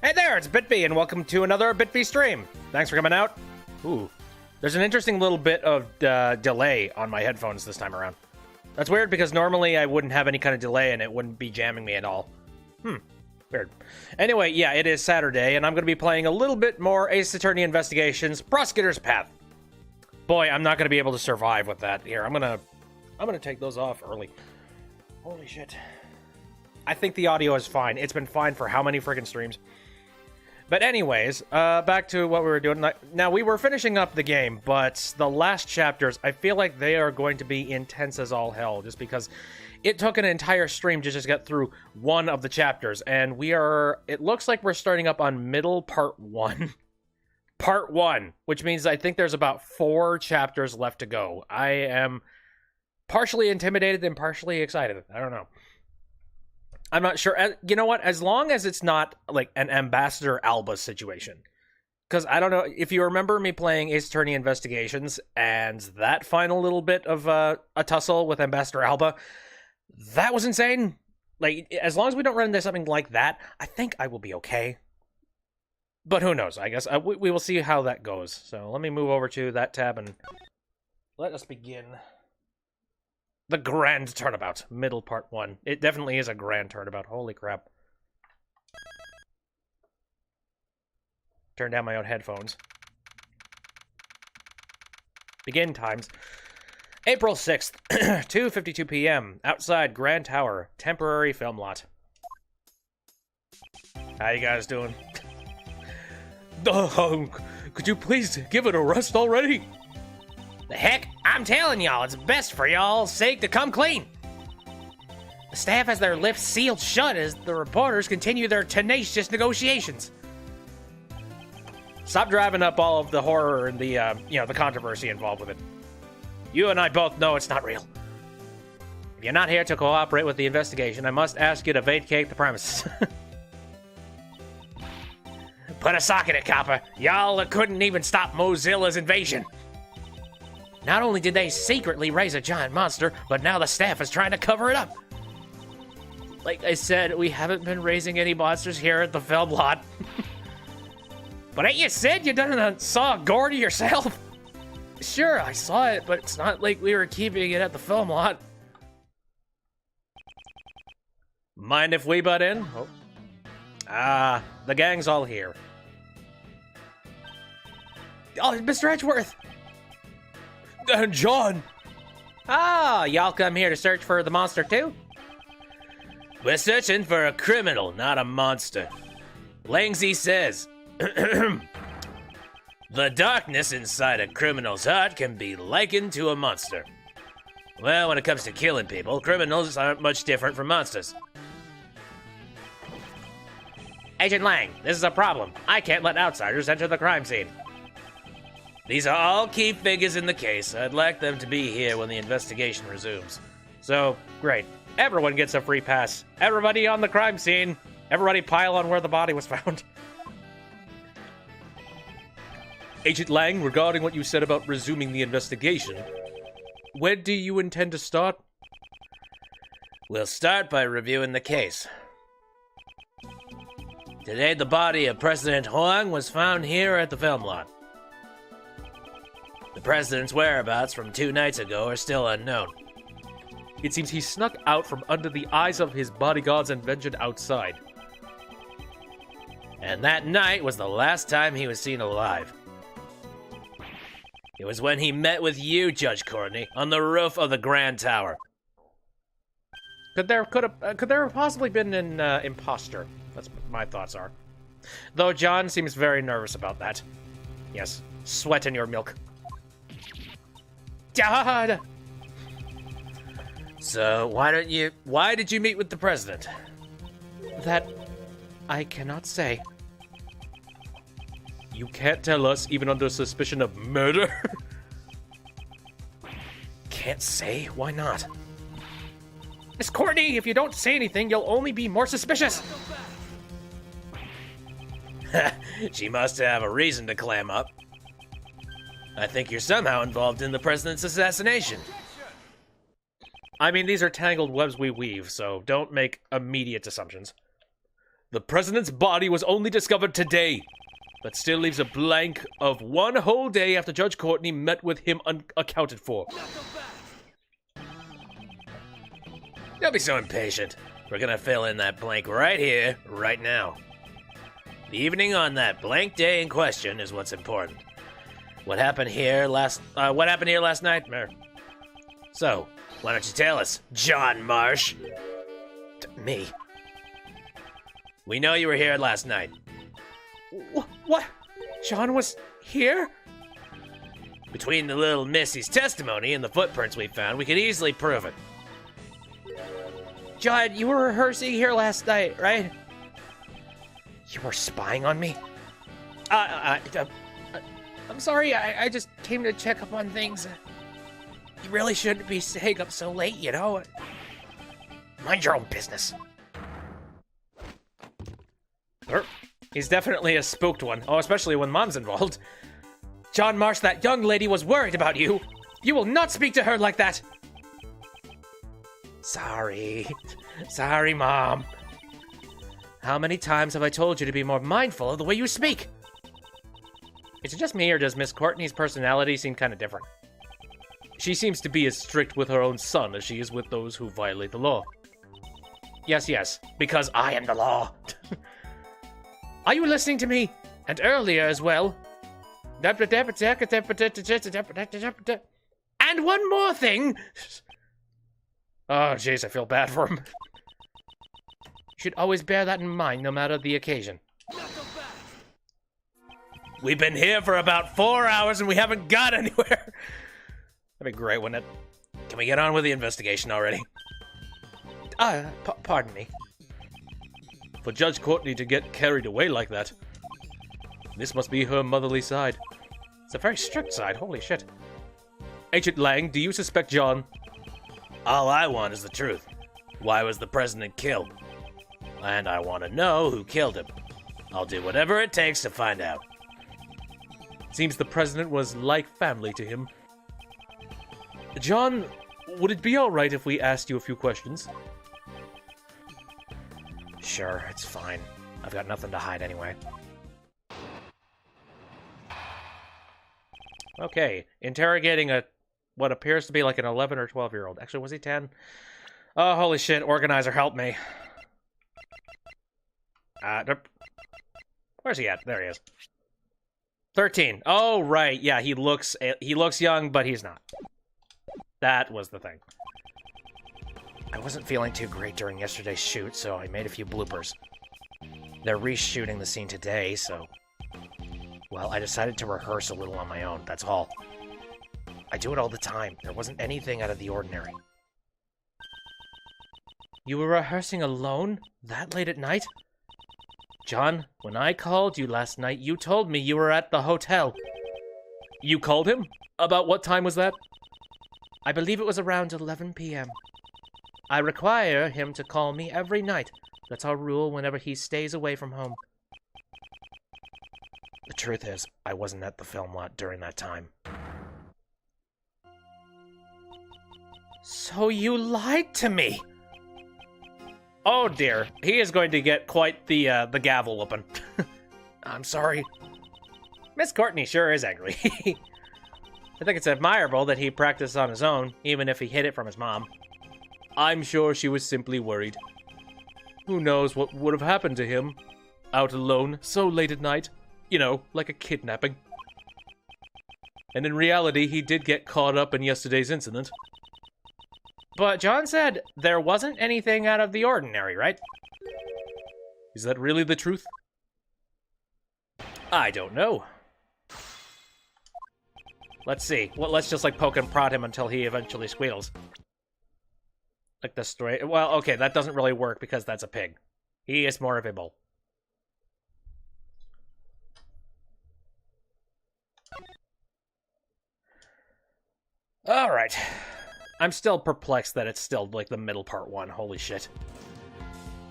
Hey there, it's BitV, and welcome to another BitV stream. Thanks for coming out. Ooh, there's an interesting little bit of delay on my headphones this time around. That's weird because normally I wouldn't have any kind of delay and it wouldn't be jamming me at all. Weird. Anyway, yeah, it is Saturday, and I'm going to be playing a little bit more Ace Attorney Investigations, Prosecutor's Path. Boy, I'm not going to be able to survive with that. Here, I'm gonna take those off early. Holy shit. I think the audio is fine. It's been fine for how many freaking streams? But anyways, back to what we were doing. Now, we were finishing up the game, but the last chapters, I feel like they are going to be intense as all hell, just because it took an entire stream to just get through one of the chapters, and it looks like we're starting up on middle part 1. Part 1, which means I think there's about 4 chapters left to go. I am partially intimidated and partially excited. I don't know. I'm not sure. You know what? As long as it's not like an Ambassador Alba situation. Because I don't know if you remember me playing Ace Attorney Investigations and that final little bit of a tussle with Ambassador Alba, that was insane. Like, as long as we don't run into something like that, I think I will be okay. But who knows? I guess we will see how that goes. So let me move over to that tab and let us begin. The Grand Turnabout, middle part 1. It definitely is a grand turnabout. Holy crap. Turn down my own headphones. Begin times. April 6th, 2:52 p.m. Outside Grand Tower, temporary film lot. How you guys doing? Could you please give it a rest already? The heck? I'm telling y'all, it's best for y'all's sake to come clean. The staff has their lips sealed shut as the reporters continue their tenacious negotiations. Stop driving up all of the horror and the, the controversy involved with it. You and I both know it's not real. If you're not here to cooperate with the investigation, I must ask you to vacate the premises. Put a sock in it, copper. Y'all couldn't even stop Mozilla's invasion. Not only did they secretly raise a giant monster, but now the staff is trying to cover it up. Like I said, we haven't been raising any monsters here at the film lot. But ain't you said you done saw Gordy yourself? Sure, I saw it, but it's not like we were keeping it at the film lot. Mind if we butt in? Oh. The gang's all here. Oh, Mr. Edgeworth! John! Ah, y'all come here to search for the monster too? We're searching for a criminal, not a monster. Langsy says, the darkness inside a criminal's heart can be likened to a monster. Well, when it comes to killing people, criminals aren't much different from monsters. Agent Lang, this is a problem. I can't let outsiders enter the crime scene. These are all key figures in the case. I'd like them to be here when the investigation resumes. So, great. Everyone gets a free pass. Everybody on the crime scene. Everybody pile on where the body was found. Agent Lang, regarding what you said about resuming the investigation, when do you intend to start? We'll start by reviewing the case. Today, the body of President Huang was found here at the film lot. The president's whereabouts from 2 nights ago are still unknown. It seems he snuck out from under the eyes of his bodyguards and ventured outside. And that night was the last time he was seen alive. It was when he met with you, Judge Courtney, on the roof of the Grand Tower. Could there have possibly been an imposter? That's what my thoughts are. Though John seems very nervous about that. Yes, sweat in your milk. God! So, why did you meet with the president? That I cannot say. You can't tell us, even under suspicion of murder? Can't say? Why not? Miss Courtney, if you don't say anything, you'll only be more suspicious. She must have a reason to clam up. I think you're somehow involved in the president's assassination. I mean, these are tangled webs we weave, so don't make immediate assumptions. The president's body was only discovered today. That still leaves a blank of 1 whole day after Judge Courtney met with him unaccounted for. Don't be so impatient. We're gonna fill in that blank right here, right now. The evening on that blank day in question is what's important. What happened here last night? So, why don't you tell us, John Marsh? Me. We know you were here last night. What? John was here? Between the little Missy's testimony and the footprints we found, we could easily prove it. John, you were rehearsing here last night, right? You were spying on me? I'm sorry, I just came to check up on things. You really shouldn't be staying up so late, you know? Mind your own business. He's definitely a spooked one. Oh, especially when Mom's involved. John Marsh, that young lady was worried about you. You will not speak to her like that. Sorry, Mom. How many times have I told you to be more mindful of the way you speak? Is it just me, or does Miss Courtney's personality seem kind of different? She seems to be as strict with her own son as she is with those who violate the law. Yes, because I am the law. Are you listening to me? And earlier as well. And one more thing. Oh, jeez, I feel bad for him. You should always bear that in mind, no matter the occasion. We've been here for about 4 hours and we haven't got anywhere. That'd be great, wouldn't it? Can we get on with the investigation already? Pardon me. For Judge Courtney to get carried away like that, this must be her motherly side. It's a very strict side, holy shit. Agent Lang, do you suspect John? All I want is the truth. Why was the president killed? And I want to know who killed him. I'll do whatever it takes to find out. Seems the president was like family to him. John, would it be alright if we asked you a few questions? Sure, it's fine. I've got nothing to hide anyway. Okay, interrogating what appears to be like an 11 or 12-year-old. Actually, was he 10? Oh, holy shit, organizer, help me. Where's he at? There he is. 13. Oh, right, yeah, he looks young, but he's not. That was the thing. I wasn't feeling too great during yesterday's shoot, so I made a few bloopers. They're reshooting the scene today, so... Well, I decided to rehearse a little on my own, that's all. I do it all the time. There wasn't anything out of the ordinary. You were rehearsing alone? That late at night? John, when I called you last night, you told me you were at the hotel. You called him? About what time was that? I believe it was around 11 p.m. I require him to call me every night. That's our rule whenever he stays away from home. The truth is, I wasn't at the film lot during that time. So you lied to me! Oh dear, he is going to get quite the gavel whooping. I'm sorry. Miss Courtney sure is angry. I think it's admirable that he practiced on his own, even if he hid it from his mom. I'm sure she was simply worried. Who knows what would have happened to him? Out alone, so late at night. You know, like a kidnapping. And in reality, he did get caught up in yesterday's incident. But John said there wasn't anything out of the ordinary, right? Is that really the truth? I don't know. Let's see. Well, let's just, like, poke and prod him until he eventually squeals. Like the story. Well, okay, that doesn't really work because that's a pig. He is more of a bull. Alright. I'm still perplexed that it's still, like, the middle part one. Holy shit.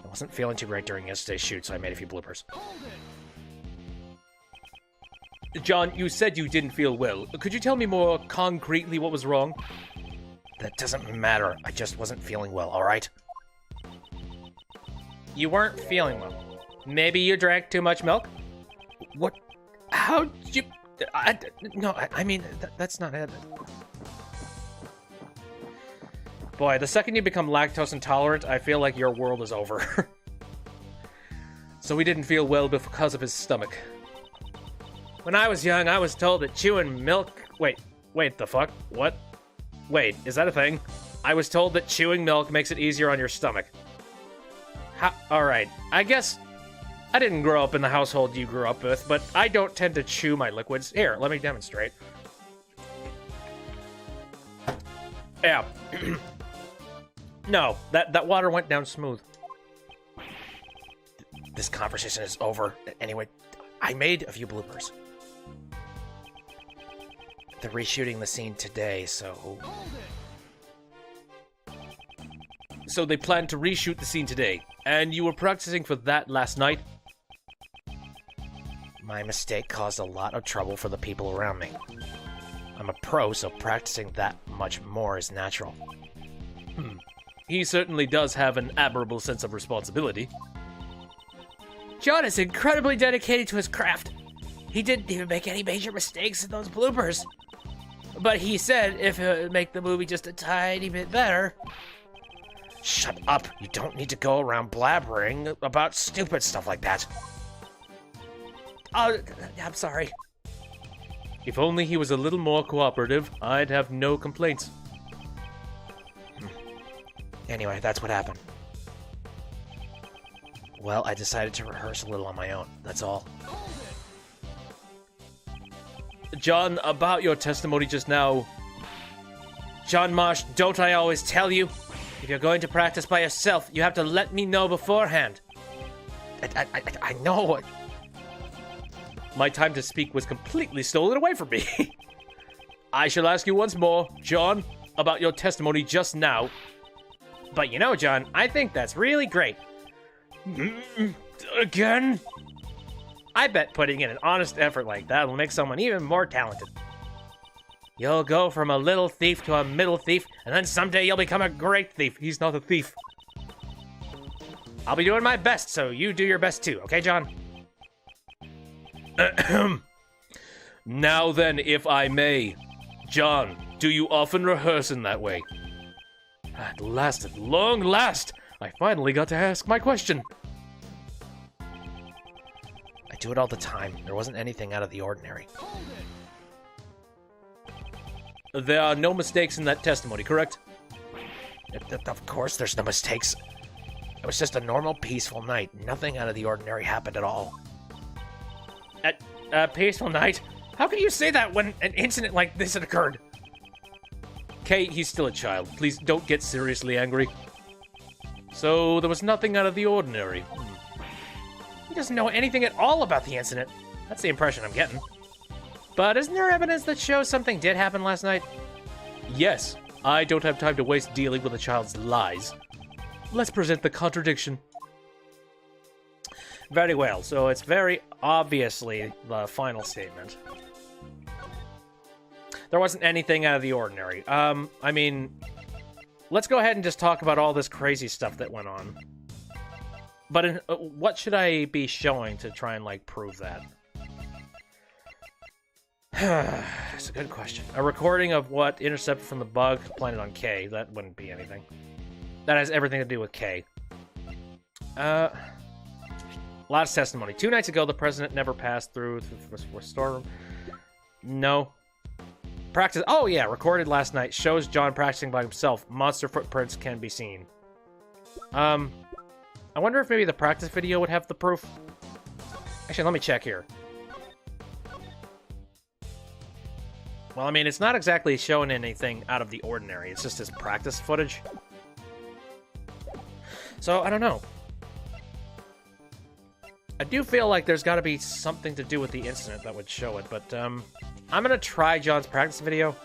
I wasn't feeling too great during yesterday's shoot, so I made a few bloopers. John, you said you didn't feel well. Could you tell me more concretely what was wrong? That doesn't matter. I just wasn't feeling well, alright? You weren't feeling well. Maybe you drank too much milk? What? How'd you... I mean, that's not it. Boy, the second you become lactose intolerant, I feel like your world is over. So he didn't feel well because of his stomach. When I was young, I was told that chewing milk... Wait, the fuck? What? Wait, is that a thing? I was told that chewing milk makes it easier on your stomach. Alright, I guess I didn't grow up in the household you grew up with, but I don't tend to chew my liquids. Here, let me demonstrate. Yeah. No, that water went down smooth. This conversation is over. Anyway, I made a few bloopers. They're reshooting the scene today, so... So they plan to reshoot the scene today, and you were practicing for that last night? My mistake caused a lot of trouble for the people around me. I'm a pro, so practicing that much more is natural. He certainly does have an admirable sense of responsibility. John is incredibly dedicated to his craft. He didn't even make any major mistakes in those bloopers. But he said if it would make the movie just a tiny bit better... Shut up. You don't need to go around blabbering about stupid stuff like that. Oh, I'm sorry. If only he was a little more cooperative, I'd have no complaints. Anyway, that's what happened. Well, I decided to rehearse a little on my own, that's all. John, about your testimony just now... John Marsh, don't I always tell you? If you're going to practice by yourself, you have to let me know beforehand. I know. My time to speak was completely stolen away from me. I shall ask you once more, John, about your testimony just now. But you know, John, I think that's really great. Again? I bet putting in an honest effort like that will make someone even more talented. You'll go from a little thief to a middle thief, and then someday you'll become a great thief. He's not a thief. I'll be doing my best, so you do your best too, okay, John? Now then, if I may. John, do you often rehearse in that way? At last, at long last, I finally got to ask my question. I do it all the time. There wasn't anything out of the ordinary. There are no mistakes in that testimony, correct? Of course there's no mistakes. It was just a normal, peaceful night. Nothing out of the ordinary happened at all. A peaceful night? How can you say that when an incident like this had occurred? Kay, he's still a child. Please don't get seriously angry. So, there was nothing out of the ordinary. He doesn't know anything at all about the incident. That's the impression I'm getting. But isn't there evidence that shows something did happen last night? Yes. I don't have time to waste dealing with a child's lies. Let's present the contradiction. Very well. So it's very obviously the final statement. There wasn't anything out of the ordinary. I mean, let's go ahead and just talk about all this crazy stuff that went on. But what should I be showing to try and, like, prove that? It's a good question. A recording of what intercepted from the bug planted on K. That wouldn't be anything. That has everything to do with K. Last testimony. 2 nights ago, the president never passed through the storeroom. No. Practice. Oh, yeah. Recorded last night. Shows John practicing by himself. Monster footprints can be seen. I wonder if maybe the practice video would have the proof. Actually, let me check here. Well, I mean, it's not exactly showing anything out of the ordinary. It's just his practice footage. So, I don't know. I do feel like there's got to be something to do with the incident that would show it, but, I'm gonna try John's practice video.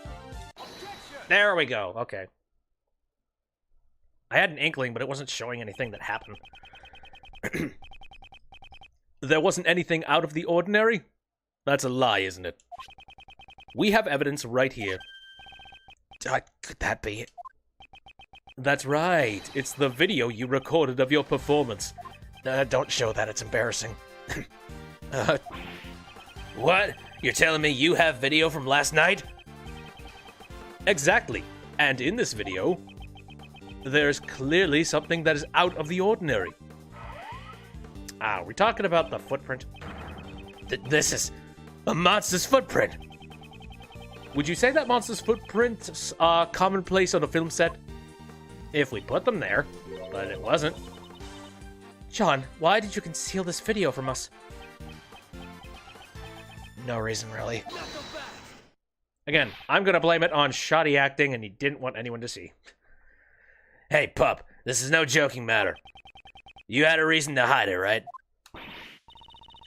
There we go. Okay. I had an inkling, but it wasn't showing anything that happened. There wasn't anything out of the ordinary? That's a lie, isn't it? We have evidence right here. Could that be it? That's right. It's the video you recorded of your performance. Don't show that, it's embarrassing. What? You're telling me you have video from last night? Exactly. And in this video, there's clearly something that is out of the ordinary. Are we talking about the footprint? This is a monster's footprint. Would you say that monster's footprints are commonplace on a film set? If we put them there, but it wasn't. John, why did you conceal this video from us? No reason, really. Again, I'm gonna blame it on shoddy acting and he didn't want anyone to see. Hey, pup, this is no joking matter. You had a reason to hide it, right?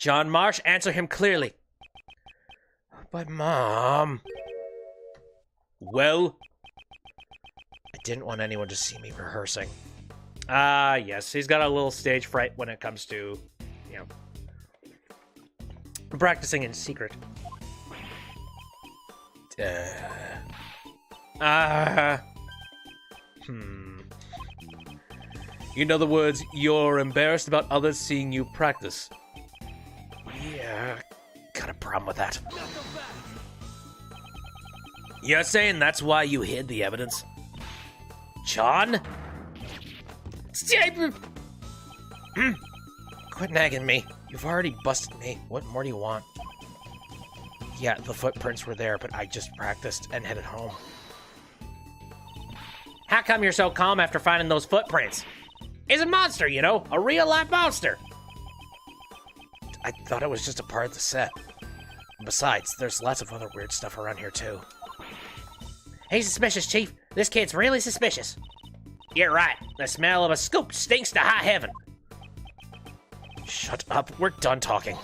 John Marsh, answer him clearly. But, Mom... Well? I didn't want anyone to see me rehearsing. Yes, he's got a little stage fright when it comes to, you know, practicing in secret. In other words, you're embarrassed about others seeing you practice. Yeah, got a problem with that. You're saying that's why you hid the evidence? John? Quit nagging me. You've already busted me. What more do you want? Yeah, the footprints were there, but I just practiced and headed home. How come you're so calm after finding those footprints? It's a monster, you know? A real-life monster! I thought it was just a part of the set. Besides, there's lots of other weird stuff around here, too. He's suspicious, Chief. This kid's really suspicious. You're right. The smell of a scoop stinks to high heaven. Shut up. We're done talking.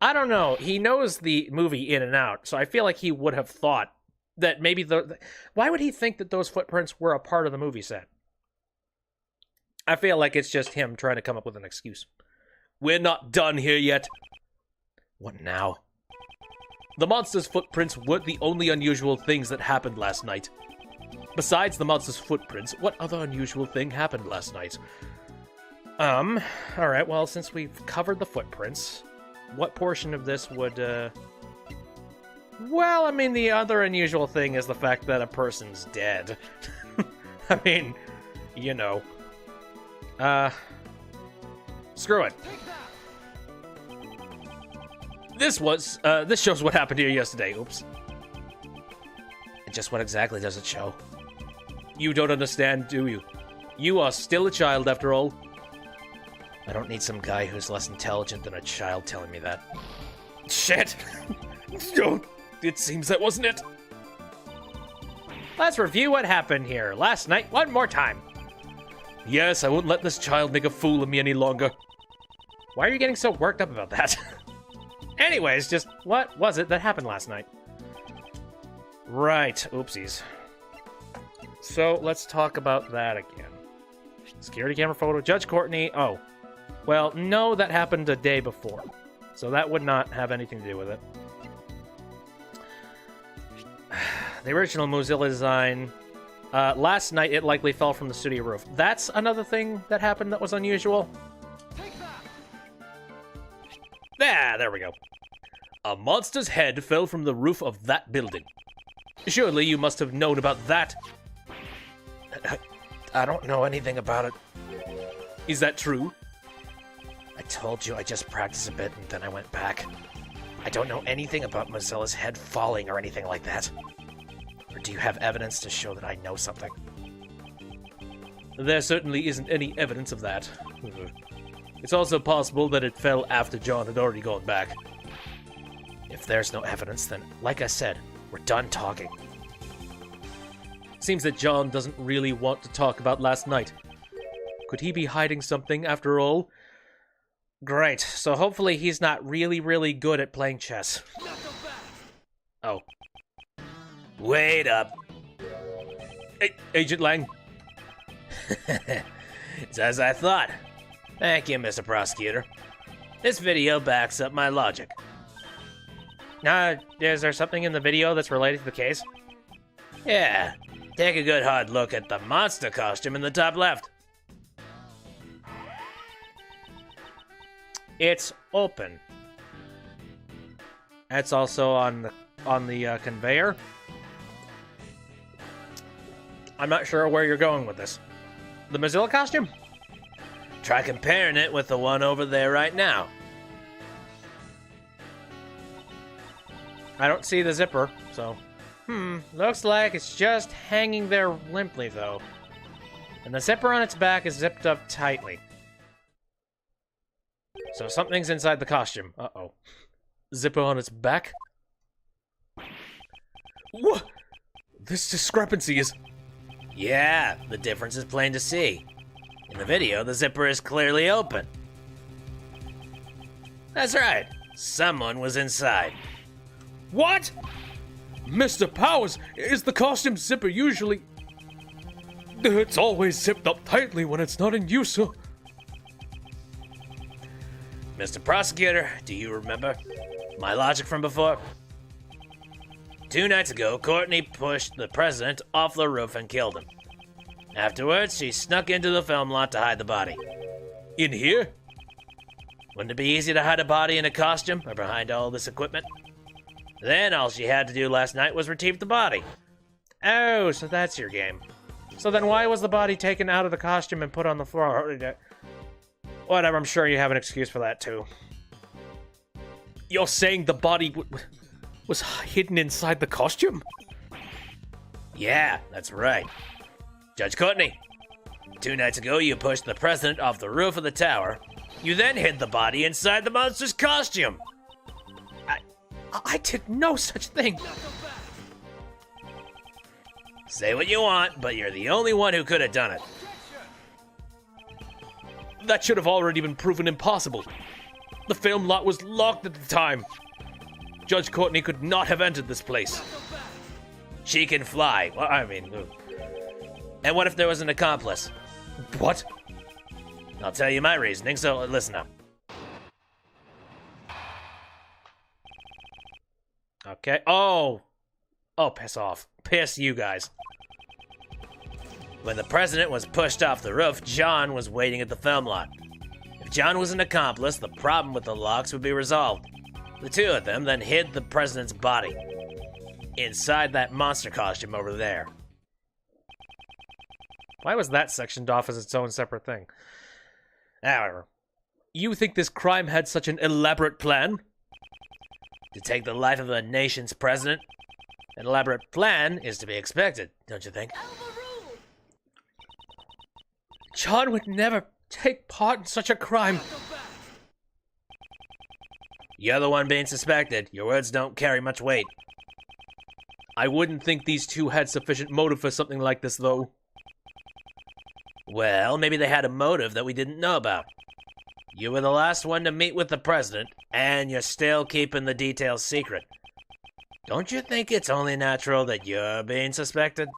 I don't know. He knows the movie in and out, so I feel like he would have thought that maybe why would he think that those footprints were a part of the movie set? I feel like it's just him trying to come up with an excuse. We're not done here yet. What now? The monster's footprints weren't the only unusual things that happened last night. Besides the monster's footprints, what other unusual thing happened last night? Alright, well, since we've covered the footprints, what portion of this would, Well, I mean, the other unusual thing is the fact that a person's dead. I mean, you know. Screw it. This shows what happened here yesterday. Oops. And just what exactly does it show? You don't understand, do you? You are still a child, after all. I don't need some guy who's less intelligent than a child telling me that. Shit! It seems that wasn't it. Let's review what happened here last night one more time. Yes, I won't let this child make a fool of me any longer. Why are you getting so worked up about that? Anyways, just what was it that happened last night? Right, oopsies. So, let's talk about that again. Security camera photo, Judge Courtney. Oh, well, no, that happened a day before. So that would not have anything to do with it. The original Mozilla design. Last night, it likely fell from the studio roof. That's another thing that happened that was unusual. There we go. A monster's head fell from the roof of that building. Surely you must have known about that. I don't know anything about it. Is that true? I told you I just practiced a bit and then I went back. I don't know anything about Mozilla's head falling or anything like that. Or do you have evidence to show that I know something? There certainly isn't any evidence of that. It's also possible that it fell after John had already gone back. If there's no evidence, then, like I said, we're done talking. Seems that John doesn't really want to talk about last night. Could he be hiding something after all? Great, so hopefully he's not really good at playing chess. Oh. Wait up. Hey, Agent Lang. It's as I thought. Thank you, Mr. Prosecutor. This video backs up my logic. Is there something in the video that's related to the case? Yeah. Take a good hard look at the monster costume in the top left. It's open. It's also on the conveyor. I'm not sure where you're going with this. The Mozilla costume? Try comparing it with the one over there right now. I don't see the zipper, so... looks like it's just hanging there limply, though. And the zipper on its back is zipped up tightly. So something's inside the costume. Uh-oh. Zipper on its back? What? This discrepancy is... Yeah, the difference is plain to see. In the video, the zipper is clearly open. That's right. Someone was inside. What? Mr. Powers, is the costume zipper usually... It's always zipped up tightly when it's not in use, sir. Mr. Prosecutor, do you remember my logic from before? 2 nights ago, Courtney pushed the president off the roof and killed him. Afterwards, she snuck into the film lot to hide the body. In here? Wouldn't it be easy to hide a body in a costume or behind all this equipment? Then all she had to do last night was retrieve the body. Oh, so that's your game. So then why was the body taken out of the costume and put on the floor? Whatever, I'm sure you have an excuse for that, too. You're saying the body was hidden inside the costume? Yeah, that's right. Judge Courtney, 2 nights ago you pushed the president off the roof of the tower. You then hid the body inside the monster's costume. I did no such thing. Say what you want, but you're the only one who could have done it. That should have already been proven impossible. The film lot was locked at the time. Judge Courtney could not have entered this place. She can fly. Well, I mean... And what if there was an accomplice? What? I'll tell you my reasoning, so listen up. Okay. Oh, piss off. Piss you guys. When the president was pushed off the roof, John was waiting at the film lot. If John was an accomplice, the problem with the locks would be resolved. The two of them then hid the president's body inside that monster costume over there. Why was that sectioned off as its own separate thing? However, you think this crime had such an elaborate plan? To take the life of a nation's president? An elaborate plan is to be expected, don't you think? John would never take part in such a crime. You're the one being suspected. Your words don't carry much weight. I wouldn't think these two had sufficient motive for something like this, though. Well, maybe they had a motive that we didn't know about. You were the last one to meet with the president, and you're still keeping the details secret. Don't you think it's only natural that you're being suspected?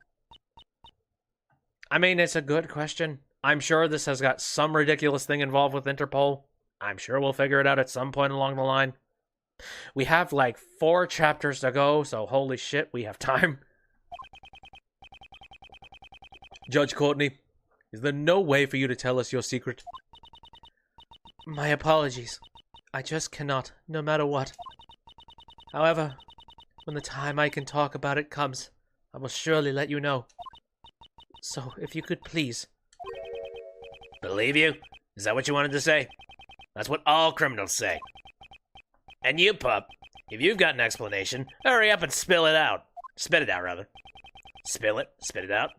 I mean, it's a good question. I'm sure this has got some ridiculous thing involved with Interpol. I'm sure we'll figure it out at some point along the line. We have like 4 chapters to go, so holy shit, we have time. Judge Courtney, is there no way for you to tell us your secret? My apologies. I just cannot, no matter what. However, when the time I can talk about it comes, I will surely let you know. So, if you could please... Believe you? Is that what you wanted to say? That's what all criminals say. And you, pup, if you've got an explanation, hurry up and spill it out. Spit it out, rather. Spill it, spit it out.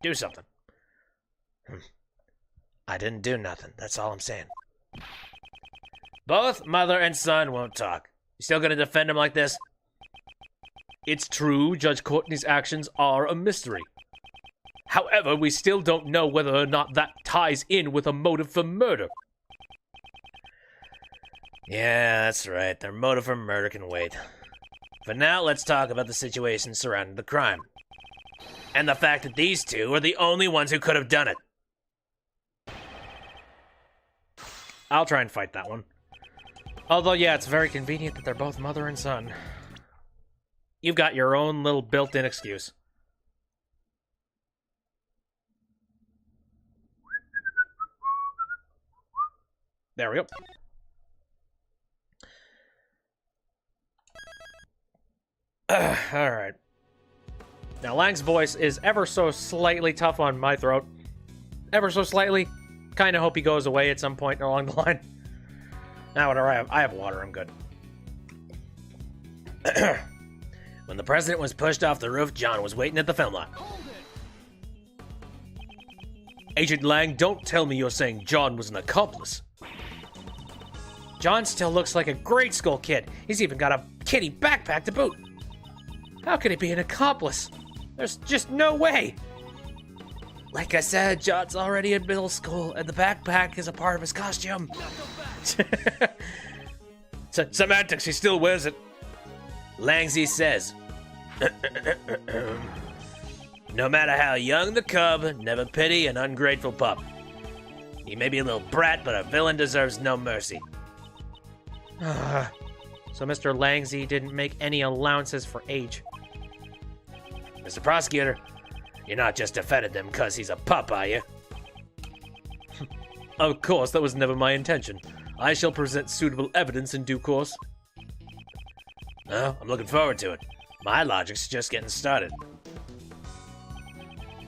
Do something. I didn't do nothing, that's all I'm saying. Both mother and son won't talk. You still gonna defend him like this? It's true, Judge Courtney's actions are a mystery. However, we still don't know whether or not that ties in with a motive for murder. Yeah, that's right. Their motive for murder can wait. For now, let's talk about the situation surrounding the crime. And the fact that these two are the only ones who could have done it. I'll try and fight that one. Although, yeah, it's very convenient that they're both mother and son. You've got your own little built-in excuse. There we go. Alright. Now, Lang's voice is ever so slightly tough on my throat. Ever so slightly. Kind of hope he goes away at some point along the line. Now, whatever, I have water, I'm good. When the president was pushed off the roof, John was waiting at the film lot. Agent Lang, don't tell me you're saying John was an accomplice. John still looks like a grade school kid. He's even got a kitty backpack to boot. How could he be an accomplice? There's just no way. Like I said, John's already in middle school, and the backpack is a part of his costume. Semantics, he still wears it. Langsy says, no matter how young the cub, never pity an ungrateful pup. He may be a little brat, but a villain deserves no mercy. So Mr. Langsy didn't make any allowances for age. Mr. Prosecutor, you're not just defending him because he's a pup, are you? Of course, that was never my intention. I shall present suitable evidence in due course. Oh, I'm looking forward to it. My logic's just getting started.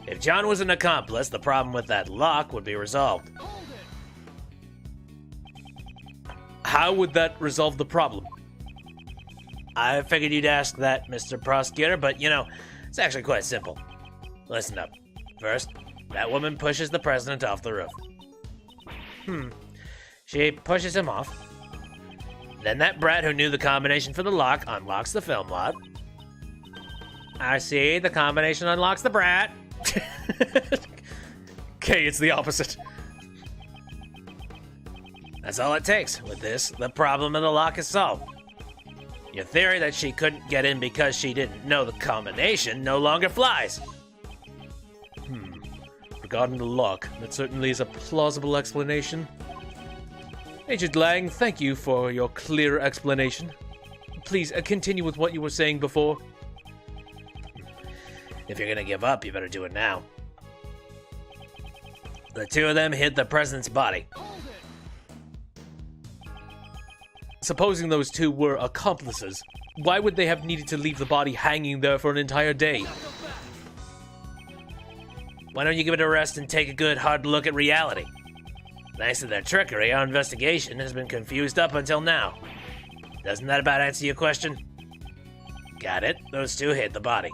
If John was an accomplice, the problem with that lock would be resolved. How would that resolve the problem? I figured you'd ask that, Mr. Prosecutor, but you know, it's actually quite simple. Listen up. First, that woman pushes the president off the roof. She pushes him off. Then that brat who knew the combination for the lock unlocks the film lot. I see, the combination unlocks the brat. Okay, it's the opposite. That's all it takes. With this, the problem of the lock is solved. Your theory that she couldn't get in because she didn't know the combination no longer flies. Regarding the lock, that certainly is a plausible explanation. Agent Lang, thank you for your clear explanation. Please, continue with what you were saying before. If you're gonna give up, you better do it now. The two of them hid the president's body. Supposing those two were accomplices, why would they have needed to leave the body hanging there for an entire day? Why don't you give it a rest and take a good hard look at reality? Thanks to their trickery, our investigation has been confused up until now. Doesn't that about answer your question? Got it. Those two hid the body.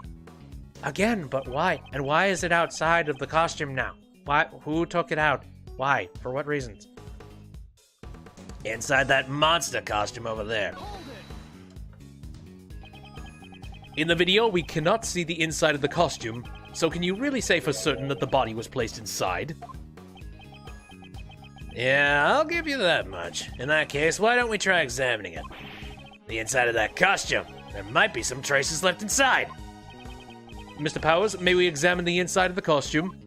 Again, but why? And why is it outside of the costume now? Why? Who took it out? Why? For what reasons? Inside that monster costume over there. In the video, we cannot see the inside of the costume, so can you really say for certain that the body was placed inside? Yeah, I'll give you that much. In that case, why don't we try examining it? The inside of that costume. There might be some traces left inside. Mr. Powers, may we examine the inside of the costume?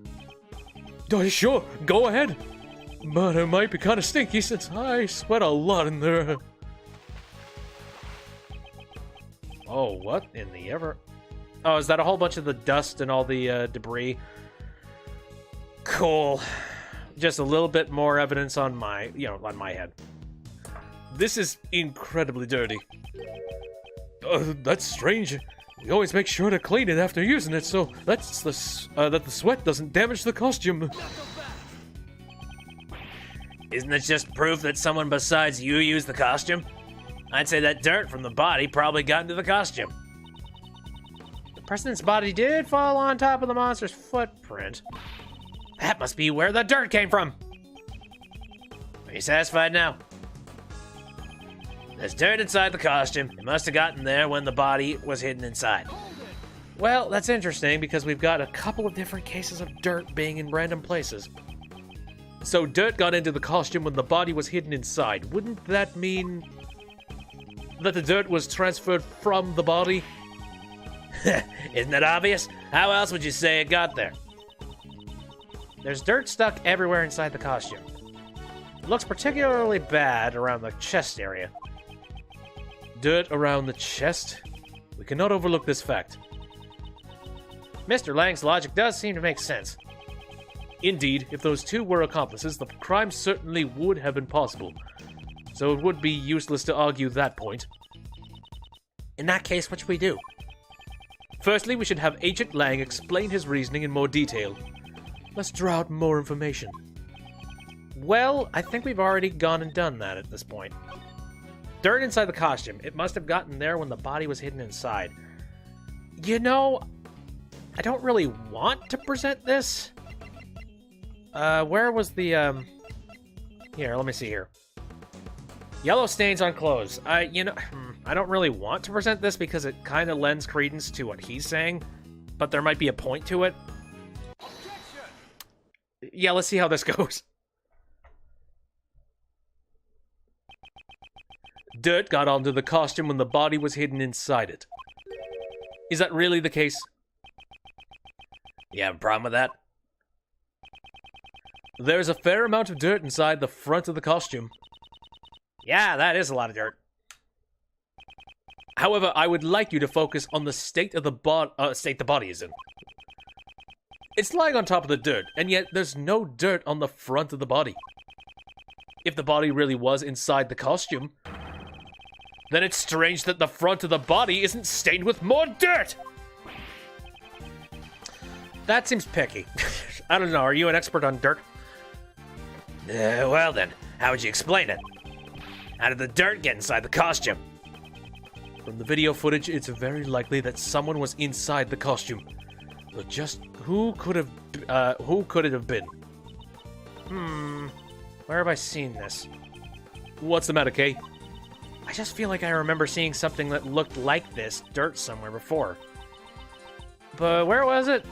Oh, sure, go ahead. But it might be kind of stinky since I sweat a lot in there. Oh, what in the ever... Oh, is that a whole bunch of the dust and all the debris? Cool. Just a little bit more evidence on my, on my head. This is incredibly dirty. That's strange. We always make sure to clean it after using it, so that the sweat doesn't damage the costume. Isn't it just proof that someone besides you used the costume? I'd say that dirt from the body probably got into the costume. The president's body did fall on top of the monster's footprint. That must be where the dirt came from. Are you satisfied now? There's dirt inside the costume. It must have gotten there when the body was hidden inside. Well, that's interesting because we've got a couple of different cases of dirt being in random places. So dirt got into the costume when the body was hidden inside. Wouldn't that mean that the dirt was transferred from the body? Isn't that obvious? How else would you say it got there? There's dirt stuck everywhere inside the costume. It looks particularly bad around the chest area. Dirt around the chest? We cannot overlook this fact. Mr. Lang's logic does seem to make sense. Indeed, if those two were accomplices, the crime certainly would have been possible. So it would be useless to argue that point. In that case, what should we do? Firstly, we should have Agent Lang explain his reasoning in more detail. Let's draw out more information. Well, I think we've already gone and done that at this point. Dirt inside the costume. It must have gotten there when the body was hidden inside. You know, I don't really want to present this. Where was the, Here, let me see here. Yellow stains on clothes. I don't really want to present this because it kind of lends credence to what he's saying, but there might be a point to it. Yeah, let's see how this goes. Dirt got onto the costume when the body was hidden inside it. Is that really the case? You have a problem with that? There's a fair amount of dirt inside the front of the costume. Yeah, that is a lot of dirt. However, I would like you to focus on the state of the body is in. It's lying on top of the dirt, and yet there's no dirt on the front of the body. If the body really was inside the costume, then it's strange that the front of the body isn't stained with more dirt! That seems picky. I don't know, are you an expert on dirt? Well then, how would you explain it? How did the dirt get inside the costume? From the video footage, it's very likely that someone was inside the costume. But just who could it have been? Where have I seen this? What's the matter, Kay? I just feel like I remember seeing something that looked like this dirt somewhere before. But where was it?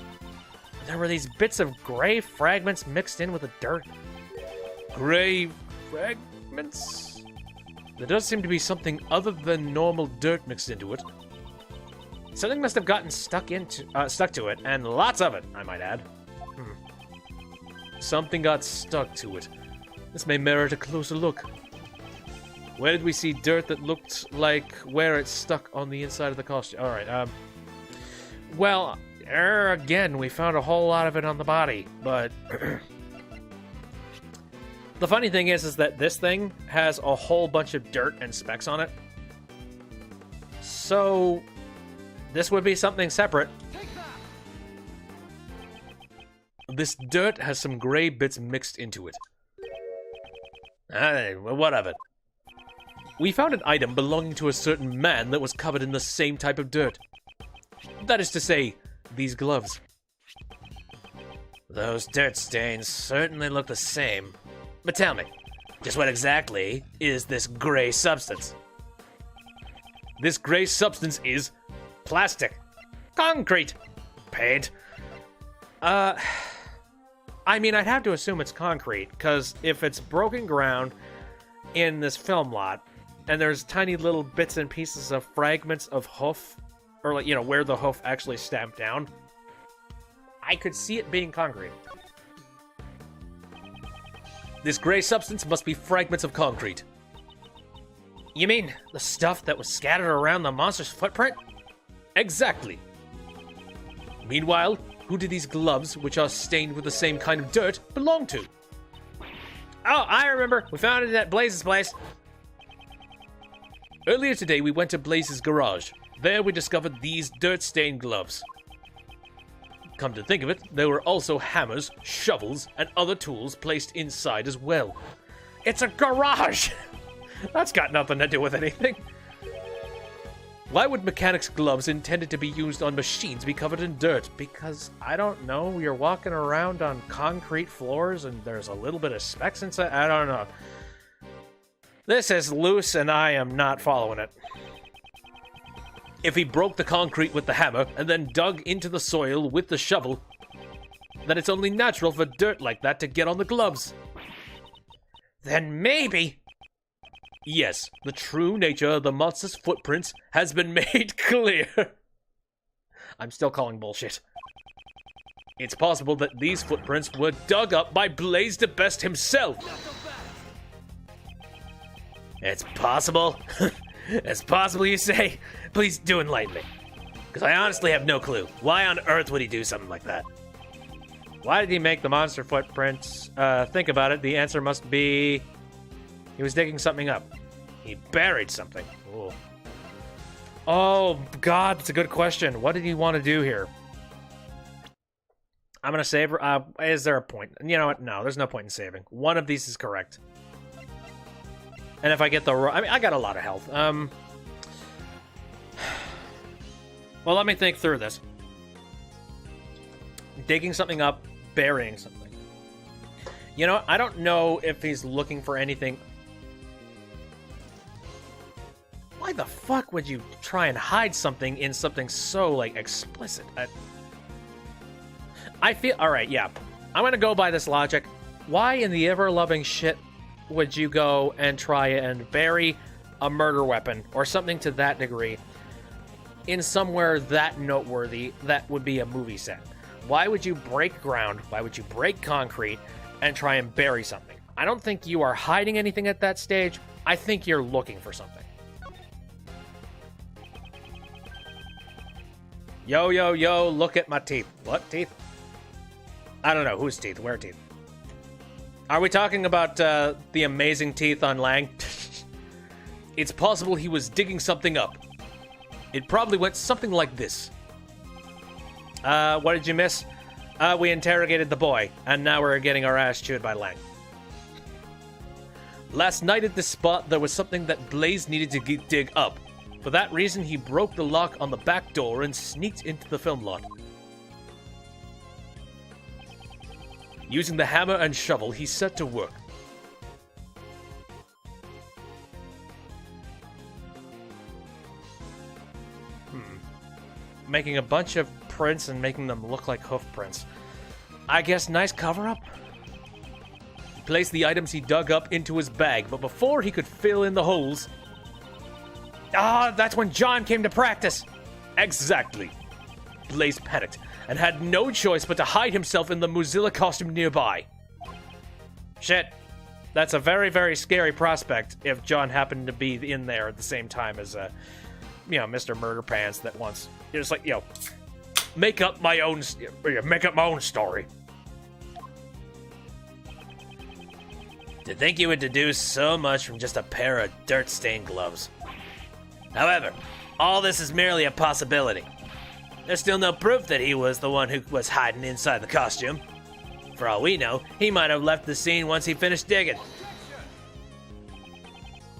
There were these bits of gray fragments mixed in with the dirt. Gray fragments? There does seem to be something other than normal dirt mixed into it. Something must have gotten stuck to it, and lots of it, I might add. Something got stuck to it. This may merit a closer look. Where did we see dirt that looked like where it stuck on the inside of the costume? Alright, well, again, we found a whole lot of it on the body, but... The funny thing is that this thing has a whole bunch of dirt and specks on it. So, this would be something separate. This dirt has some gray bits mixed into it. What of it? We found an item belonging to a certain man that was covered in the same type of dirt. That is to say, these gloves. Those dirt stains certainly look the same. But tell me, just what exactly is this gray substance? This gray substance is plastic, concrete, paint. I mean, I'd have to assume it's concrete, because if it's broken ground in this film lot, and there's tiny little bits and pieces of fragments of hoof, or like, where the hoof actually stamped down, I could see it being concrete. This gray substance must be fragments of concrete. You mean the stuff that was scattered around the monster's footprint? Exactly. Meanwhile, who did these gloves, which are stained with the same kind of dirt, belong to? Oh, I remember. We found it at Blaze's place. Earlier today, we went to Blaze's garage. There we discovered these dirt-stained gloves. Come to think of it, there were also hammers, shovels, and other tools placed inside as well. It's a garage! That's got nothing to do with anything. Why would mechanics' gloves intended to be used on machines be covered in dirt? Because, I don't know, you're walking around on concrete floors and there's a little bit of specks inside? I don't know. This is loose and I am not following it. If he broke the concrete with the hammer and then dug into the soil with the shovel, then it's only natural for dirt like that to get on the gloves. Then maybe... Yes, the true nature of the monster's footprints has been made clear. I'm still calling bullshit. It's possible that these footprints were dug up by Blaze the Best himself. It's possible? It's possible, you say? Please do enlighten me. Because I honestly have no clue. Why on earth would he do something like that? Why did he make the monster footprints? Think about it. The answer must be... He was digging something up. He buried something. Ooh. Oh, God, that's a good question. What did he want to do here? I'm going to save... is there a point? You know what? No, there's no point in saving. One of these is correct. And if I get the... I mean, I got a lot of health. Well, let me think through this. Digging something up, burying something. You know, I don't know if he's looking for anything. Why the fuck would you try and hide something in something so, like, explicit? I feel... Alright, yeah. I'm gonna go by this logic. Why in the ever-loving shit would you go and try and bury a murder weapon or something to that degree in somewhere that noteworthy that would be a movie set? Why would you break ground? Why would you break concrete and try and bury something? I don't think you are hiding anything at that stage. I think you're looking for something. Yo, yo, yo, look at my teeth. What teeth? I don't know. Whose teeth? Where teeth? Are we talking about the amazing teeth on Lang? It's possible he was digging something up. It probably went something like this. What did you miss? We interrogated the boy, and now we're getting our ass chewed by Lang. Last night at this spot, there was something that Blaze needed to dig up. For that reason, he broke the lock on the back door and sneaked into the film lot. Using the hammer and shovel, he set to work. Making a bunch of prints and making them look like hoof prints. I guess nice cover-up? He placed the items he dug up into his bag, but before he could fill in the holes... that's when John came to practice! Exactly. Blaze panicked and had no choice but to hide himself in the Mozilla costume nearby. Shit. That's a very, very scary prospect if John happened to be in there at the same time as, Mr. Murder Pants that wants... You're just like, make up my own story. To think you would deduce so much from just a pair of dirt-stained gloves. However, all this is merely a possibility. There's still no proof that he was the one who was hiding inside the costume. For all we know, he might have left the scene once he finished digging.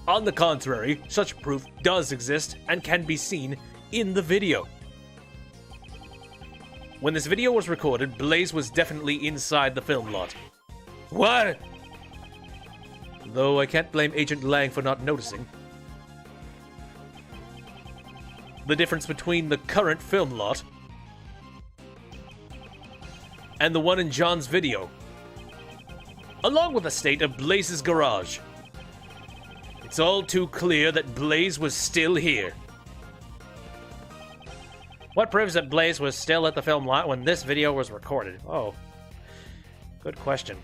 On the contrary, such proof does exist and can be seen in the video. When this video was recorded, Blaze was definitely inside the film lot. What? Though I can't blame Agent Lang for not noticing. The difference between the current film lot and the one in John's video, along with the state of Blaze's garage. It's all too clear that Blaze was still here. What proves that Blaze was still at the film lot when this video was recorded? Oh, good question.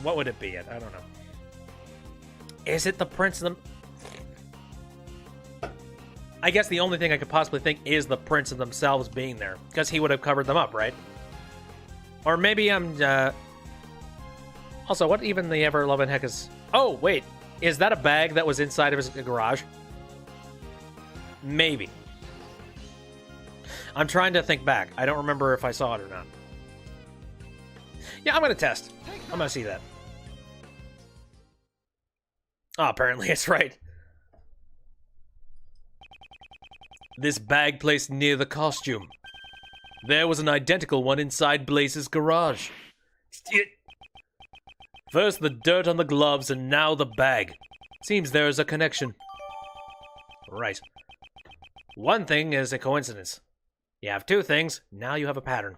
What would it be? I don't know. Is it the prints of them? I guess the only thing I could possibly think is the prints of themselves being there, because he would have covered them up, right? Or maybe I'm, Also, what even the ever-loving heck is... Oh, wait. Is that a bag that was inside of his garage? Maybe. I'm trying to think back. I don't remember if I saw it or not. Yeah, I'm gonna test. I'm gonna see that. Oh, apparently it's right. This bag placed near the costume. There was an identical one inside Blaze's garage. First the dirt on the gloves and now the bag. Seems there is a connection. Right. One thing is a coincidence. You have two things, now you have a pattern.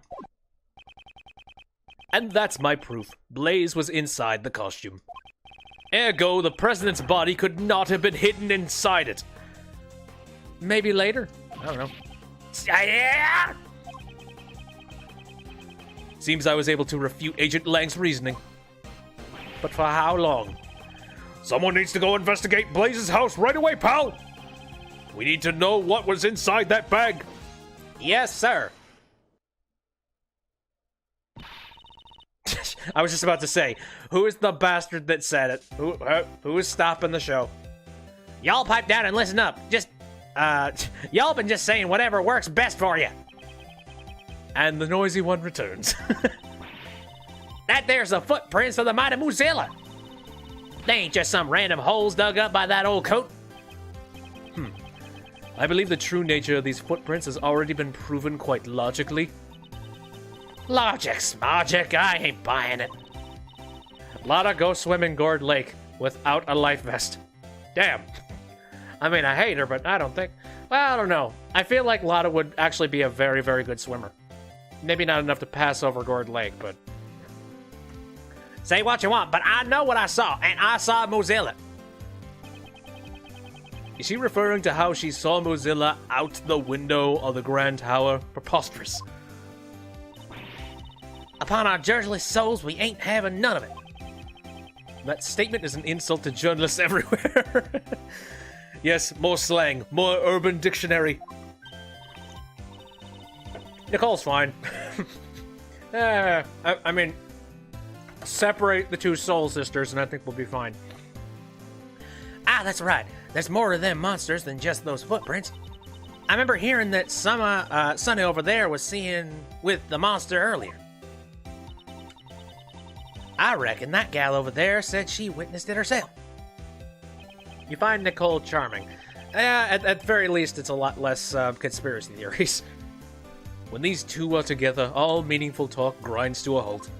And that's my proof. Blaze was inside the costume. Ergo, the president's body could not have been hidden inside it. Maybe later? I don't know. Seems I was able to refute Agent Lang's reasoning. But for how long? Someone needs to go investigate Blaze's house right away, pal! We need to know what was inside that bag. Yes, sir. I was just about to say, who is the bastard that said it? Who is stopping the show? Y'all pipe down and listen up. Y'all been just saying whatever works best for you. And the noisy one returns. That there's the footprints of the mighty Mozilla. They ain't just some random holes dug up by that old coat. I believe the true nature of these footprints has already been proven quite logically. Logic, I ain't buying it. Lotta go swim in Gourd Lake without a life vest. Damn. I mean, I hate her, but I don't think... Well, I don't know. I feel like Lotta would actually be a very, very good swimmer. Maybe not enough to pass over Gourd Lake, but... Say what you want, but I know what I saw, and I saw Mozilla. Is she referring to how she saw Mozilla out the window of the Grand Tower? Preposterous. Upon our journalist souls, we ain't having none of it. That statement is an insult to journalists everywhere. Yes, more slang, more urban dictionary. Nicole's fine. I mean, separate the two soul sisters and I think we'll be fine. Ah, that's right. There's more to them monsters than just those footprints. I remember hearing that Sonny over there was seeing with the monster earlier. I reckon that gal over there said she witnessed it herself. You find Nicole charming. At very least, it's a lot less conspiracy theories. When these two are together, all meaningful talk grinds to a halt.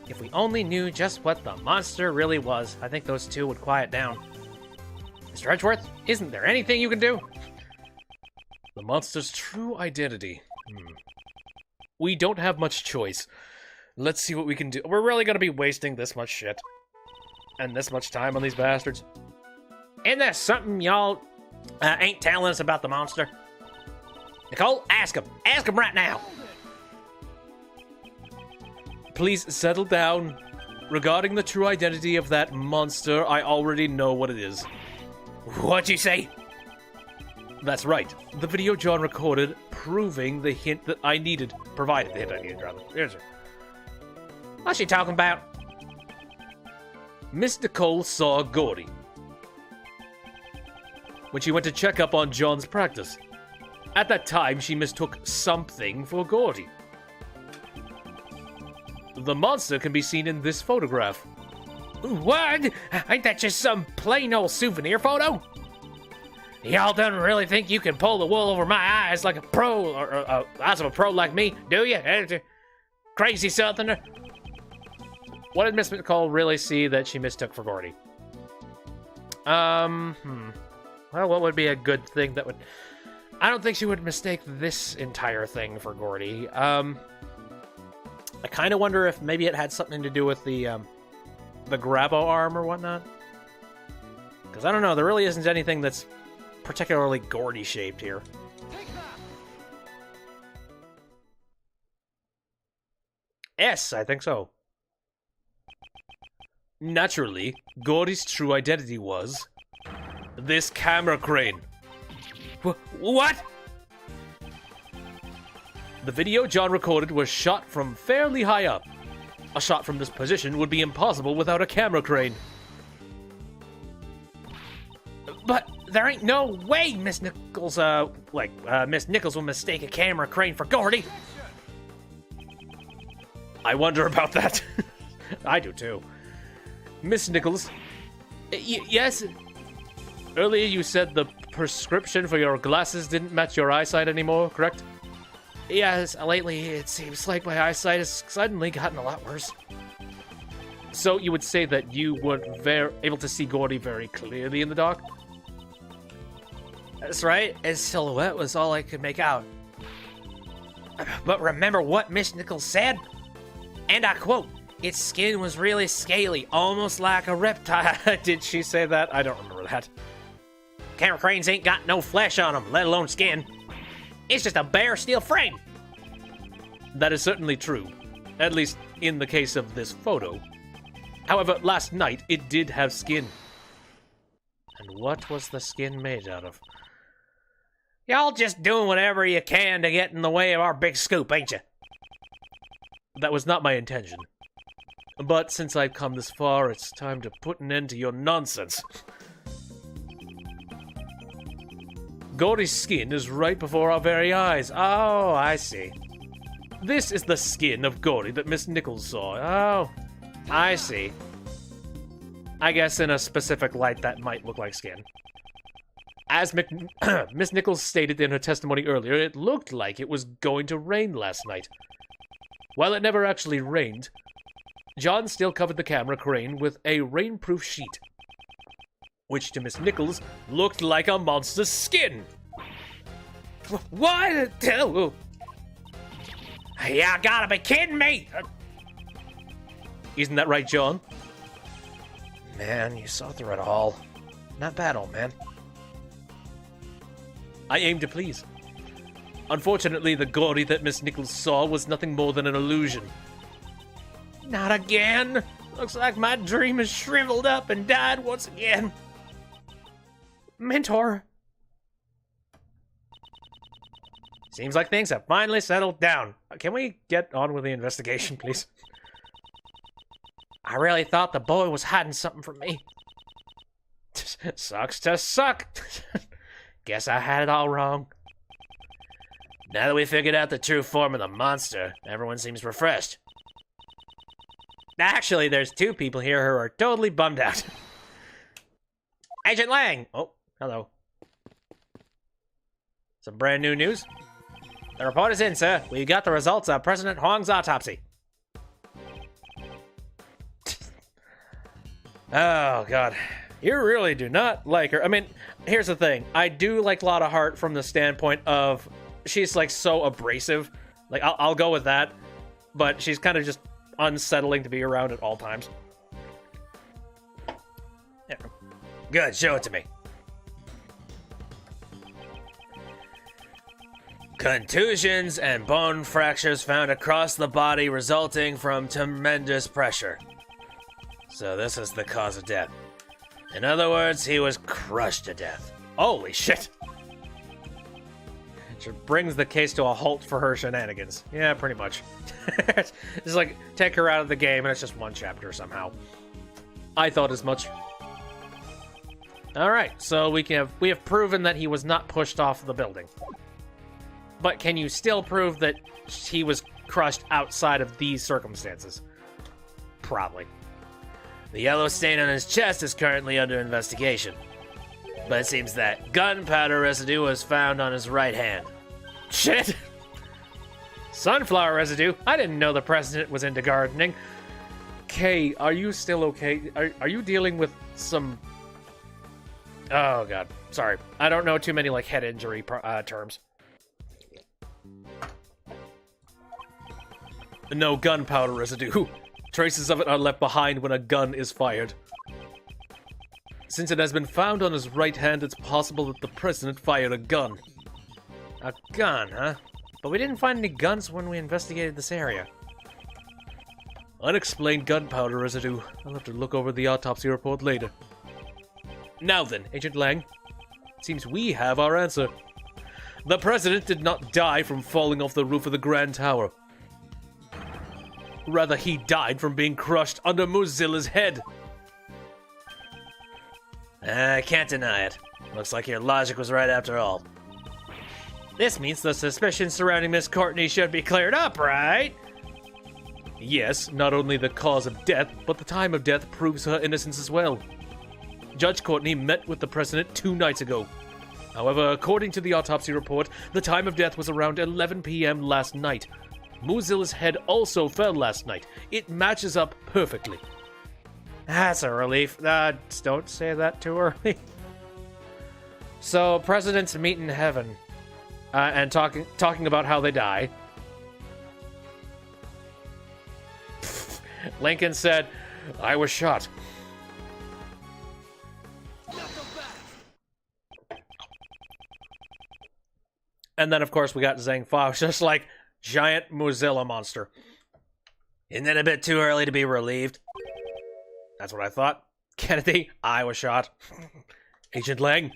If we only knew just what the monster really was, I think those two would quiet down. Mr. Edgeworth, isn't there anything you can do? The monster's true identity. We don't have much choice. Let's see what we can do. We're really gonna be wasting this much shit. And this much time on these bastards. Isn't there something y'all ain't telling us about the monster? Nicole, ask him. Ask him right now. Please settle down. Regarding the true identity of that monster, I already know what it is. What'd you say? That's right. The video John recorded proving the hint that I needed. Provided the hint I needed, rather. Here's her. What's she talking about? Miss Nicole saw Gordy when she went to check up on John's practice. At that time, she mistook something for Gordy. The monster can be seen in this photograph. What? Ain't that just some plain old souvenir photo? Y'all don't really think you can pull the wool over my eyes like a pro, or eyes of a pro like me, do you? Crazy southerner. What did Miss Nicole really see that she mistook for Gordy? Well, what would be a good thing that would... I don't think she would mistake this entire thing for Gordy. I kind of wonder if maybe it had something to do with the grabo arm or whatnot. Because I don't know, there really isn't anything that's particularly Gordy-shaped here. Yes, I think so. Naturally, Gordy's true identity was... this camera crane. What? The video John recorded was shot from fairly high up. A shot from this position would be impossible without a camera crane. But there ain't no way Miss Nichols, Miss Nichols will mistake a camera crane for Gordy. I wonder about that. I do too. Miss Nichols. Yes? Earlier you said the prescription for your glasses didn't match your eyesight anymore, correct? Yes, lately it seems like my eyesight has suddenly gotten a lot worse. So you would say that you were able to see Gordy very clearly in the dark? That's right, his silhouette was all I could make out. But remember what Miss Nichols said? And I quote, its skin was really scaly, almost like a reptile. Did she say that? I don't remember that. Camera cranes ain't got no flesh on them, let alone skin. It's just a bare steel frame. That is certainly true, at least in the case of this photo. However, last night it did have skin. And what was the skin made out of? Y'all just doing whatever you can to get in the way of our big scoop, ain't you? That was not my intention. But since I've come this far, it's time to put an end to your nonsense. Gordy's skin is right before our very eyes. Oh, I see. This is the skin of Gordy that Miss Nichols saw. Oh, I see. I guess in a specific light that might look like skin. As Miss Nichols stated in her testimony earlier, it looked like it was going to rain last night. While it never actually rained, John still covered the camera crane with a rainproof sheet, which to Miss Nichols looked like a monster's skin. What? You gotta be kidding me! Isn't that right, John? Man, you saw through it all. Not bad, old man. I aim to please. Unfortunately, the Gordy that Miss Nichols saw was nothing more than an illusion. Not again! Looks like my dream has shriveled up and died once again. Mentor. Seems like things have finally settled down. Can we get on with the investigation, please? I really thought the boy was hiding something from me. Sucks to suck. Guess I had it all wrong. Now that we figured out the true form of the monster, everyone seems refreshed. Actually, there's two people here who are totally bummed out. Agent Lang! Oh, hello. Some brand new news. The report is in, sir. We got the results of President Huang's autopsy. Oh, God. You really do not like her. I mean, here's the thing. I do like Lotta Hart from the standpoint of she's, like, so abrasive. Like, I'll go with that. But she's kind of just unsettling to be around at all times. Yeah. Good, show it to me. Contusions and bone fractures found across the body resulting from tremendous pressure. So this is the cause of death. In other words, he was crushed to death. Holy shit! She brings the case to a halt for her shenanigans. Yeah, pretty much. Just like, take her out of the game and it's just one chapter somehow. I thought as much. Alright, so we have proven that he was not pushed off the building. But can you still prove that he was crushed outside of these circumstances? Probably. The yellow stain on his chest is currently under investigation. But it seems that gunpowder residue was found on his right hand. Shit! Sunflower residue? I didn't know the president was into gardening. Kay, are you still okay? Are you dealing with some... Oh, God. Sorry. I don't know too many, like, head injury terms. No gunpowder residue. Traces of it are left behind when a gun is fired. Since it has been found on his right hand, it's possible that the president fired a gun. A gun, huh? But we didn't find any guns when we investigated this area. Unexplained gunpowder residue. I'll have to look over the autopsy report later. Now then, Agent Lang. It seems we have our answer. The president did not die from falling off the roof of the Grand Tower. Rather, he died from being crushed under Mozilla's head. I can't deny it. Looks like your logic was right after all. This means the suspicions surrounding Miss Courtney should be cleared up, right? Yes, not only the cause of death, but the time of death proves her innocence as well. Judge Courtney met with the president 2 nights ago. However, according to the autopsy report, the time of death was around 11 p.m. last night. Mozilla's head also fell last night. It matches up perfectly. That's a relief. Just don't say that too early. So, presidents meet in heaven, and talking about how they die. Lincoln said, "I was shot." And then, of course, we got Zhang Fa, just like giant Mozilla monster. Isn't it a bit too early to be relieved? That's what I thought. Kennedy, I was shot. Agent Lang.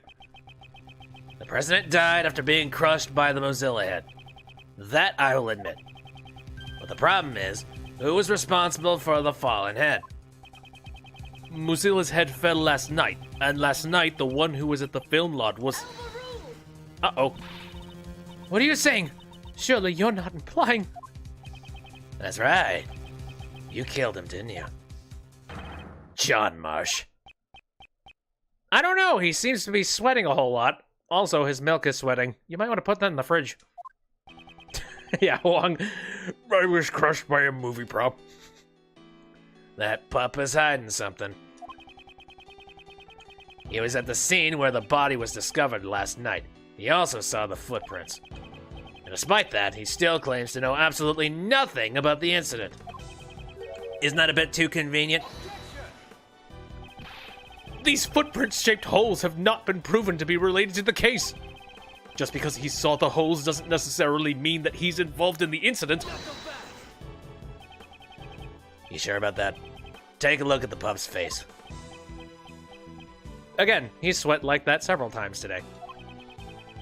The president died after being crushed by the Mozilla head. That I will admit. But the problem is, Who was responsible for the fallen head? Musila's head fell last night, and last night the one who was at the film lot was... Uh-oh. What are you saying? Surely you're not implying... That's right. You killed him, didn't you? John Marsh. I don't know, he seems to be sweating a whole lot. Also, his milk is sweating. You might want to put that in the fridge. Yeah, Wong. I was crushed by a movie prop. That pup is hiding something. He was at the scene where the body was discovered last night. He also saw the footprints. And despite that, he still claims to know absolutely nothing about the incident. Isn't that a bit too convenient? These footprint-shaped holes have not been proven to be related to the case. Just because he saw the holes doesn't necessarily mean that he's involved in the incident. You sure about that? Take a look at the pup's face. Again, he's sweat like that several times today.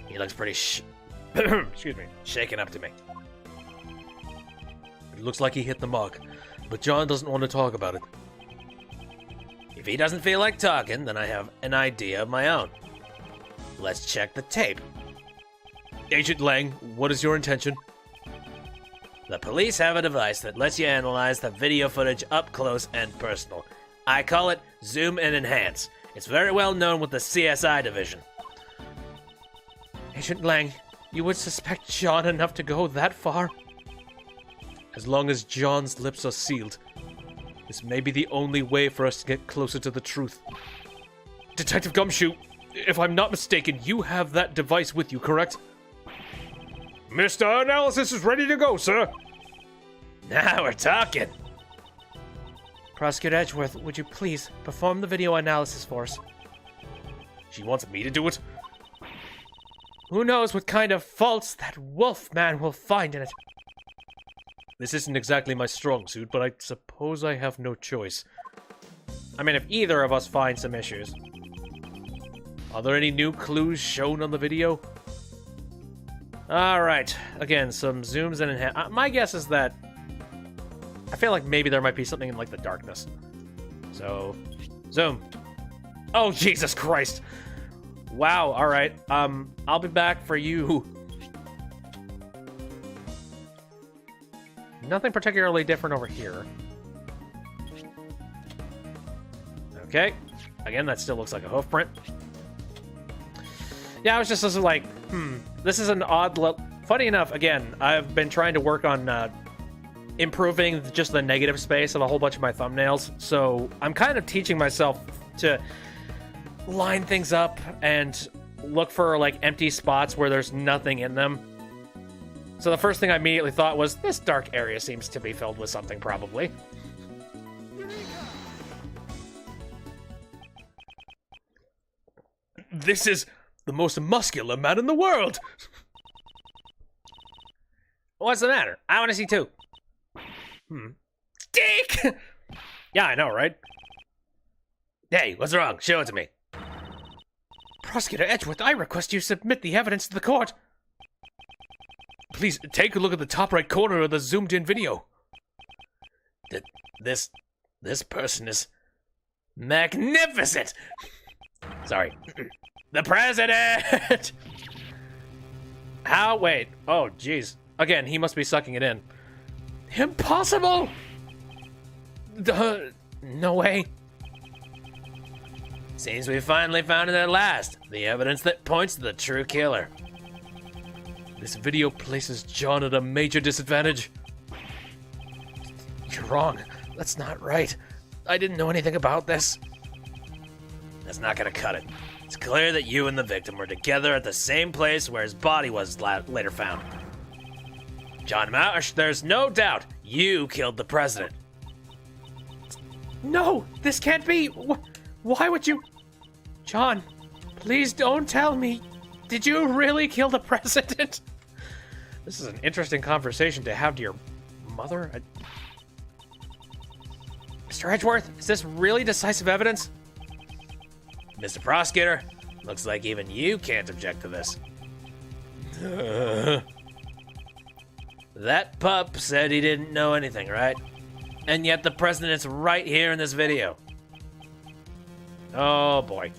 He looks pretty Excuse me. shaken up to me. It looks like he hit the mark, but John doesn't want to talk about it. If he doesn't feel like talking, then I have an idea of my own. Let's check the tape. Agent Lang, what is your intention? The police have a device that lets you analyze the video footage up close and personal. I call it Zoom and Enhance. It's very well known with the CSI division. Agent Lang, you would suspect John enough to go that far? As long as John's lips are sealed, this may be the only way for us to get closer to the truth. Detective Gumshoe, if I'm not mistaken, you have that device with you, correct? Mr. Analysis is ready to go, sir. Now we're talking. Prosecutor Edgeworth, would you please perform the video analysis for us? She wants me to do it? Who knows what kind of faults that wolf man will find in it. This isn't exactly my strong suit, but I suppose I have no choice. I mean, if either of us find some issues. Are there any new clues shown on the video? Alright, again, some zooms in and... my guess is that... I feel like maybe there might be something in, like, the darkness. So, zoom. Oh, Jesus Christ! Wow, alright, I'll be back for you. Nothing particularly different over here. Okay. Again, that still looks like a hoof print. Yeah, I was just like, this is an odd look. Funny enough, again, I've been trying to work on improving just the negative space of a whole bunch of my thumbnails, so I'm kind of teaching myself to line things up and look for, like, empty spots where there's nothing in them. So the first thing I immediately thought was, this dark area seems to be filled with something, probably. This is the most muscular man in the world! What's the matter? I want to see too. Dick! Yeah, I know, right? Hey, what's wrong? Show it to me. Prosecutor Edgeworth, I request you submit the evidence to the court. Please, take a look at the top right corner of the zoomed-in video. This person is magnificent! Sorry. The president! How? Wait. Oh, jeez. Again, he must be sucking it in. Impossible! No way. Seems we finally found it at last. The evidence that points to the true killer. This video places John at a major disadvantage. You're wrong. That's not right. I didn't know anything about this. That's not gonna cut it. It's clear that you and the victim were together at the same place where his body was later found. John Marsh, there's no doubt you killed the president. No, this can't be. Why would you? John, please don't tell me. Did you really kill the president? This is an interesting conversation to have to your mother. Mr. Edgeworth, is this really decisive evidence? Mr. Prosecutor, looks like even you can't object to this. That pup said he didn't know anything, right? And yet the president's right here in this video. Oh boy.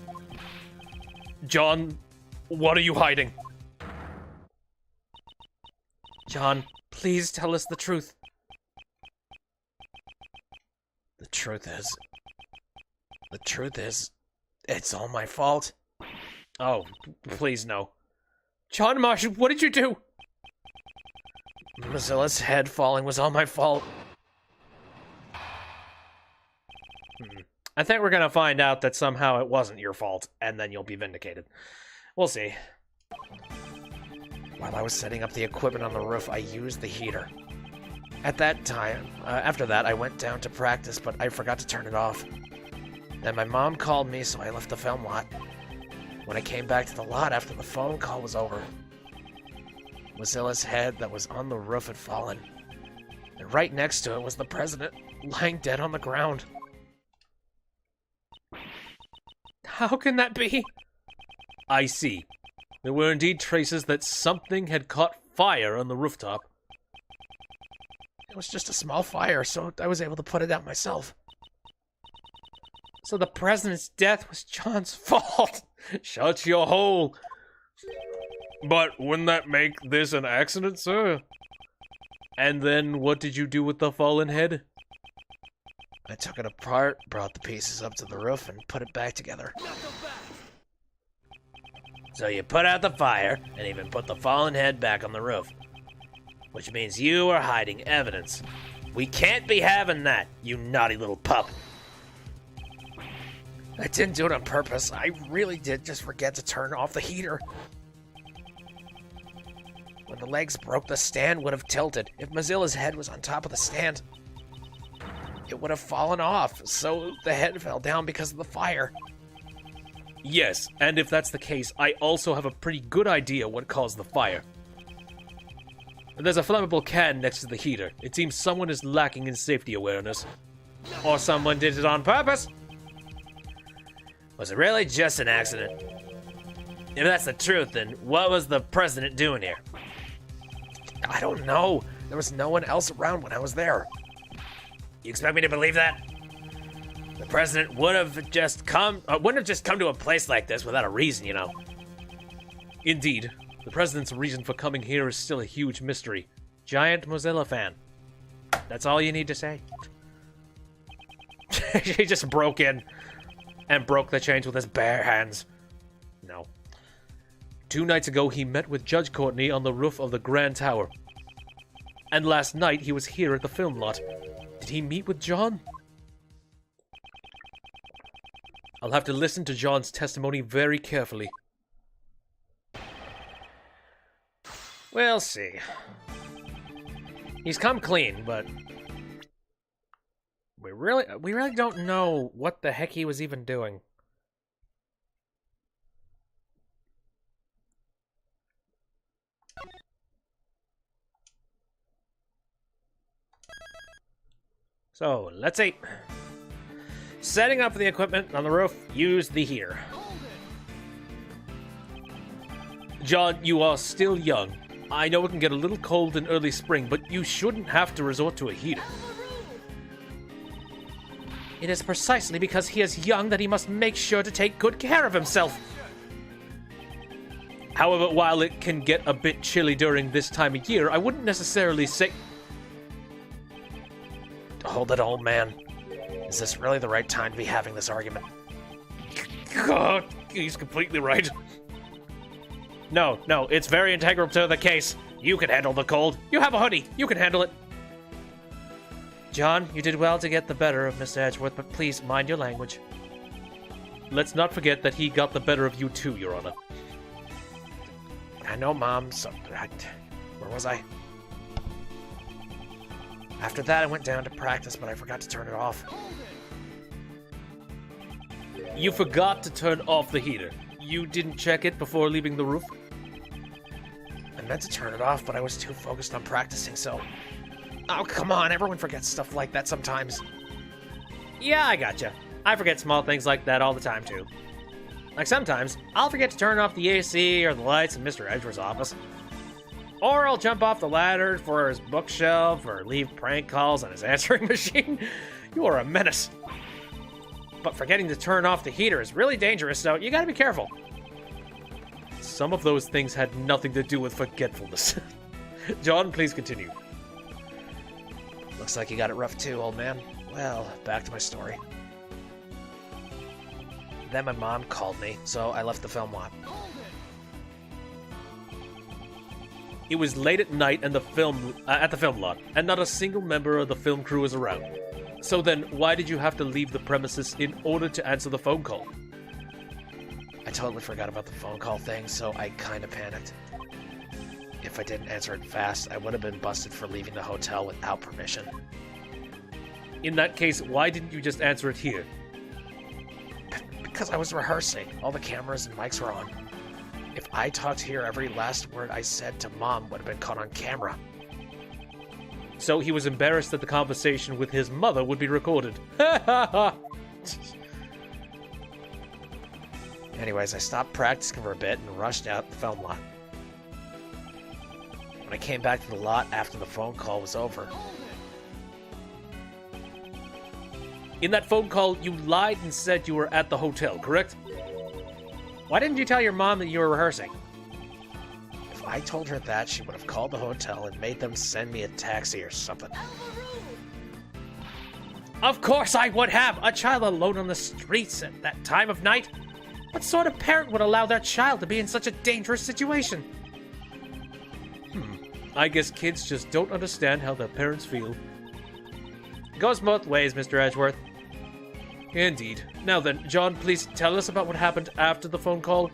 John, what are you hiding? John, please tell us the truth. The truth is, it's all my fault. Oh, please no. John Marsh, what did you do? Mozilla's head falling was all my fault. I think we're gonna find out that somehow it wasn't your fault, and then you'll be vindicated. We'll see. While I was setting up the equipment on the roof, I used the heater. At that time, after that, I went down to practice, but I forgot to turn it off. Then my mom called me, so I left the film lot. When I came back to the lot after the phone call was over, Mozilla's head that was on the roof had fallen. And right next to it was the president, lying dead on the ground. How can that be? I see. There were indeed traces that something had caught fire on the rooftop. It was just a small fire, so I was able to put it out myself. So the president's death was John's fault. Shut your hole. But wouldn't that make this an accident, sir? And then what did you do with the fallen head? I took it apart, brought the pieces up to the roof, and put it back together. So you put out the fire, and even put the fallen head back on the roof. Which means you are hiding evidence. We can't be having that, you naughty little pup. I didn't do it on purpose. I really did just forget to turn off the heater. When the legs broke, the stand would have tilted. If Mozilla's head was on top of the stand, it would have fallen off, so the head fell down because of the fire. Yes, and if that's the case, I also have a pretty good idea what caused the fire. There's a flammable can next to the heater. It seems someone is lacking in safety awareness. Or someone did it on purpose. Was it really just an accident? If that's the truth, then what was the president doing here? I don't know. There was no one else around when I was there. You expect me to believe that? The president wouldn't have just come to a place like this without a reason, you know. Indeed. The president's reason for coming here is still a huge mystery. Giant Mozilla fan. That's all you need to say. He just broke in and broke the chains with his bare hands. No. 2 nights ago, he met with Judge Courtney on the roof of the Grand Tower. And last night, he was here at the film lot. Did he meet with John? I'll have to listen to John's testimony very carefully. We'll see. He's come clean, but we really don't know what the heck he was even doing. So, let's see. Setting up the equipment on the roof, use the heater. John, you are still young. I know it can get a little cold in early spring, but you shouldn't have to resort to a heater. It is precisely because he is young that he must make sure to take good care of himself. However, while it can get a bit chilly during this time of year, I wouldn't necessarily say... Hold it, old man. Is this really the right time to be having this argument? God, he's completely right. No, it's very integral to the case. You can handle the cold. You have a hoodie. You can handle it. John, you did well to get the better of Mr. Edgeworth, but please mind your language. Let's not forget that he got the better of you too, Your Honor. I know, Mom. So, where was I? After that, I went down to practice, but I forgot to turn it off. You forgot to turn off the heater. You didn't check it before leaving the roof? I meant to turn it off, but I was too focused on practicing, so... Oh, come on, everyone forgets stuff like that sometimes. Yeah, I gotcha. I forget small things like that all the time, too. Like sometimes, I'll forget to turn off the AC or the lights in Mr. Edgeworth's office. Or I'll jump off the ladder for his bookshelf or leave prank calls on his answering machine. You are a menace. But forgetting to turn off the heater is really dangerous, so you gotta be careful. Some of those things had nothing to do with forgetfulness. John, please continue. Looks like you got it rough too, old man. Well, back to my story. Then my mom called me, so I left the film lot. It was late at night and at the film lot, and not a single member of the film crew was around. So then, why did you have to leave the premises in order to answer the phone call? I totally forgot about the phone call thing, so I kinda panicked. If I didn't answer it fast, I would have been busted for leaving the hotel without permission. In that case, why didn't you just answer it here? Because I was rehearsing. All the cameras and mics were on. If I talked here, every last word I said to Mom would have been caught on camera. So he was embarrassed that the conversation with his mother would be recorded. Ha ha ha! Anyways, I stopped practicing for a bit and rushed out the film lot. When I came back to the lot after the phone call was over... In that phone call, you lied and said you were at the hotel, correct? Why didn't you tell your mom that you were rehearsing? If I told her that, she would have called the hotel and made them send me a taxi or something. Of course I would have! A child alone on the streets at that time of night? What sort of parent would allow their child to be in such a dangerous situation? I guess kids just don't understand how their parents feel. Goes both ways, Mr. Edgeworth. Indeed. Now then, John, please tell us about what happened after the phone call.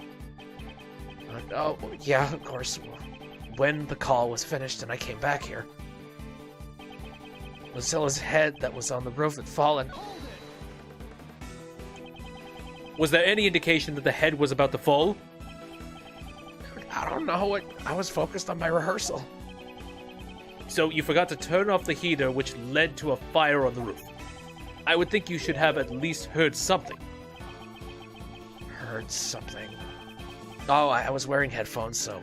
Oh, yeah, of course. When the call was finished and I came back here, Lucilla's head that was on the roof had fallen. Was there any indication that the head was about to fall? I don't know. I was focused on my rehearsal. So you forgot to turn off the heater, which led to a fire on the roof. I would think you should have at least heard something. Heard something? Oh, I was wearing headphones, so...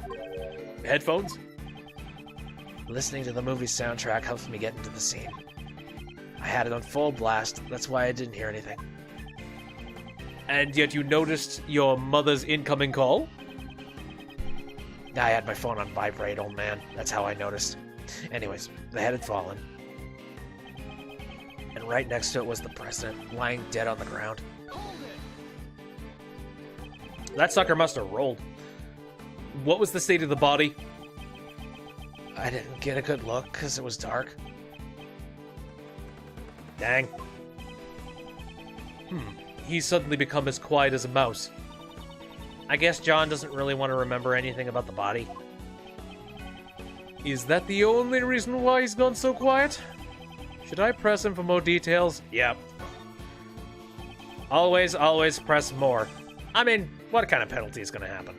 Headphones? Listening to the movie soundtrack helped me get into the scene. I had it on full blast, that's why I didn't hear anything. And yet you noticed your mother's incoming call? I had my phone on vibrate, old man. That's how I noticed. Anyways, the head had fallen. And right next to it was the president, lying dead on the ground. That sucker must have rolled. What was the state of the body? I didn't get a good look because it was dark. Dang. He's suddenly become as quiet as a mouse. I guess John doesn't really want to remember anything about the body. Is that the only reason why he's gone so quiet? Should I press him for more details? Yep. Always press more. I mean, what kind of penalty is going to happen?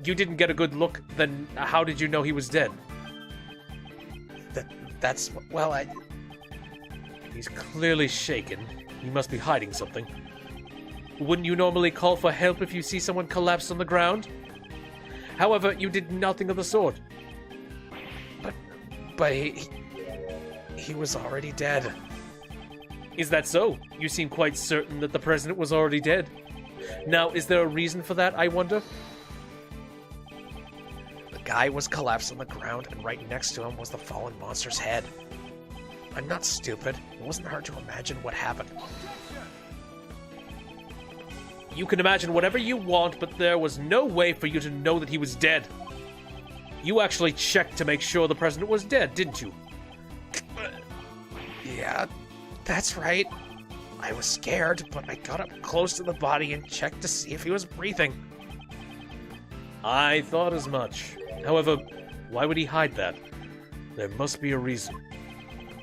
You didn't get a good look, then how did you know he was dead? That's... well, He's clearly shaken. He must be hiding something. Wouldn't you normally call for help if you see someone collapsed on the ground? However, you did nothing of the sort. But he was already dead. Is that so? You seem quite certain that the president was already dead. Now, is there a reason for that, I wonder? The guy was collapsed on the ground, and right next to him was the fallen monster's head. I'm not stupid. It wasn't hard to imagine what happened. You can imagine whatever you want, but there was no way for you to know that he was dead. You actually checked to make sure the president was dead, didn't you? Yeah, that's right. I was scared, but I got up close to the body and checked to see if he was breathing. I thought as much. However, why would he hide that? There must be a reason.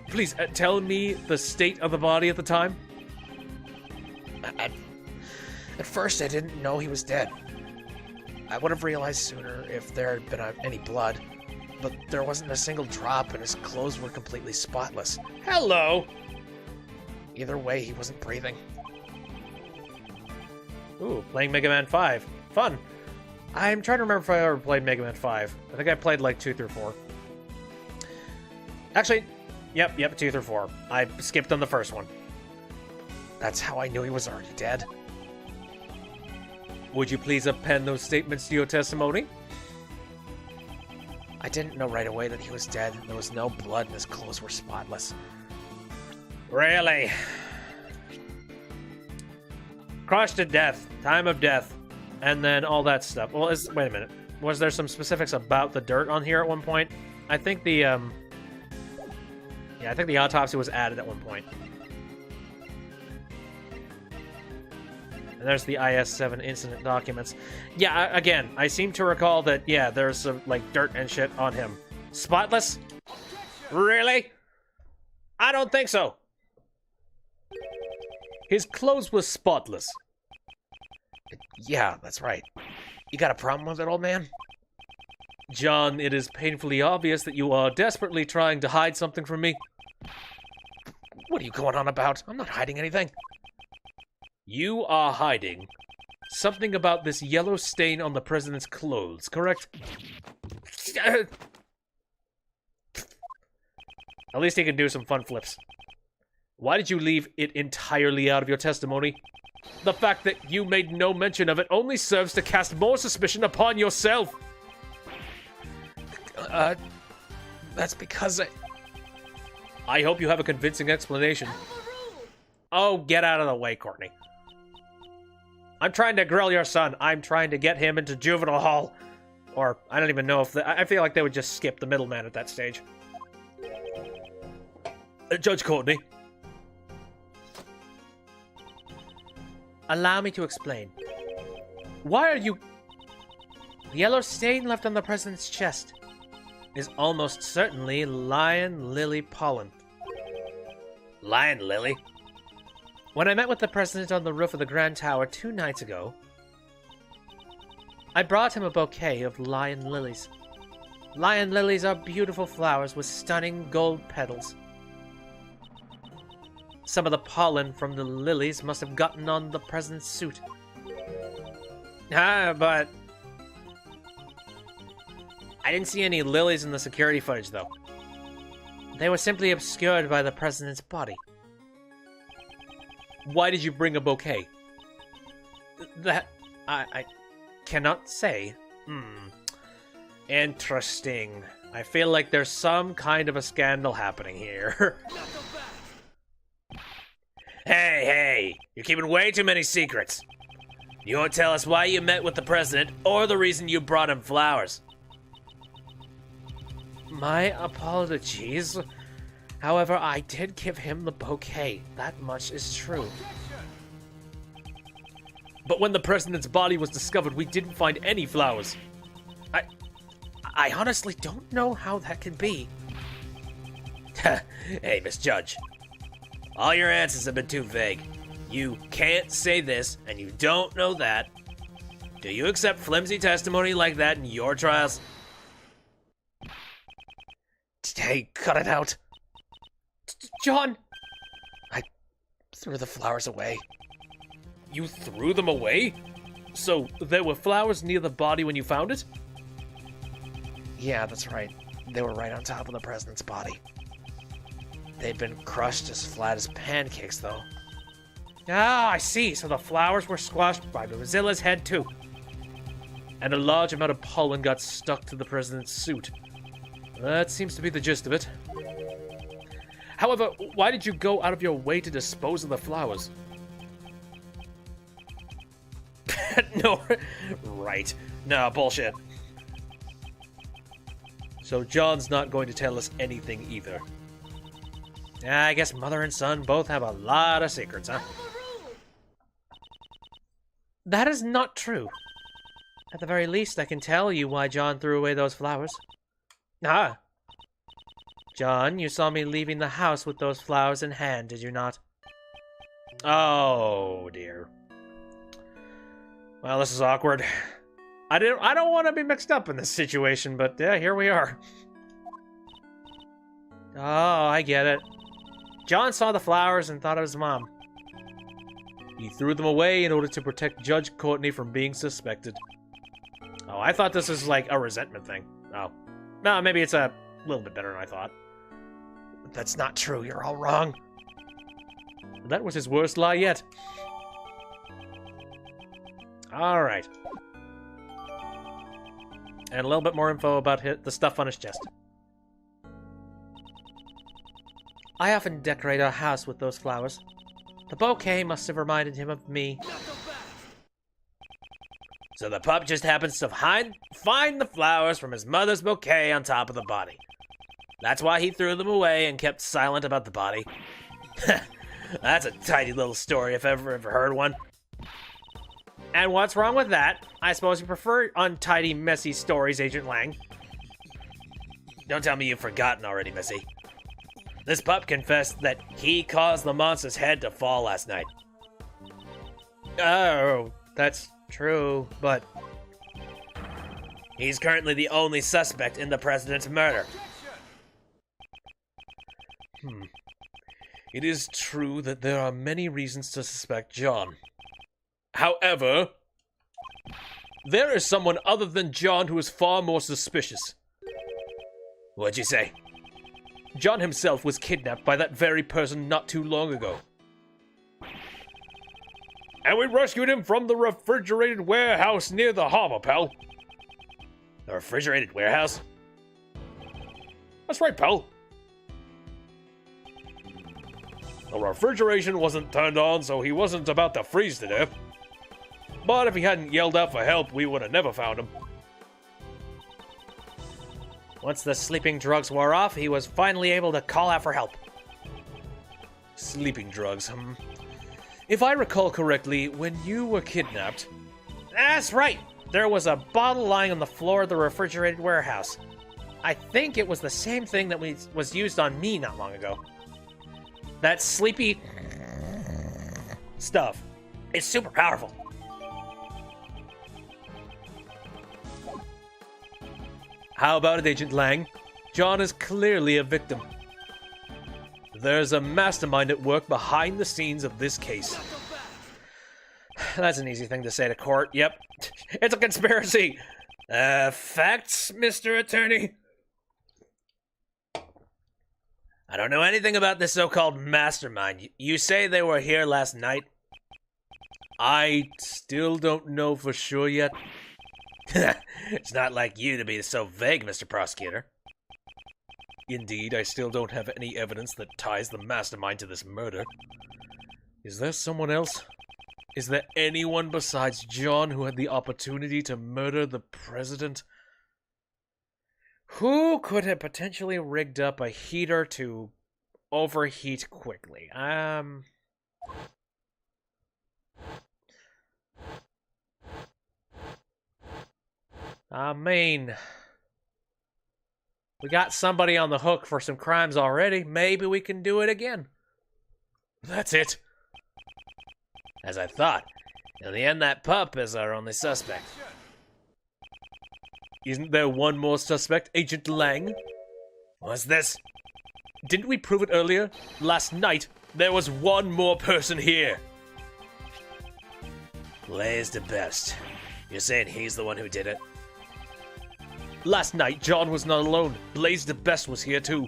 Please, tell me the state of the body at the time. At first, I didn't know he was dead. I would have realized sooner if there had been any blood, but there wasn't a single drop and his clothes were completely spotless. Hello! Either way, he wasn't breathing. Ooh, playing Mega Man 5. Fun. I'm trying to remember if I ever played Mega Man 5. I think I played like 2 through 4. Actually, yep, 2 through 4. I skipped on the first one. That's how I knew he was already dead. Would you please append those statements to your testimony? I didn't know right away that he was dead. There was no blood and his clothes were spotless. Really? Crushed to death. Time of death. And then all that stuff. Well, wait a minute. Was there some specifics about the dirt on here at one point? I think the, yeah, I think the autopsy was added at one point. And there's the IS-7 incident documents. Yeah, again, I seem to recall that, yeah, there's some, like, dirt and shit on him. Spotless? Really? I don't think so. His clothes were spotless. Yeah, that's right. You got a problem with it, old man? John, it is painfully obvious that you are desperately trying to hide something from me. What are you going on about? I'm not hiding anything. You are hiding something about this yellow stain on the president's clothes, correct? At least he can do some fun flips. Why did you leave it entirely out of your testimony? The fact that you made no mention of it only serves to cast more suspicion upon yourself. That's because I hope you have a convincing explanation. Oh, get out of the way, Courtney. I'm trying to grill your son. I'm trying to get him into juvenile hall. Or, I don't even know if... I feel like they would just skip the middleman at that stage. Judge Courtney. Allow me to explain. Why are you... The yellow stain left on the president's chest is almost certainly lion lily pollen. Lion lily? When I met with the president on the roof of the Grand Tower 2 nights ago, I brought him a bouquet of lion lilies. Lion lilies are beautiful flowers with stunning gold petals. Some of the pollen from the lilies must have gotten on the president's suit. But... I didn't see any lilies in the security footage, though. They were simply obscured by the president's body. Why did you bring a bouquet? That... I cannot say. Interesting. I feel like there's some kind of a scandal happening here. Hey, you're keeping way too many secrets. You won't tell us why you met with the president or the reason you brought him flowers. My apologies. However, I did give him the bouquet. That much is true. But when the president's body was discovered, we didn't find any flowers. I honestly don't know how that could be. Hey, Miss Judge. All your answers have been too vague. You can't say this, and you don't know that. Do you accept flimsy testimony like that in your trials? Hey, cut it out. John! I threw the flowers away. You threw them away? So, there were flowers near the body when you found it? Yeah, that's right. They were right on top of the president's body. They'd been crushed as flat as pancakes, though. Ah, I see. So the flowers were squashed by Mozilla's head, too. And a large amount of pollen got stuck to the president's suit. That seems to be the gist of it. However, why did you go out of your way to dispose of the flowers? No, right. No, bullshit. So John's not going to tell us anything either. I guess mother and son both have a lot of secrets, huh? That is not true. At the very least, I can tell you why John threw away those flowers. Ah. John, you saw me leaving the house with those flowers in hand, did you not? Oh, dear. Well, this is awkward. I don't want to be mixed up in this situation, but yeah, here we are. Oh, I get it. John saw the flowers and thought it was Mom. He threw them away in order to protect Judge Courtney from being suspected. Oh, I thought this was like a resentment thing. Oh. No, maybe it's a little bit better than I thought. That's not true. You're all wrong. That was his worst lie yet. Alright. And a little bit more info about the stuff on his chest. I often decorate our house with those flowers. The bouquet must have reminded him of me. So the pup just happens to find the flowers from his mother's bouquet on top of the body. That's why he threw them away and kept silent about the body. That's a tidy little story if I've ever heard one. And what's wrong with that? I suppose you prefer untidy, messy stories, Agent Lang. Don't tell me you've forgotten already, Missy. This pup confessed that he caused the monster's head to fall last night. Oh, that's true, but... He's currently the only suspect in the president's murder. It is true that there are many reasons to suspect John. However, there is someone other than John who is far more suspicious. What'd you say? John himself was kidnapped by that very person not too long ago. And we rescued him from the refrigerated warehouse near the harbor, pal. The refrigerated warehouse? That's right, pal. The refrigeration wasn't turned on, so he wasn't about to freeze to death. But if he hadn't yelled out for help, we would have never found him. Once the sleeping drugs wore off, he was finally able to call out for help. Sleeping drugs, If I recall correctly, when you were kidnapped... That's right! There was a bottle lying on the floor of the refrigerated warehouse. I think it was the same thing that was used on me not long ago. That sleepy stuff. It's super powerful. How about it, Agent Lang? John is clearly a victim. There's a mastermind at work behind the scenes of this case. That's an easy thing to say to court. Yep. It's a conspiracy. Facts, Mr. Attorney? I don't know anything about this so-called mastermind. You say they were here last night? I still don't know for sure yet. It's not like you to be so vague, Mr. Prosecutor. Indeed, I still don't have any evidence that ties the mastermind to this murder. Is there someone else? Is there anyone besides John who had the opportunity to murder the president? Who could have potentially rigged up a heater to overheat quickly? I mean, we got somebody on the hook for some crimes already. Maybe we can do it again. That's it. As I thought. In the end, that pup is our only suspect. Isn't there one more suspect, Agent Lang? What's this? Didn't we prove it earlier? Last night, there was one more person here. Blaze the best. You're saying he's the one who did it? Last night, John was not alone. Blaze the Best was here too.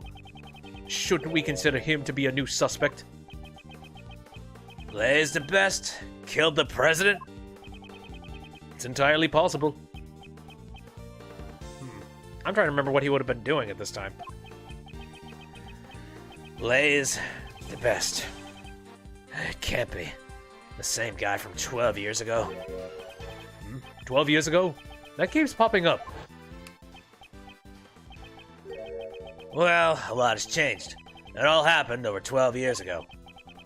Shouldn't we consider him to be a new suspect? Blaze the Best killed the president? It's entirely possible. I'm trying to remember what he would have been doing at this time. Blaze the Best. It can't be. The same guy from 12 years ago. 12 years ago? That keeps popping up. Well, a lot has changed. It all happened over 12 years ago.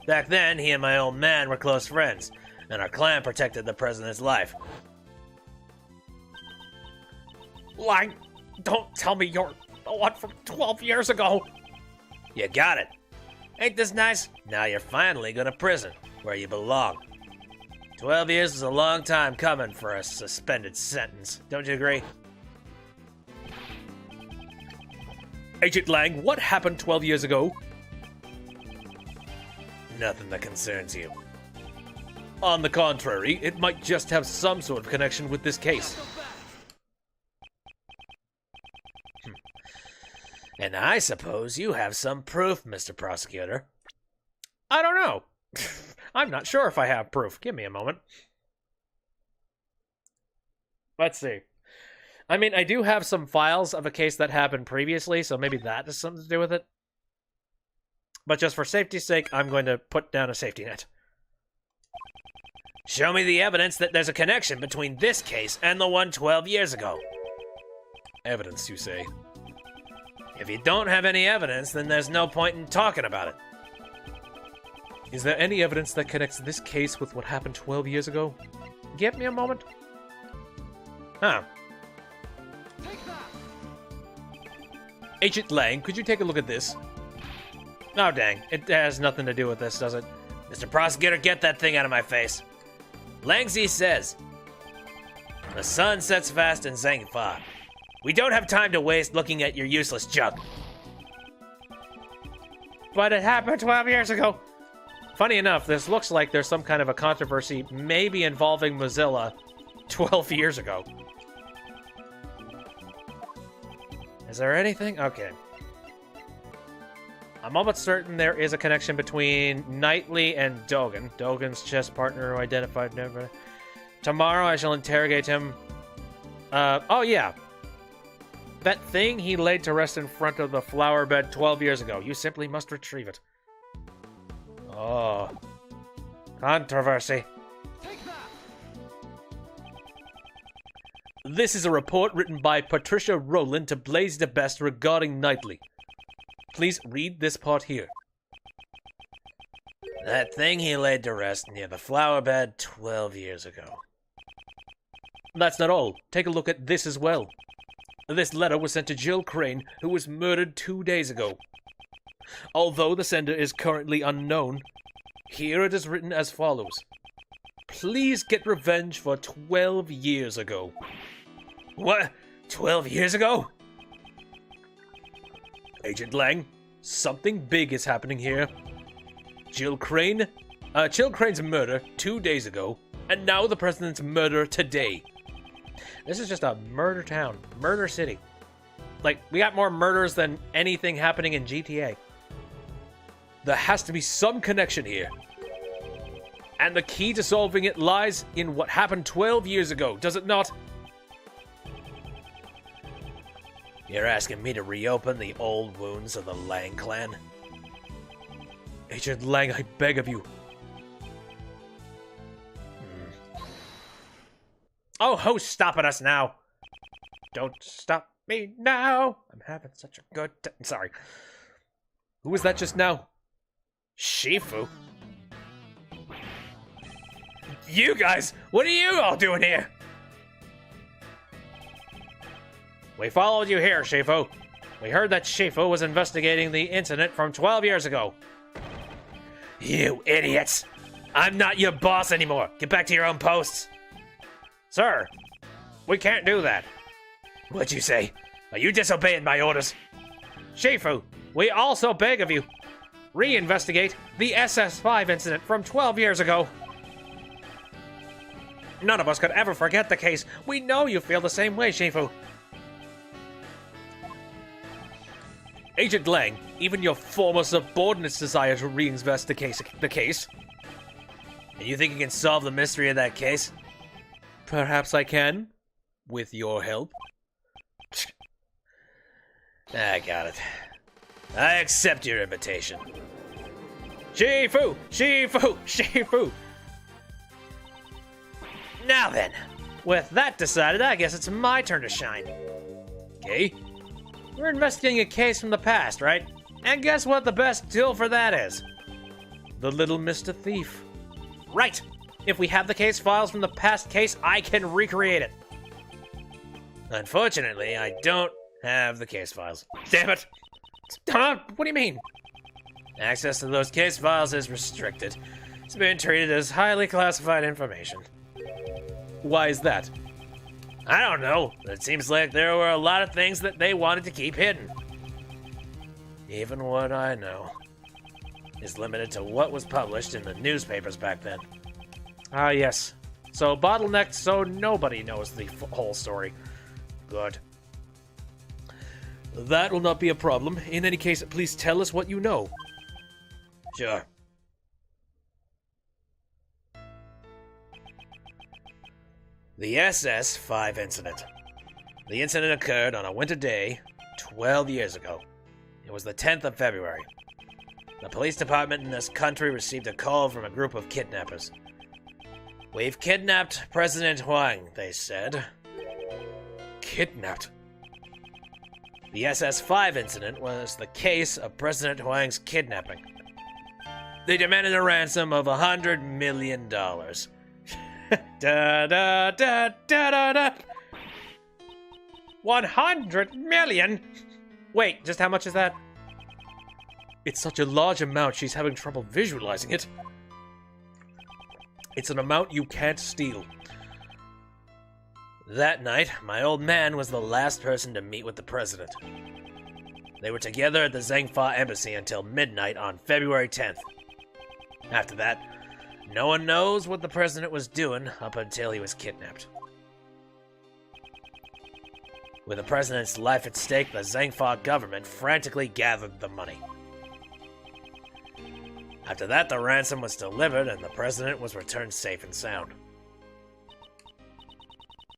Back then, he and my old man were close friends, and our clan protected the president's life. Lang, don't tell me you're the one from 12 years ago. You got it. Ain't this nice? Now you're finally going to prison, where you belong. 12 years is a long time coming for a suspended sentence. Don't you agree? Agent Lang, what happened 12 years ago? Nothing that concerns you. On the contrary, it might just have some sort of connection with this case. Then I suppose you have some proof, Mr. Prosecutor. I don't know. I'm not sure if I have proof. Give me a moment. Let's see. I mean, I do have some files of a case that happened previously, so maybe that has something to do with it. But just for safety's sake, I'm going to put down a safety net. Show me the evidence that there's a connection between this case and the one 12 years ago. Evidence, you say? If you don't have any evidence, then there's no point in talking about it. Is there any evidence that connects this case with what happened 12 years ago? Give me a moment. Huh. Agent Lang, could you take a look at this? Oh, dang. It has nothing to do with this, does it? Mr. Prosecutor, get that thing out of my face. Langzi says, the sun sets fast in Zangfa. We don't have time to waste looking at your useless junk. But it happened 12 years ago. Funny enough, this looks like there's some kind of a controversy, maybe involving Mozilla, 12 years ago. Is there anything? Okay. I'm almost certain there is a connection between Knightley and Dogan. Dogan's chess partner who identified never. Tomorrow I shall interrogate him. Oh yeah. That thing he laid to rest in front of the flower bed 12 years ago. You simply must retrieve it. Oh. Controversy. This is a report written by Patricia Rowland to Blaze the Best regarding Knightley. Please read this part here. That thing he laid to rest near the flower bed 12 years ago. That's not all. Take a look at this as well. This letter was sent to Jill Crane, who was murdered 2 days ago. Although the sender is currently unknown, here it is written as follows. Please get revenge for 12 years ago. What? 12 years ago? Agent Lang, something big is happening here. Jill Crane's murder 2 days ago, and now the president's murder today. This is just a murder town, murder city. Like, we got more murders than anything happening in GTA. There has to be some connection here. And the key to solving it lies in what happened 12 years ago, does it not? You're asking me to reopen the old wounds of the Lang clan? Agent Lang, I beg of you. Oh, who's stopping us now? Don't stop me now. I'm having such a good time. Sorry. Who was that just now? Shifu? You guys, what are you all doing here? We followed you here, Shifu. We heard that Shifu was investigating the incident from 12 years ago. You idiots! I'm not your boss anymore. Get back to your own posts. Sir, we can't do that. What'd you say? Are you disobeying my orders? Shifu, we also beg of you, reinvestigate the SS5 incident from 12 years ago. None of us could ever forget the case. We know you feel the same way, Shifu. Agent Lang, even your former subordinates desire to reinvestigate the case. And you think you can solve the mystery of that case? Perhaps I can, with your help. I got it. I accept your invitation. Shifu! Shifu! Shifu! Now then. With that decided, I guess it's my turn to shine. Okay? We're investigating a case from the past, right? And guess what the best tool for that is? The Little Mr. Thief. Right! If we have the case files from the past case, I can recreate it. Unfortunately, I don't have the case files. Damn it! What do you mean? Access to those case files is restricted. It's been treated as highly classified information. Why is that? I don't know. It seems like there were a lot of things that they wanted to keep hidden. Even what I know is limited to what was published in the newspapers back then. Ah, yes. So bottlenecked so nobody knows the whole story. Good. That will not be a problem. In any case, please tell us what you know. Sure. The SS-5 incident. The incident occurred on a winter day 12 years ago. It was the 10th of February. The police department in this country received a call from a group of kidnappers. "We've kidnapped President Huang," they said. Kidnapped? The SS-5 incident was the case of President Huang's kidnapping. They demanded a ransom of $100 million. Da da da da da da. 100 million? Wait, just how much is that? It's such a large amount, she's having trouble visualizing it. It's an amount you can't steal. That night, my old man was the last person to meet with the president. They were together at the Zhengfa embassy until midnight on February 10th. After that, no one knows what the president was doing up until he was kidnapped. With the president's life at stake, the Zhengfa government frantically gathered the money. After that, the ransom was delivered and the president was returned safe and sound.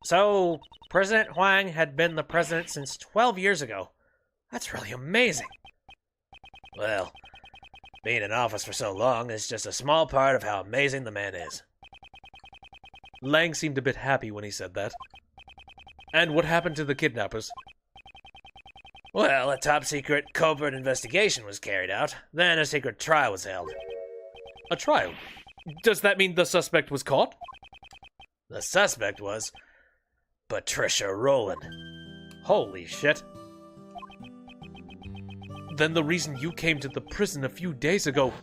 So, President Huang had been the president since 12 years ago. That's really amazing. Well, being in office for so long is just a small part of how amazing the man is. Lang seemed a bit happy when he said that. And what happened to the kidnappers? Well, a top-secret covert investigation was carried out. Then a secret trial was held. A trial? Does that mean the suspect was caught? The suspect was Patricia Rowland. Holy shit. Then the reason you came to the prison a few days ago...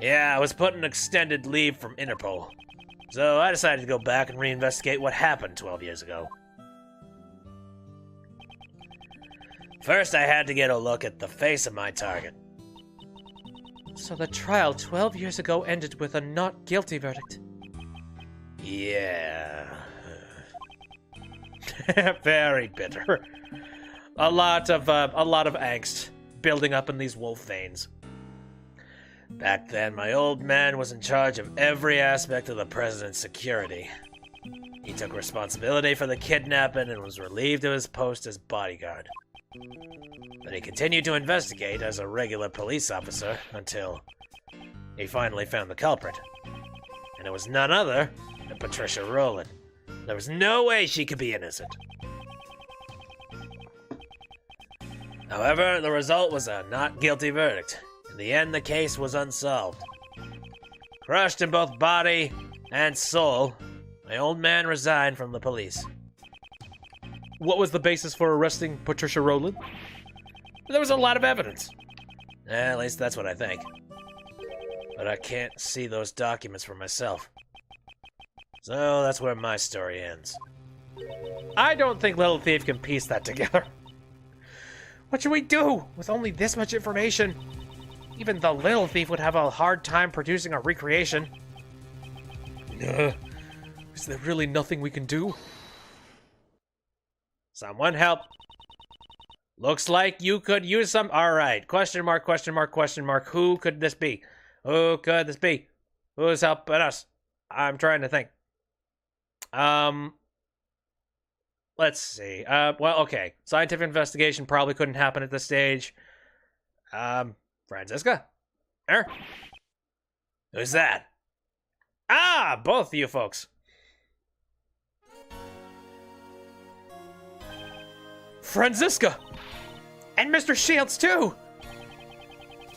Yeah, I was put on extended leave from Interpol. So I decided to go back and reinvestigate what happened 12 years ago. First, I had to get a look at the face of my target. So the trial 12 years ago ended with a not guilty verdict. Yeah. Very bitter. A lot of angst building up in these wolf veins. Back then, my old man was in charge of every aspect of the president's security. He took responsibility for the kidnapping and was relieved of his post as bodyguard. But he continued to investigate as a regular police officer until he finally found the culprit. And it was none other than Patricia Rowland. There was no way she could be innocent. However, the result was a not guilty verdict. In the end, the case was unsolved. Crushed in both body and soul, my old man resigned from the police. What was the basis for arresting Patricia Rowland? There was a lot of evidence. At least that's what I think. But I can't see those documents for myself. So that's where my story ends. I don't think Little Thief can piece that together. What should we do with only this much information? Even the Little Thief would have a hard time producing a recreation. Is there really nothing we can do? Someone help. Looks like you could use some... Alright, question mark, question mark, question mark. Who could this be? Who could this be? Who's helping us? I'm trying to think. Let's see. Well, okay. Scientific investigation probably couldn't happen at this stage. Franziska? Who's that? Ah, both of you folks. Franziska! And Mr. Shields, too!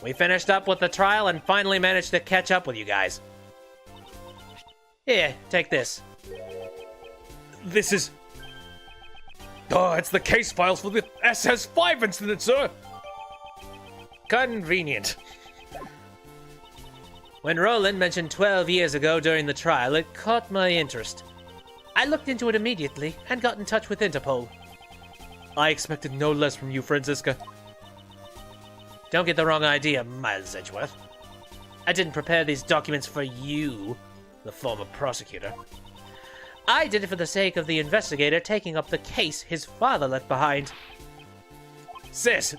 We finished up with the trial and finally managed to catch up with you guys. Here, take this. This is... Oh, it's the case files for the SS-5 incident, sir! Convenient. When Roland mentioned 12 years ago during the trial, it caught my interest. I looked into it immediately and got in touch with Interpol. I expected no less from you, Franziska. Don't get the wrong idea, Miles Edgeworth. I didn't prepare these documents for you, the former prosecutor. I did it for the sake of the investigator taking up the case his father left behind. Sis,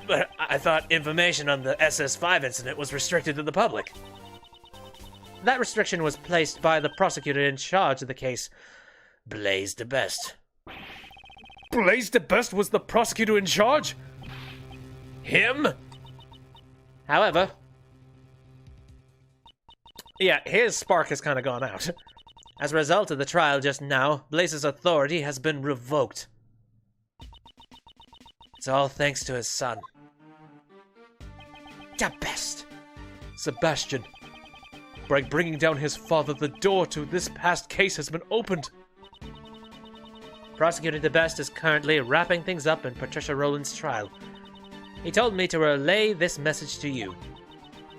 but I thought information on the SS5 incident was restricted to the public. That restriction was placed by the prosecutor in charge of the case, Blaze the Best. Blaze the Best was the prosecutor in charge? Him? However, yeah, his spark has kind of gone out. as a result of the trial just now, Blaze's authority has been revoked. It's all thanks to his son. The Best. Sebastian. By bringing down his father, the door to this past case has been opened. Prosecutor the Best is currently wrapping things up in Patricia Rowland's trial. He told me to relay this message to you.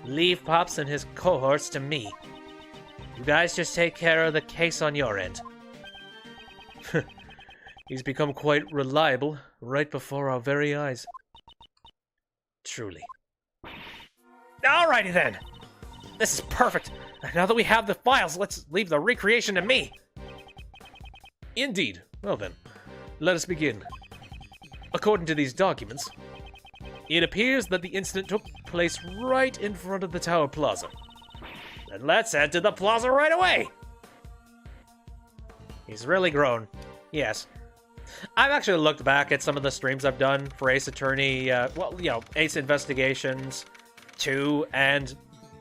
Leave Pops and his cohorts to me. You guys just take care of the case on your end. He's become quite reliable right before our very eyes. Truly. Alrighty then. This is perfect. Now that we have the files, let's leave the recreation to me. Indeed. Well then, let us begin. According to these documents, it appears that the incident took place right in front of the Tower Plaza. Then let's head to the plaza right away. He's really grown. Yes. I've actually looked back at some of the streams I've done for Ace Attorney, Ace Investigations 2, and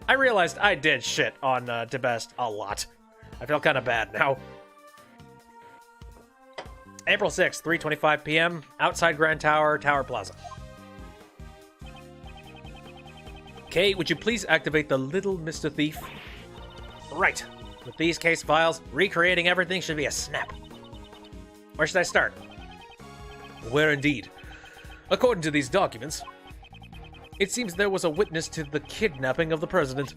I realized I did shit on DeBest a lot. I feel kind of bad now. April 6th, 3:25 p.m., outside Grand Tower, Tower Plaza. Kay, would you please activate the little Mr. Thief? Right. With these case files, recreating everything should be a snap. Where should I start? Where indeed. According to these documents, it seems there was a witness to the kidnapping of the president.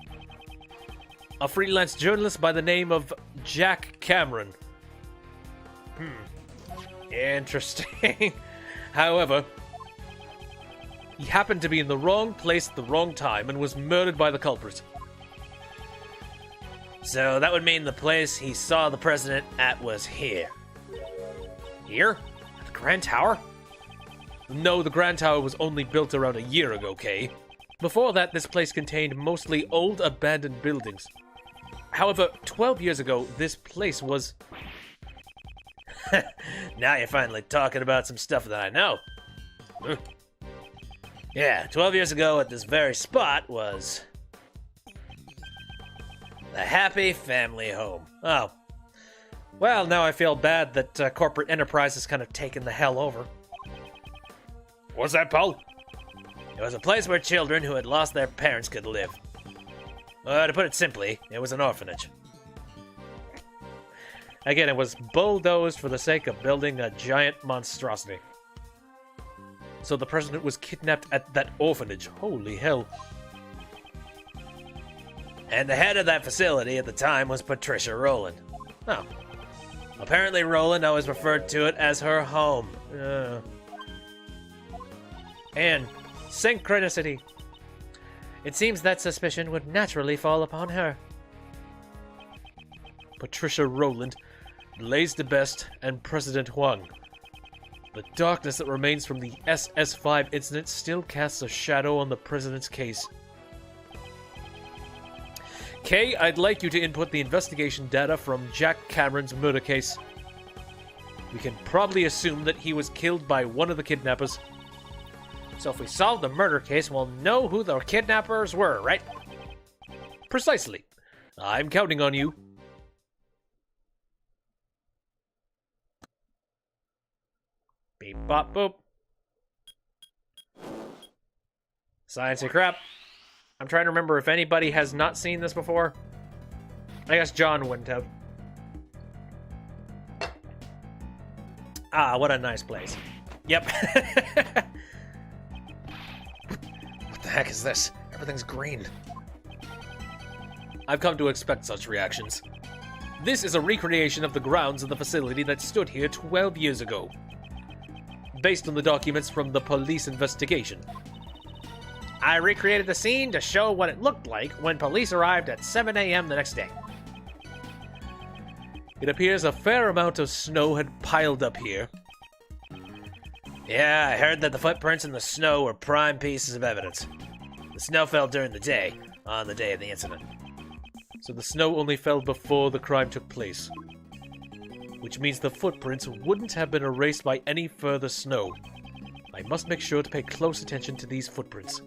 A freelance journalist by the name of Jack Cameron. Interesting. However, he happened to be in the wrong place at the wrong time and was murdered by the culprit. So that would mean the place he saw the president at was here. Here? At the Grand Tower? No, the Grand Tower was only built around a year ago, Kay. Before that, this place contained mostly old abandoned buildings. However, 12 years ago, this place was... Now you're finally talking about some stuff that I know. Yeah, 12 years ago at this very spot was... the Happy Family Home. Oh. Well, now I feel bad that corporate enterprise has kind of taken the hell over. What's that, Paul? It was a place where children who had lost their parents could live. To put it simply, it was an orphanage. Again, it was bulldozed for the sake of building a giant monstrosity. So the president was kidnapped at that orphanage. Holy hell. And the head of that facility at the time was Patricia Rowland. Oh. Apparently Rowland always referred to it as her home. And synchronicity. It seems that suspicion would naturally fall upon her. Patricia Rowland, Blaze the Best, and President Huang. The darkness that remains from the SS5 incident still casts a shadow on the president's case. Kay, I'd like you to input the investigation data from Jack Cameron's murder case. We can probably assume that he was killed by one of the kidnappers. So if we solve the murder case, we'll know who the kidnappers were, right? Precisely. I'm counting on you. Beep, bop, boop. Sciencey crap. I'm trying to remember if anybody has not seen this before. I guess John wouldn't have. Ah, what a nice place. Yep. What the heck is this? Everything's green. I've come to expect such reactions. This is a recreation of the grounds of the facility that stood here 12 years ago, based on the documents from the police investigation. I recreated the scene to show what it looked like when police arrived at 7 a.m. the next day. It appears a fair amount of snow had piled up here. Yeah, I heard that the footprints in the snow were prime pieces of evidence. The snow fell during the day, on the day of the incident. So the snow only fell before the crime took place. Which means the footprints wouldn't have been erased by any further snow. I must make sure to pay close attention to these footprints.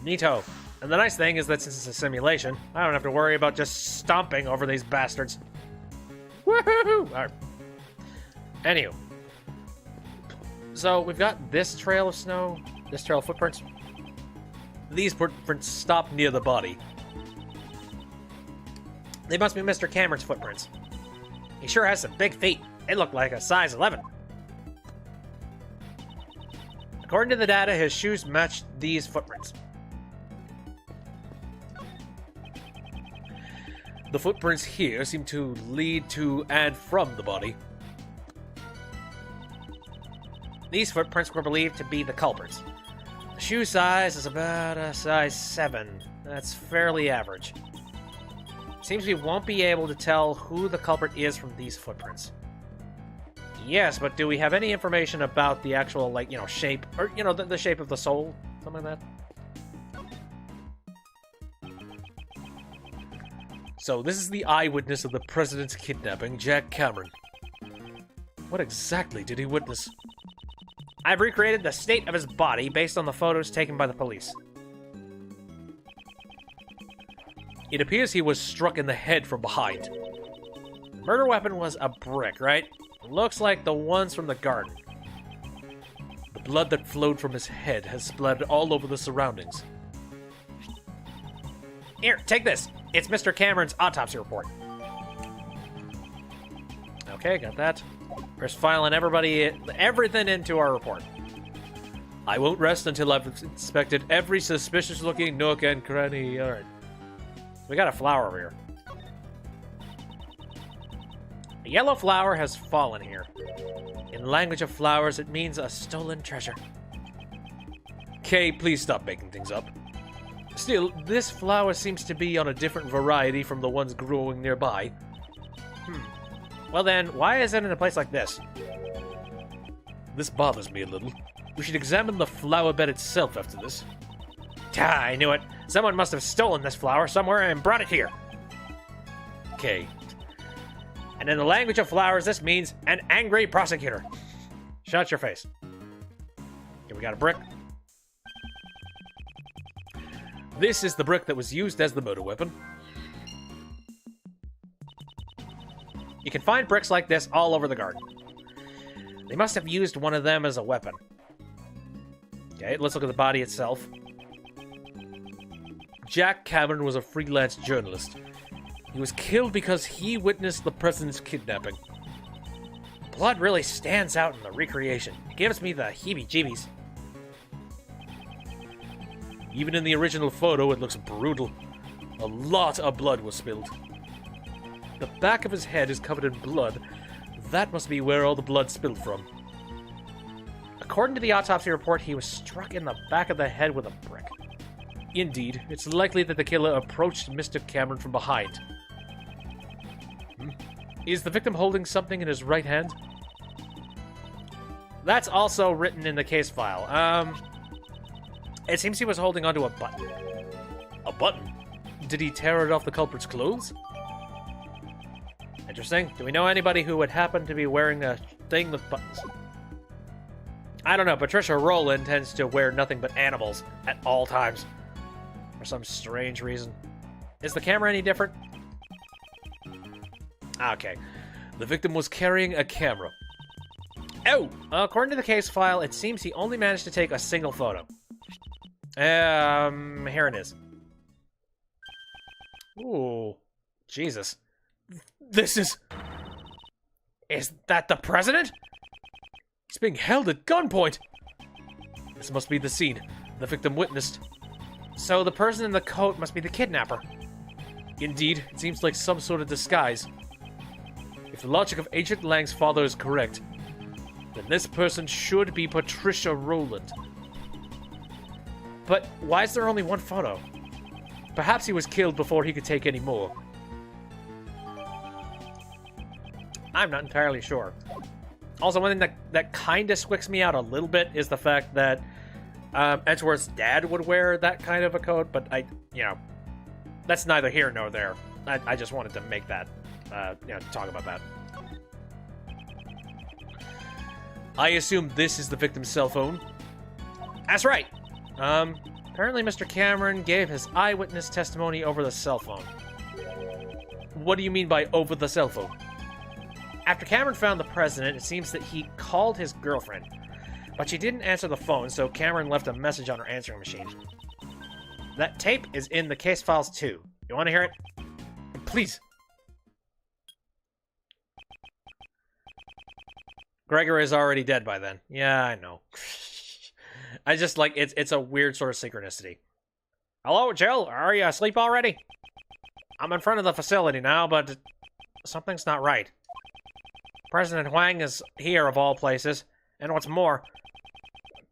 Neato. And the nice thing is that since it's a simulation, I don't have to worry about just stomping over these bastards. Woohoo! Alright. Anywho. So, we've got this trail of snow, this trail of footprints. These footprints stop near the body. They must be Mr. Cameron's footprints. He sure has some big feet. They look like a size 11. According to the data, his shoes match these footprints. The footprints here seem to lead to and from the body. These footprints were believed to be the culprits. The shoe size is about a size 7. That's fairly average. Seems we won't be able to tell who the culprit is from these footprints. Yes, but do we have any information about the actual, like, shape, or, the shape of the sole? Something like that? So this is the eyewitness of the president's kidnapping, Jack Cameron. What exactly did he witness? I've recreated the state of his body based on the photos taken by the police. It appears he was struck in the head from behind. The murder weapon was a brick, right? Looks like the ones from the garden. The blood that flowed from his head has splattered all over the surroundings. Here, take this. It's Mr. Cameron's autopsy report. Okay, got that. First filing everything into our report. I won't rest until I've inspected every suspicious-looking nook and cranny. Alright. We got a flower over here. A yellow flower has fallen here. In the language of flowers, it means a stolen treasure. Kay, please stop making things up. Still, this flower seems to be on a different variety from the ones growing nearby. Well then, why is it in a place like this? This bothers me a little. We should examine the flower bed itself after this. I knew it. Someone must have stolen this flower somewhere and brought it here. Kay. And in the language of flowers, this means an angry prosecutor. Shut your face. Here we got a brick. This is the brick that was used as the murder weapon. You can find bricks like this all over the garden. They must have used one of them as a weapon. Okay, let's look at the body itself. Jack Cameron was a freelance journalist. He was killed because he witnessed the president's kidnapping. Blood really stands out in the recreation. It gives me the heebie-jeebies. Even in the original photo, it looks brutal. A lot of blood was spilled. The back of his head is covered in blood. That must be where all the blood spilled from. According to the autopsy report, he was struck in the back of the head with a brick. Indeed, it's likely that the killer approached Mr. Cameron from behind. Is the victim holding something in his right hand? That's also written in the case file. It seems he was holding onto a button. A button? Did he tear it off the culprit's clothes? Interesting. Do we know anybody who would happen to be wearing a thing with buttons? I don't know. Patricia Rowland tends to wear nothing but animals at all times. For some strange reason. Is the camera any different? Okay. The victim was carrying a camera. Oh! According to the case file, it seems he only managed to take a single photo. Here it is. Ooh. Jesus. This is... Is that the president? He's being held at gunpoint. This must be the scene the victim witnessed. So the person in the coat must be the kidnapper. Indeed, it seems like some sort of disguise. If the logic of Agent Lang's father is correct, then this person should be Patricia Rowland. But why is there only one photo? Perhaps he was killed before he could take any more. I'm not entirely sure. Also, one thing that kind of squicks me out a little bit is the fact that Edgeworth's dad would wear that kind of a coat, but that's neither here nor there. I just wanted to make that, talk about that. I assume this is the victim's cell phone? That's right. Apparently Mr. Cameron gave his eyewitness testimony over the cell phone. What do you mean by over the cell phone? After Cameron found the president, it seems that he called his girlfriend, but she didn't answer the phone, so Cameron left a message on her answering machine. That tape is in the case files too. You want to hear it? Please. Gregor is already dead by then. Yeah, I know. I just like it's a weird sort of synchronicity. Hello, Jill. Are you asleep already? I'm in front of the facility now, but something's not right. President Huang is here of all places, and what's more,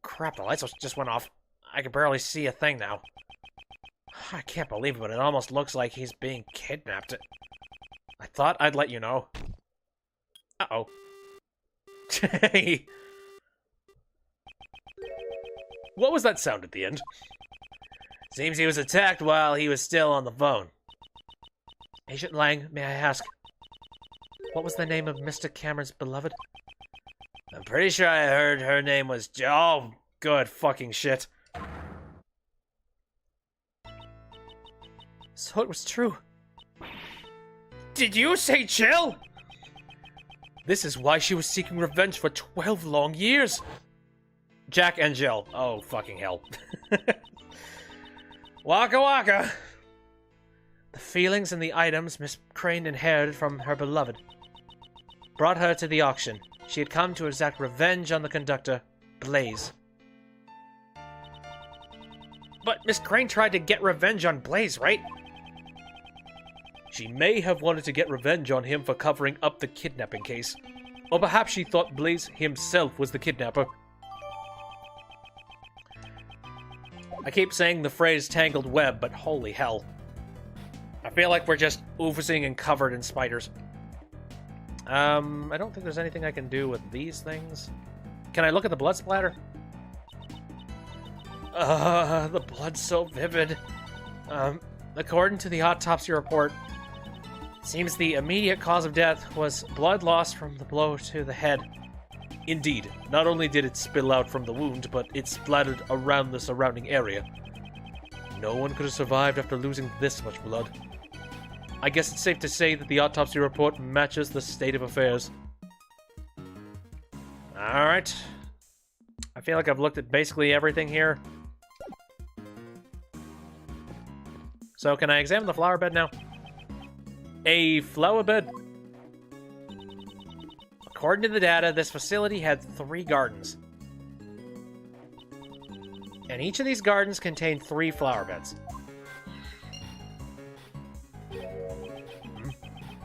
crap, the lights just went off. I can barely see a thing now. I can't believe it, but it almost looks like he's being kidnapped. I thought I'd let you know. Uh-oh. What was that sound at the end? Seems he was attacked while he was still on the phone. Agent Lang, may I ask, what was the name of Mr. Cameron's beloved? I'm pretty sure I heard her name was Oh, good fucking shit. So it was true. Did you say Jill? This is why she was seeking revenge for 12 long years. Jack and Jill. Oh, fucking hell. Waka waka. The feelings and the items Miss Crane inherited from her beloved brought her to the auction. She had come to exact revenge on the conductor, Blaze. But Miss Crane tried to get revenge on Blaze, right? She may have wanted to get revenge on him for covering up the kidnapping case. Or perhaps she thought Blaze himself was the kidnapper. I keep saying the phrase tangled web, but holy hell. I feel like we're just oozing and covered in spiders. I don't think there's anything I can do with these things. Can I look at the blood splatter? The blood's so vivid. According to the autopsy report, it seems the immediate cause of death was blood loss from the blow to the head. Indeed, not only did it spill out from the wound, but it splattered around the surrounding area. No one could have survived after losing this much blood. I guess it's safe to say that the autopsy report matches the state of affairs. Alright. I feel like I've looked at basically everything here. So can I examine the flower bed now? A flower bed? According to the data, this facility had 3 gardens. And each of these gardens contained 3 flower beds.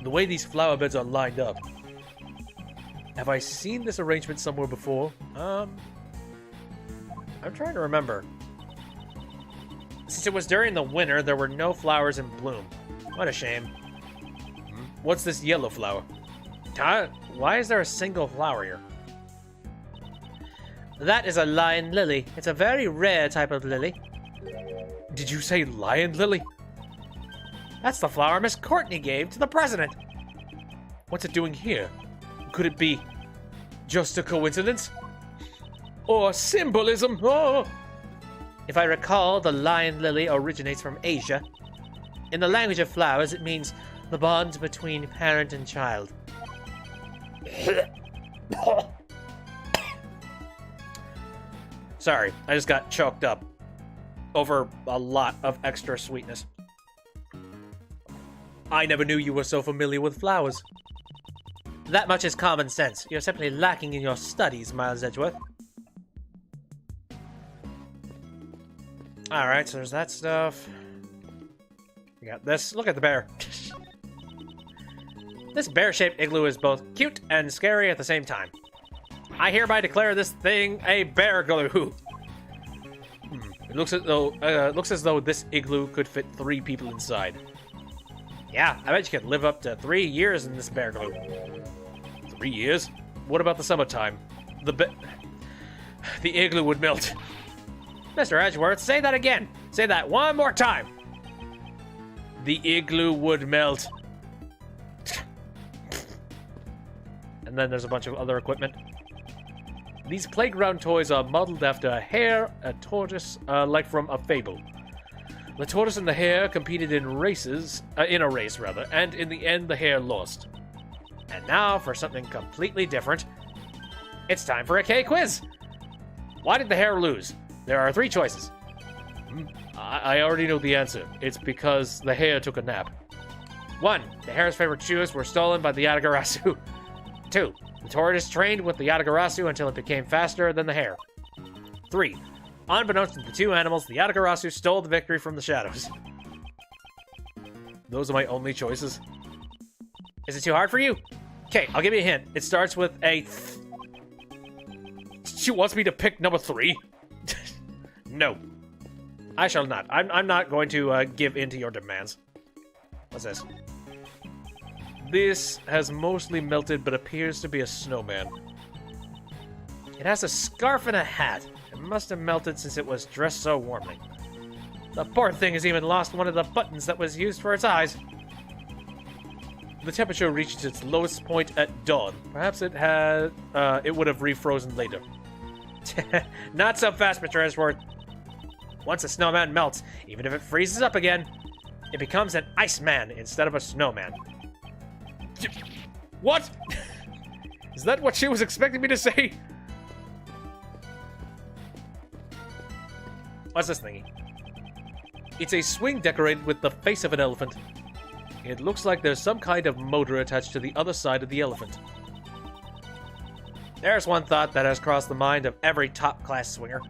The way these flower beds are lined up. Have I seen this arrangement somewhere before? I'm trying to remember. Since it was during the winter, there were no flowers in bloom. What a shame. What's this yellow flower? Why is there a single flower here? That is a lion lily. It's a very rare type of lily. Did you say lion lily? That's the flower Miss Courtney gave to the president. What's it doing here? Could it be just a coincidence? Or symbolism? Oh! If I recall, the lion lily originates from Asia. In the language of flowers, it means the bond between parent and child. Sorry, I just got choked up over a lot of extra sweetness. I never knew you were so familiar with flowers. That much is common sense. You're simply lacking in your studies, Miles Edgeworth. Alright, so there's that stuff. We got this. Look at the bear. This bear-shaped igloo is both cute and scary at the same time. I hereby declare this thing a bear igloo. It looks as though this igloo could fit 3 people inside. Yeah, I bet you could live up to 3 years in this bear igloo. 3 years? What about the summertime? The igloo would melt. Mr. Edgeworth, say that again. Say that one more time. The igloo would melt. And then there's a bunch of other equipment. These playground toys are modeled after a hare, a tortoise, like from a fable. The tortoise and the hare competed in a race, and in the end the hare lost. And now for something completely different. It's time for a K quiz. Why did the hare lose? There are 3 choices. I already know the answer. It's because the hare took a nap. 1. The hare's favorite shoes were stolen by the Yatagarasu. 2. The tortoise trained with the Yatagarasu until it became faster than the hare. 3. Unbeknownst to the 2 animals, the Yatagarasu stole the victory from the shadows. Those are my only choices. Is it too hard for you? Okay, I'll give you a hint. It starts with a She wants me to pick number 3? No. I shall not. I'm not going to give in to your demands. What's this? This has mostly melted but appears to be a snowman. It has a scarf and a hat. It must have melted since it was dressed so warmly. The poor thing has even lost one of the buttons that was used for its eyes. The temperature reached its lowest point at dawn. Perhaps it would have refrozen later. Not so fast, Mr. Edgeworth. Once a snowman melts, even if it freezes up again, it becomes an iceman instead of a snowman. What? Is that what she was expecting me to say? What's this thingy? It's a swing decorated with the face of an elephant. It looks like there's some kind of motor attached to the other side of the elephant. There's one thought that has crossed the mind of every top-class swinger.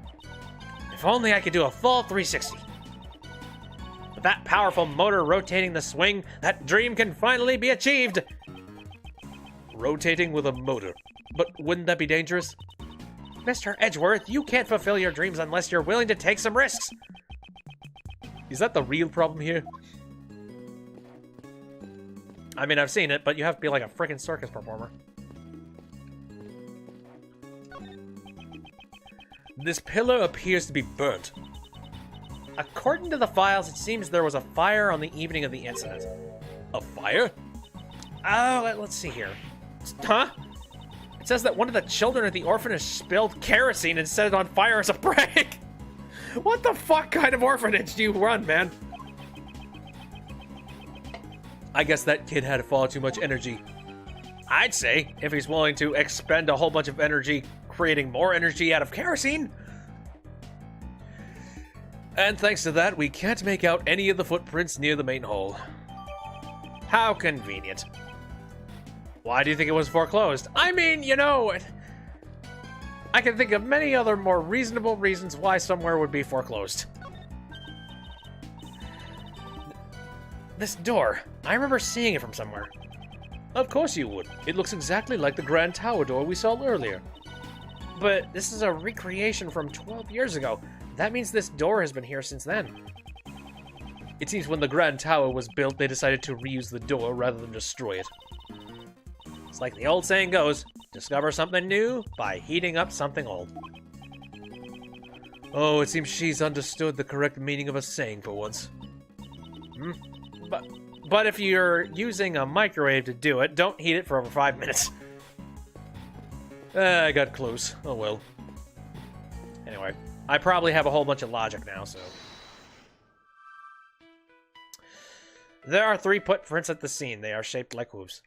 If only I could do a full 360. With that powerful motor rotating the swing, that dream can finally be achieved. Rotating with a motor. But wouldn't that be dangerous? Mr. Edgeworth, you can't fulfill your dreams unless you're willing to take some risks. Is that the real problem here? I mean, I've seen it, but you have to be like a freaking circus performer. This pillar appears to be burnt. According to the files, it seems there was a fire on the evening of the incident. A fire? Oh, let's see here. Huh? It says that one of the children at the orphanage spilled kerosene and set it on fire as a prank. What the fuck kind of orphanage do you run, man? I guess that kid had far too much energy. I'd say, if he's willing to expend a whole bunch of energy creating more energy out of kerosene. And thanks to that, we can't make out any of the footprints near the main hall. How convenient. Why do you think it was foreclosed? I mean, you know, I can think of many other more reasonable reasons why somewhere would be foreclosed. This door, I remember seeing it from somewhere. Of course you would. It looks exactly like the Grand Tower door we saw earlier. But this is a recreation from 12 years ago. That means this door has been here since then. It seems when the Grand Tower was built, they decided to reuse the door rather than destroy it. It's like the old saying goes, discover something new by heating up something old. Oh, it seems she's understood the correct meaning of a saying for once. But if you're using a microwave to do it, don't heat it for over 5 minutes. I got close. Oh well. Anyway, I probably have a whole bunch of logic now, so... There are 3 footprints at the scene. They are shaped like hooves.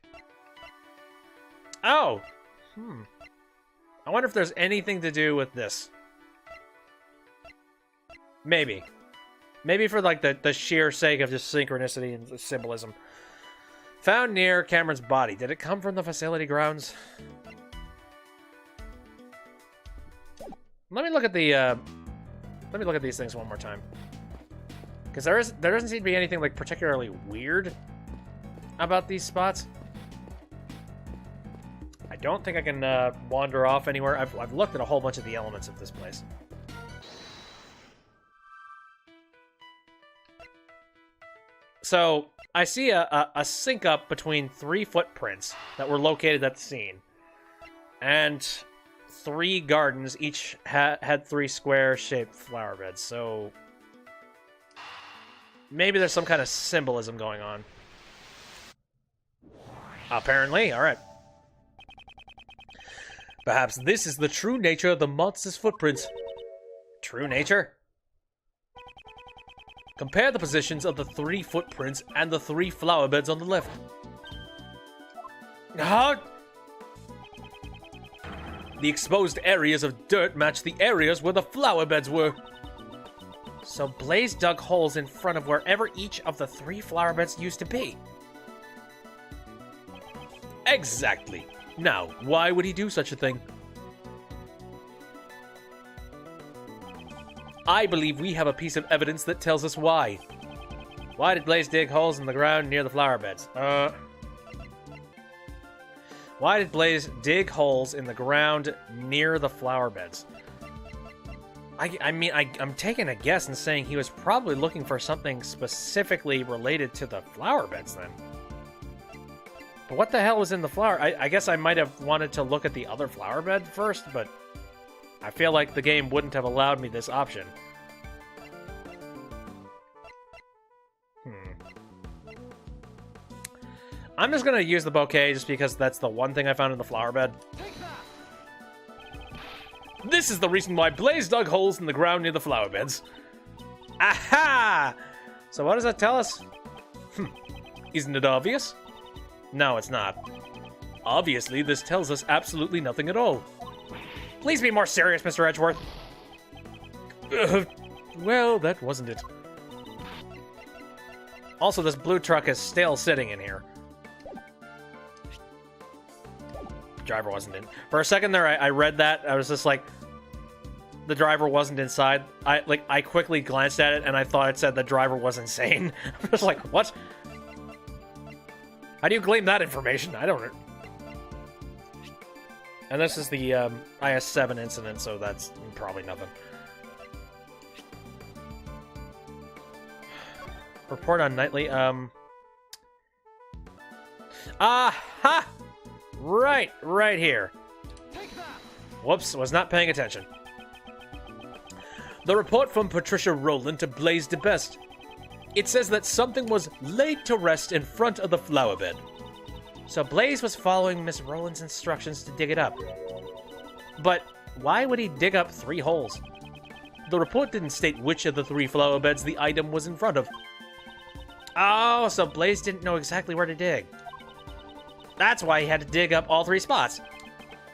Oh! I wonder if there's anything to do with this. Maybe. Maybe for, like, the sheer sake of just synchronicity and symbolism. Found near Cameron's body. Did it come from the facility grounds? Let me look at the, let me look at these things one more time. Because there doesn't seem to be anything, like, particularly weird about these spots. I don't think I can, wander off anywhere. I've looked at a whole bunch of the elements of this place. So, I see a sync up between 3 footprints that were located at the scene. And 3 gardens, each had 3 square-shaped flower beds, so maybe there's some kind of symbolism going on. Apparently, alright. Perhaps this is the true nature of the monster's footprints. True nature? Compare the positions of the 3 footprints and the 3 flower beds on the left. How? The exposed areas of dirt match the areas where the flower beds were. So Blaze dug holes in front of wherever each of the 3 flower beds used to be. Exactly. Now, why would he do such a thing? I believe we have a piece of evidence that tells us why. Why did Blaze dig holes in the ground near the flower beds? Why did Blaze dig holes in the ground near the flower beds? I'm taking a guess and saying he was probably looking for something specifically related to the flower beds then. But what the hell was in the flower? I guess I might have wanted to look at the other flower bed first, but I feel like the game wouldn't have allowed me this option. I'm just gonna use the bouquet just because that's the one thing I found in the flower bed. This is the reason why Blaze dug holes in the ground near the flower beds. Aha! So what does that tell us? Isn't it obvious? No, it's not. Obviously, this tells us absolutely nothing at all. Please be more serious, Mr. Edgeworth. Well, that wasn't it. Also, this blue truck is still sitting in here. Driver wasn't in. For a second there, I read that. I was just like, the driver wasn't inside. I quickly glanced at it, and I thought it said the driver was insane. I was like, what? How do you claim that information? I don't know. And this is the IS-7 incident, so that's probably nothing. Report on nightly, Aha! Right here. Whoops, was not paying attention. The report from Patricia Rowland to Blaze DeBest. It says that something was laid to rest in front of the flower bed. So Blaze was following Miss Rowland's instructions to dig it up. But why would he dig up 3 holes? The report didn't state which of the 3 flower beds the item was in front of. Oh, so Blaze didn't know exactly where to dig. That's why he had to dig up all 3 spots.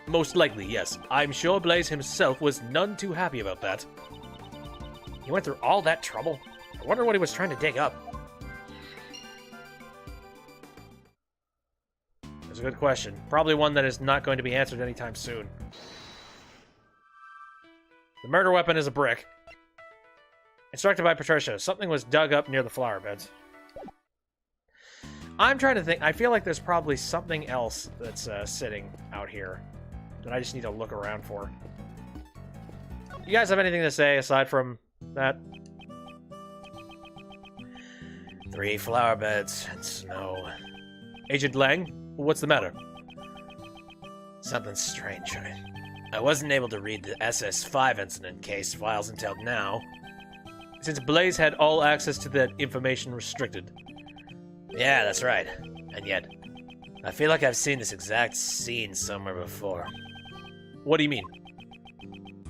Most likely, yes. I'm sure Blaze himself was none too happy about that. He went through all that trouble? I wonder what he was trying to dig up. That's a good question. Probably one that is not going to be answered anytime soon. The murder weapon is a brick. Instructed by Patricia. Something was dug up near the flower beds. I'm trying to think. I feel like there's probably something else that's sitting out here that I just need to look around for. You guys have anything to say aside from that? 3 flower beds and snow. Agent Lang, what's the matter? Something strange. I wasn't able to read the SS5 incident case files until now. Since Blaze had all access to that information restricted. Yeah, that's right. And yet, I feel like I've seen this exact scene somewhere before. What do you mean?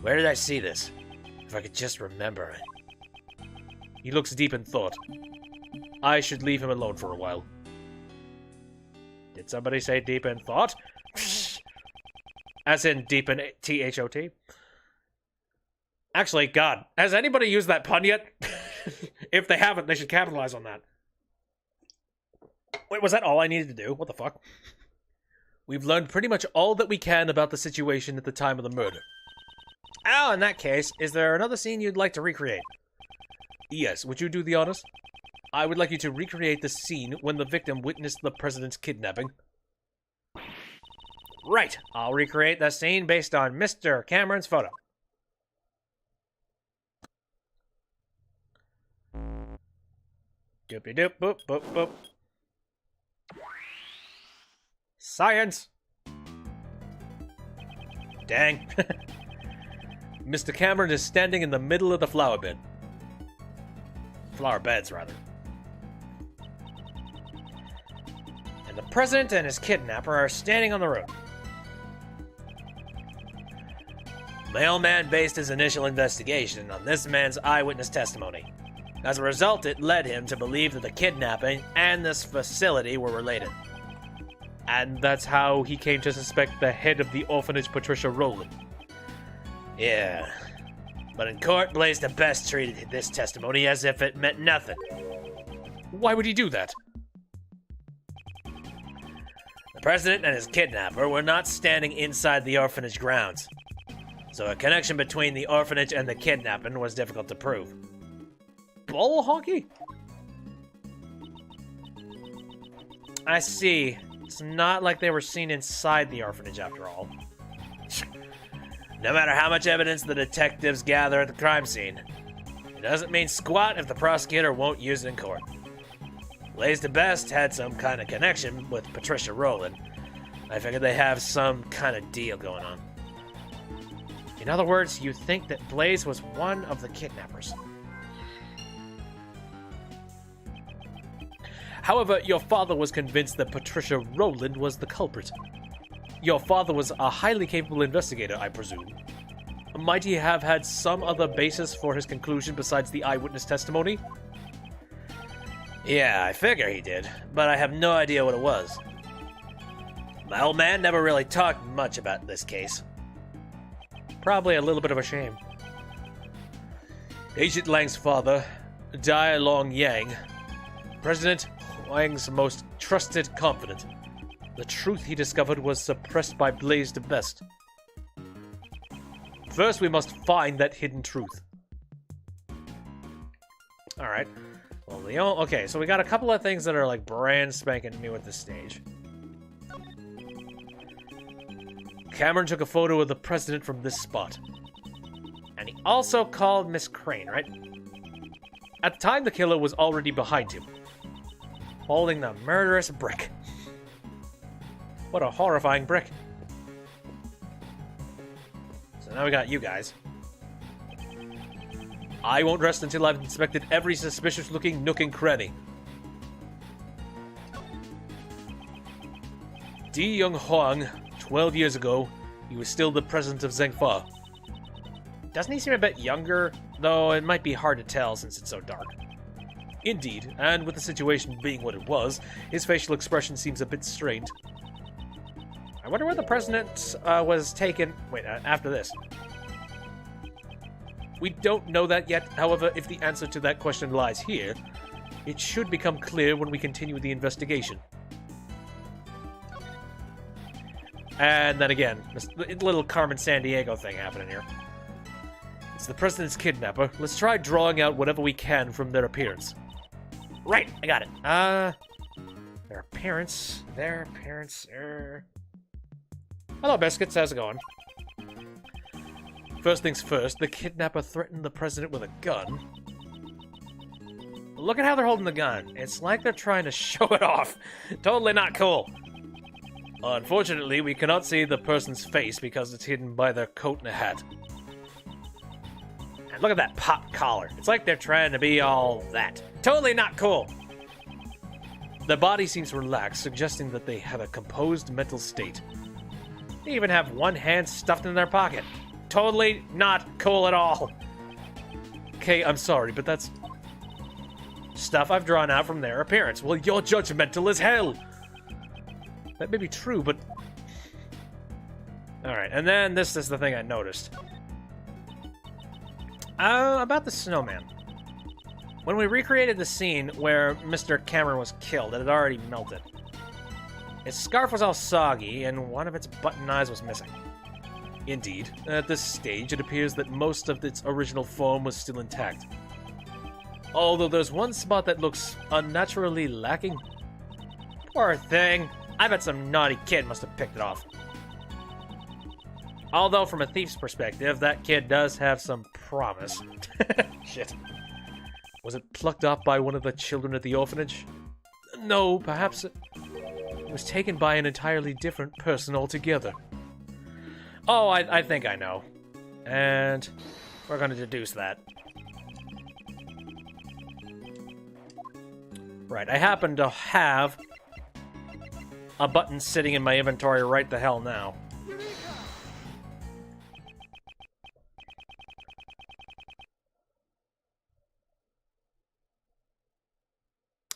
Where did I see this? If I could just remember it. He looks deep in thought. I should leave him alone for a while. Did somebody say deep in thought? As in deep in T-H-O-T? Actually, God, has anybody used that pun yet? If they haven't, they should capitalize on that. Wait, was that all I needed to do? What the fuck? We've learned pretty much all that we can about the situation at the time of the murder. Oh, in that case, is there another scene you'd like to recreate? Yes, would you do the honors? I would like you to recreate the scene when the victim witnessed the president's kidnapping. Right, I'll recreate that scene based on Mr. Cameron's photo. Doopy-doop, boop, boop, boop. dang. Mr. Cameron is standing in the middle of the flower bed. Flower beds, rather. And the president and his kidnapper are standing on the road. Mailman based his initial investigation on this man's eyewitness testimony. As a result, it led him to believe that the kidnapping and this facility were related. And that's how he came to suspect the head of the orphanage, Patricia Rowland. Yeah. But in court, Blaze the Best treated this testimony as if it meant nothing. Why would he do that? The president and his kidnapper were not standing inside the orphanage grounds, so a connection between the orphanage and the kidnapping was difficult to prove. Ball hockey? I see. It's not like they were seen inside the orphanage after all. No matter how much evidence the detectives gather at the crime scene, it doesn't mean squat if the prosecutor won't use it in court. Blaze the Best had some kind of connection with Patricia Rowland. I figured they have some kind of deal going on. In other words, you think that Blaze was one of the kidnappers. However, your father was convinced that Patricia Rowland was the culprit. Your father was a highly capable investigator, I presume. Might he have had some other basis for his conclusion besides the eyewitness testimony? Yeah, I figure he did, but I have no idea what it was. My old man never really talked much about this case. Probably a little bit of a shame. Agent Lang's father, Dai Long Yang, President Wang's most trusted confidant. The truth he discovered was suppressed by Blaze the Best. First, we must find that hidden truth. Alright. Well, Leon... Okay, so we got a couple of things that are like brand spanking new at this stage. Cameron took a photo of the president from this spot. And he also called Miss Crane, right? At the time, the killer was already behind him, holding the murderous brick. What a horrifying brick. So now we got you guys. I won't rest until I've inspected every suspicious-looking nook and cranny. Di Young Huang, 12 years ago, he was still the president of Zhengfa. Doesn't he seem a bit younger? Though it might be hard to tell since it's so dark. Indeed, and with the situation being what it was, his facial expression seems a bit strained. I wonder where the president was taken... Wait, after this. We don't know that yet. However, if the answer to that question lies here, it should become clear when we continue the investigation. And then again, this little Carmen Sandiego thing happening here. It's the president's kidnapper. Let's try drawing out whatever we can from their appearance. Right, I got it. Their appearance. Hello, Biscuits. How's it going? First things first, the kidnapper threatened the president with a gun. Look at how they're holding the gun. It's like they're trying to show it off. Totally not cool. Unfortunately, we cannot see the person's face because it's hidden by their coat and a hat. And look at that pop collar. It's like they're trying to be all that. Totally not cool. Their body seems relaxed, suggesting that they have a composed mental state. They even have one hand stuffed in their pocket. Totally not cool at all. Okay, I'm sorry, but that's stuff I've drawn out from their appearance. Well, you're judgmental as hell. That may be true, but... Alright, and then this is the thing I noticed. About the snowman. When we recreated the scene where Mr. Cameron was killed, it had already melted. Its scarf was all soggy, and one of its button eyes was missing. Indeed. At this stage, it appears that most of its original form was still intact. Although there's one spot that looks unnaturally lacking. Poor thing. I bet some naughty kid must have picked it off. Although, from a thief's perspective, that kid does have some promise. Shit. Was it plucked off by one of the children at the orphanage? No, perhaps it was taken by an entirely different person altogether. Oh, I think I know. And we're going to deduce that. Right, I happen to have a button sitting in my inventory right the hell now.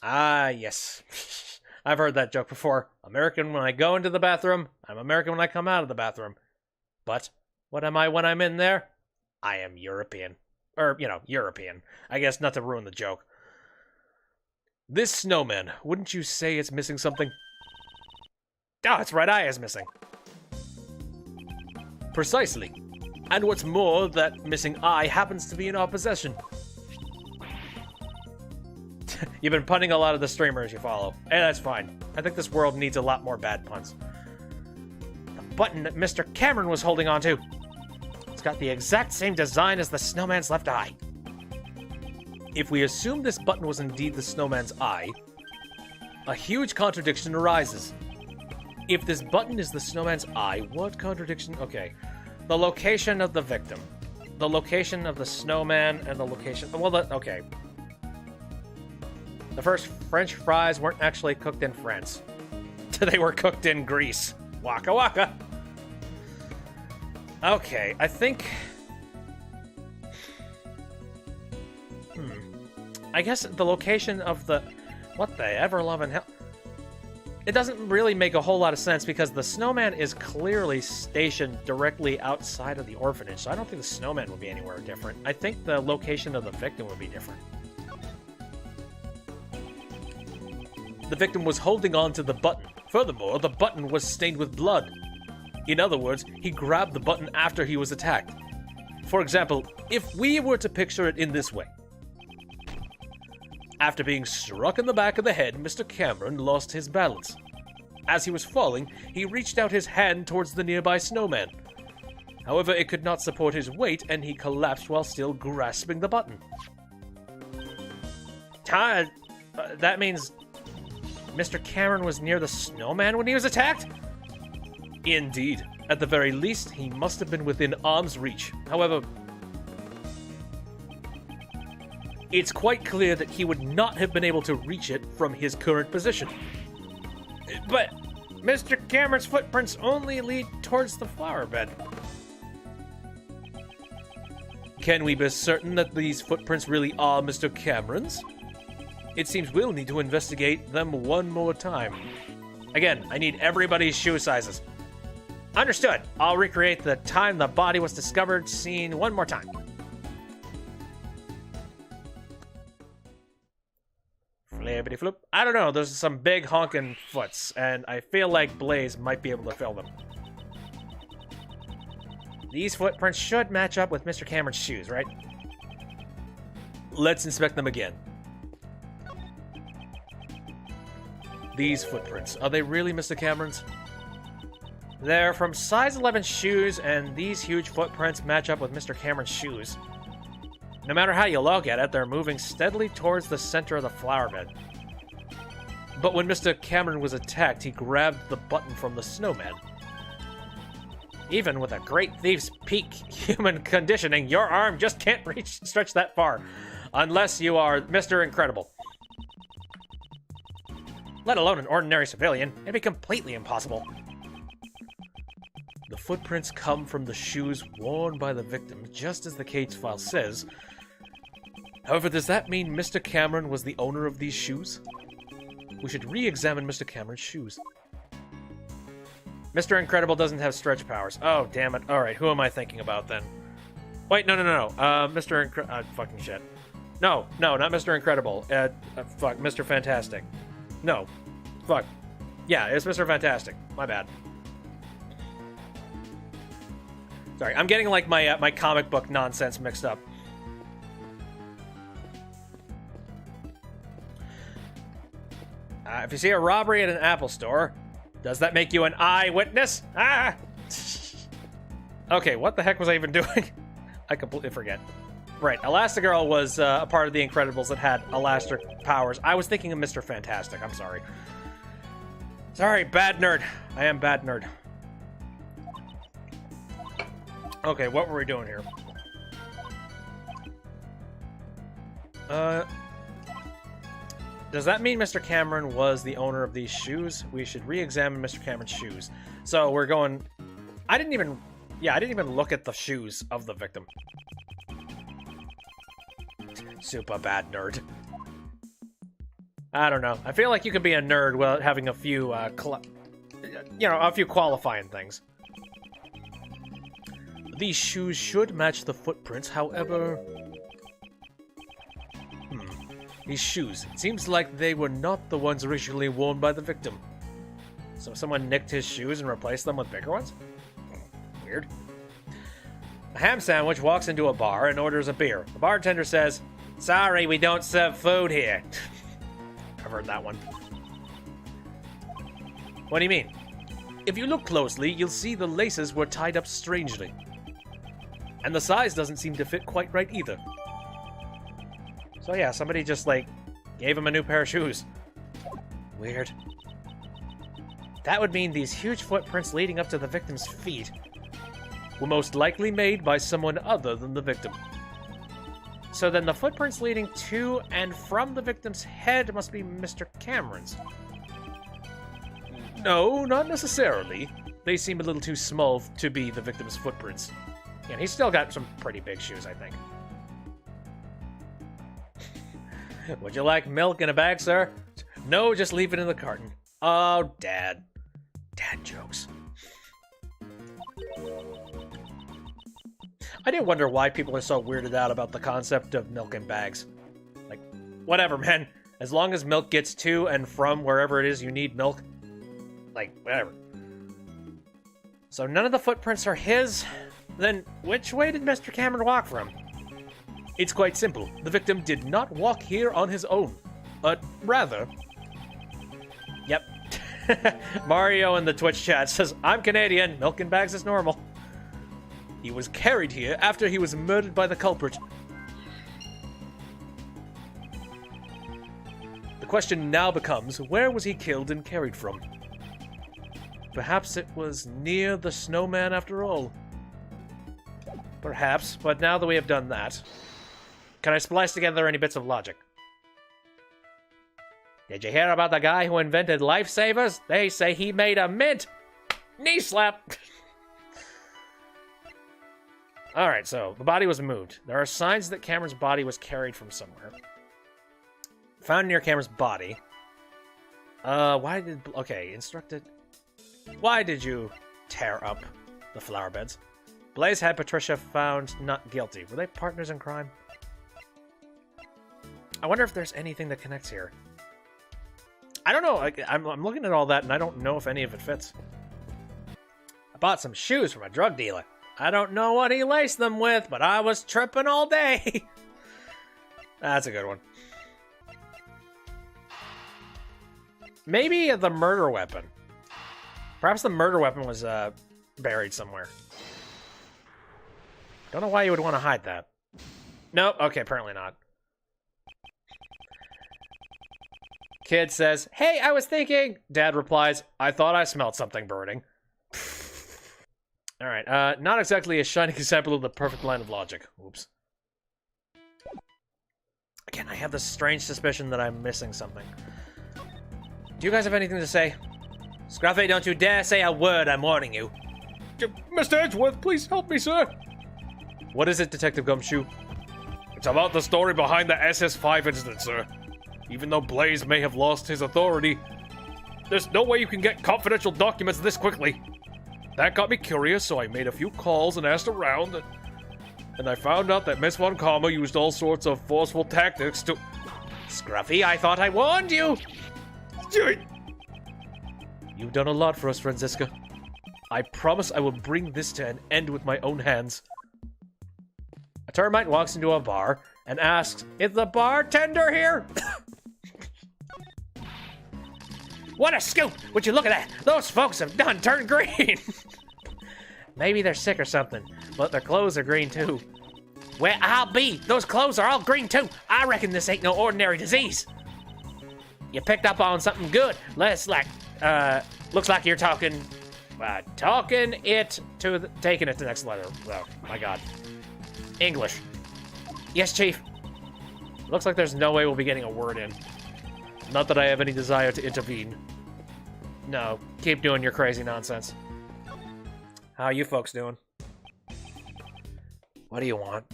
Ah, yes. I've heard that joke before. American when I go into the bathroom, I'm American when I come out of the bathroom. But what am I when I'm in there? I am European. Or, European. I guess not to ruin the joke. This snowman, wouldn't you say it's missing something? Oh, its right eye is missing. Precisely. And what's more, that missing eye happens to be in our possession. You've been punning a lot of the streamers you follow. Hey, that's fine. I think this world needs a lot more bad puns. The button that Mr. Cameron was holding onto. It's got the exact same design as the snowman's left eye. If we assume this button was indeed the snowman's eye, a huge contradiction arises. If this button is the snowman's eye, what contradiction? Okay. The location of the victim. The location of the snowman and the location... Well, okay. The first French fries weren't actually cooked in France. They were cooked in Greece. Waka waka. Okay, I think... I guess the location of the... What the ever-loving hell... It doesn't really make a whole lot of sense because the snowman is clearly stationed directly outside of the orphanage, so I don't think the snowman would be anywhere different. I think the location of the victim would be different. The victim was holding on to the button. Furthermore, the button was stained with blood. In other words, he grabbed the button after he was attacked. For example, if we were to picture it in this way. After being struck in the back of the head, Mr. Cameron lost his balance. As he was falling, he reached out his hand towards the nearby snowman. However, it could not support his weight, and he collapsed while still grasping the button. That means Mr. Cameron was near the snowman when he was attacked? Indeed. At the very least, he must have been within arm's reach. However, it's quite clear that he would not have been able to reach it from his current position. But Mr. Cameron's footprints only lead towards the flower bed. Can we be certain that these footprints really are Mr. Cameron's? It seems we'll need to investigate them one more time. Again, I need everybody's shoe sizes. Understood. I'll recreate the time the body was discovered scene one more time. Flippity flip. I don't know, there's some big honking foots, and I feel like Blaze might be able to fill them. These footprints should match up with Mr. Cameron's shoes, right? Let's inspect them again. These footprints, are they really Mr. Cameron's? They're from size 11 shoes, and these huge footprints match up with Mr. Cameron's shoes. No matter how you look at it, they're moving steadily towards the center of the flower bed. But when Mr. Cameron was attacked, he grabbed the button from the snowman. Even with a great thief's peak human conditioning, your arm just can't stretch that far. Unless you are Mr. Incredible. Let alone an ordinary civilian, it'd be completely impossible. The footprints come from the shoes worn by the victim, just as the case file says. However, does that mean Mr. Cameron was the owner of these shoes? We should re-examine Mr. Cameron's shoes. Mr. Incredible doesn't have stretch powers. Oh, damn it. Alright, who am I thinking about then? Wait, no. Mr. Fucking shit. No, not Mr. Incredible. Fuck, Mr. Fantastic. No. Fuck. Yeah, it's Mr. Fantastic. My bad. Sorry, I'm getting like my comic book nonsense mixed up. If you see a robbery at an Apple store, does that make you an eyewitness? Ah! Okay, what the heck was I even doing? I completely forget. Right, Elastigirl was a part of the Incredibles that had elastic powers. I was thinking of Mr. Fantastic. I'm sorry. Sorry, bad nerd. I am bad nerd. Okay, what were we doing here? Does that mean Mr. Cameron was the owner of these shoes? We should re-examine Mr. Cameron's shoes. So we're going... I didn't even look at the shoes of the victim. Super bad nerd. I don't know. I feel like you could be a nerd without having a few, a few qualifying things. These shoes should match the footprints, however... These shoes, it seems like they were not the ones originally worn by the victim. So someone nicked his shoes and replaced them with bigger ones? Weird. A ham sandwich walks into a bar and orders a beer. The bartender says, "Sorry, we don't serve food here." I've heard that one. What do you mean? If you look closely, you'll see the laces were tied up strangely. And the size doesn't seem to fit quite right either. So yeah, somebody just, like, gave him a new pair of shoes. Weird. That would mean these huge footprints leading up to the victim's feet Were most likely made by someone other than the victim. So then the footprints leading to and from the victim's head must be Mr. Cameron's. No, not necessarily. They seem a little too small to be the victim's footprints. Yeah, and he's still got some pretty big shoes, I think. Would you like milk in a bag, sir? No, just leave it in the carton. Oh, Dad. Dad jokes. I do wonder why people are so weirded out about the concept of milk in bags. Like, whatever, man. As long as milk gets to and from wherever it is you need milk. Like, whatever. So none of the footprints are his? Then which way did Mr. Cameron walk from? It's quite simple. The victim did not walk here on his own. Rather... Yep. Mario in the Twitch chat says, "I'm Canadian. Milk in bags is normal." He was carried here after he was murdered by the culprit. The question now becomes, where was he killed and carried from? Perhaps it was near the snowman after all. Perhaps, but now that we have done that, can I splice together any bits of logic? Did you hear about the guy who invented lifesavers? They say he made a mint! Knee slap! Alright, so the body was moved. There are signs that Cameron's body was carried from somewhere. Found near Cameron's body. Instructed. Why did you tear up the flower beds? Blaze had Patricia found not guilty. Were they partners in crime? I wonder if there's anything that connects here. I don't know. I'm looking at all that, and I don't know if any of it fits. I bought some shoes from a drug dealer. I don't know what he laced them with, but I was tripping all day. That's a good one. Maybe the murder weapon. Perhaps the murder weapon was buried somewhere. Don't know why you would want to hide that. Nope. Okay, apparently not. Kid says, "Hey, I was thinking." Dad replies, "I thought I smelled something burning." All right, not exactly a shining example of the perfect line of logic. Oops. Again, I have this strange suspicion that I'm missing something. Do you guys have anything to say? Scruffy, don't you dare say a word, I'm warning you. Mr. Edgeworth, please help me, sir. What is it, Detective Gumshoe? It's about the story behind the SS5 incident, sir. Even though Blaze may have lost his authority, there's no way you can get confidential documents this quickly. That got me curious, so I made a few calls and asked around, and I found out that Miss Von Karma used all sorts of forceful tactics to... Scruffy, I thought I warned you! You've done a lot for us, Franziska. I promise I will bring this to an end with my own hands. A termite walks into a bar and asks, "Is the bartender here?" What a scoop! Would you look at that? Those folks have done turned green! Maybe they're sick or something, but their clothes are green too. Where I'll be! Those clothes are all green too! I reckon this ain't no ordinary disease! You picked up on something good. Looks like you're talking taking it to the next letter. Oh, my God. English. Yes, Chief. Looks like there's no way we'll be getting a word in. Not that I have any desire to intervene. No, keep doing your crazy nonsense. How are you folks doing? What do you want?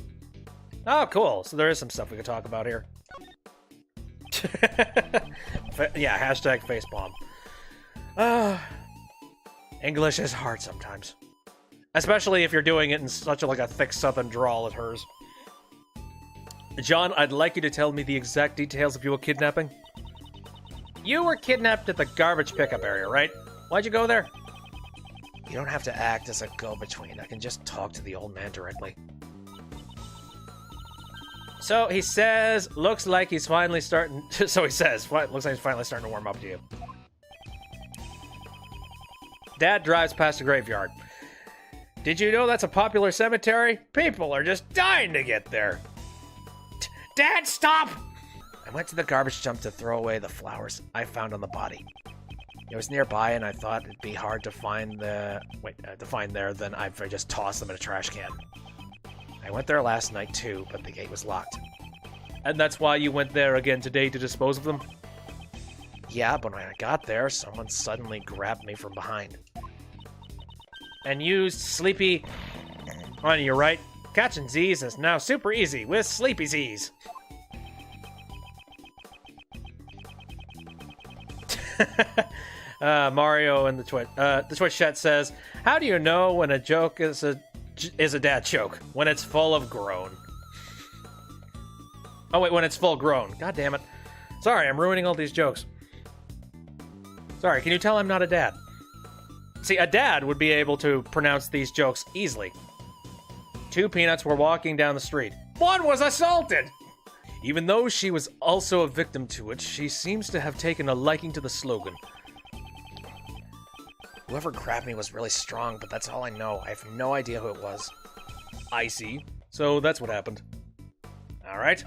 Oh, cool. So there is some stuff we could talk about here. Yeah, hashtag facepalm. English is hard sometimes. Especially if you're doing it in such a thick southern drawl as hers. John, I'd like you to tell me the exact details of your kidnapping. You were kidnapped at the garbage pickup area, right? Why'd you go there? You don't have to act as a go-between. I can just talk to the old man directly. So he says, looks like he's finally starting... So he says, looks like he's finally starting to warm up to you. Dad drives past a graveyard. Did you know that's a popular cemetery? People are just dying to get there. Dad, stop! I went to the garbage dump to throw away the flowers I found on the body. It was nearby, and I thought it'd be hard to find there than if I just tossed them in a trash can. I went there last night too, but the gate was locked. And that's why you went there again today to dispose of them? Yeah, but when I got there, someone suddenly grabbed me from behind. And used Sleepy on you, right? Catching Z's is now super easy with Sleepy Z's. Mario in the Twitch chat says, how do you know when a joke is a dad joke? When it's full of groan. Oh wait, when it's full grown. God damn it. Sorry, I'm ruining all these jokes. Sorry, can you tell I'm not a dad? See, a dad would be able to pronounce these jokes easily. Two peanuts were walking down the street. One was assaulted! Even though she was also a victim to it, she seems to have taken a liking to the slogan. Whoever grabbed me was really strong, but that's all I know. I have no idea who it was. I see. So that's what happened. Alright.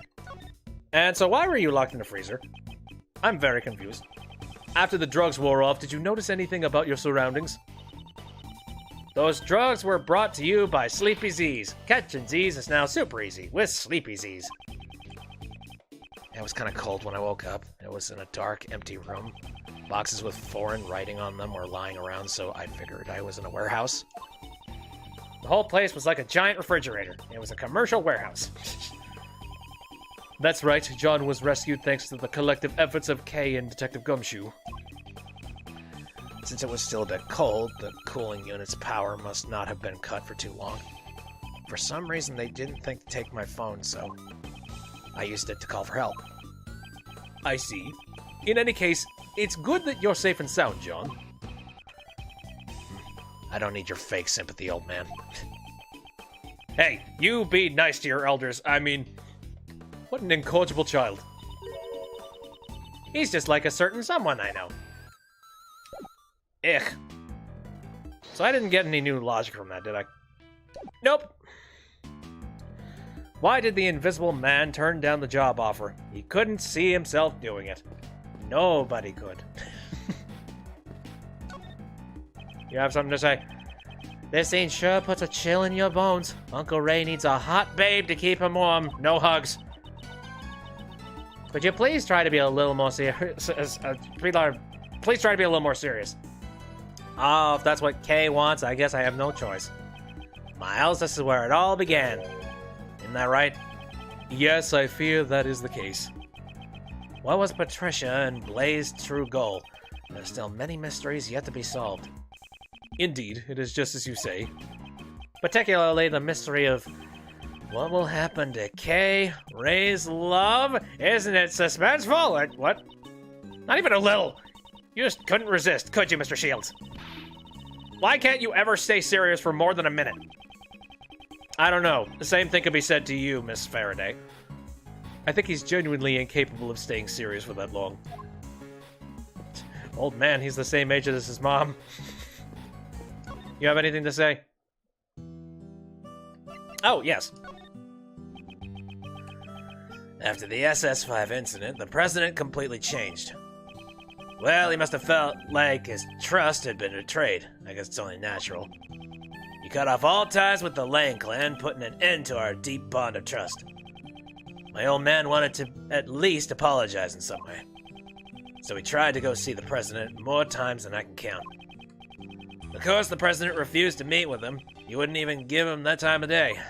And so why were you locked in the freezer? I'm very confused. After the drugs wore off, did you notice anything about your surroundings? Those drugs were brought to you by Sleepy Z's. Catching Z's is now super easy with Sleepy Z's. It was kind of cold when I woke up. It was in a dark, empty room. Boxes with foreign writing on them were lying around, so I figured I was in a warehouse. The whole place was like a giant refrigerator. It was a commercial warehouse. That's right, John was rescued thanks to the collective efforts of Kay and Detective Gumshoe. Since it was still a bit cold, the cooling unit's power must not have been cut for too long. For some reason, they didn't think to take my phone, so I used it to call for help. I see. In any case, it's good that you're safe and sound, John. I don't need your fake sympathy, old man. Hey, you be nice to your elders. I mean, what an incorrigible child. He's just like a certain someone I know. Ugh. So I didn't get any new logic from that, did I? Nope. Why did the invisible man turn down the job offer? He couldn't see himself doing it. Nobody could. You have something to say? This scene sure puts a chill in your bones. Uncle Ray needs a hot babe to keep him warm. No hugs. Could you please try to be a little more serious? Please try to be a little more serious. Oh, if that's what Kay wants, I guess I have no choice. Miles, this is where it all began. Isn't that right? Yes, I fear that is the case. What was Patricia and Blaze's true goal? There's still many mysteries yet to be solved. Indeed, it is just as you say. Particularly the mystery of what will happen to Kay, Ray's love? Isn't it suspenseful? What? Not even a little. You just couldn't resist, could you, Mr. Shields? Why can't you ever stay serious for more than a minute? I don't know. The same thing could be said to you, Miss Faraday. I think he's genuinely incapable of staying serious for that long. Old man, he's the same age as his mom. You have anything to say? Oh, yes. After the SS5 incident, the president completely changed. Well, he must have felt like his trust had been betrayed. I guess it's only natural. He cut off all ties with the Lang clan, putting an end to our deep bond of trust. My old man wanted to at least apologize in some way. So he tried to go see the president more times than I can count. Of course, the president refused to meet with him. He wouldn't even give him that time of day.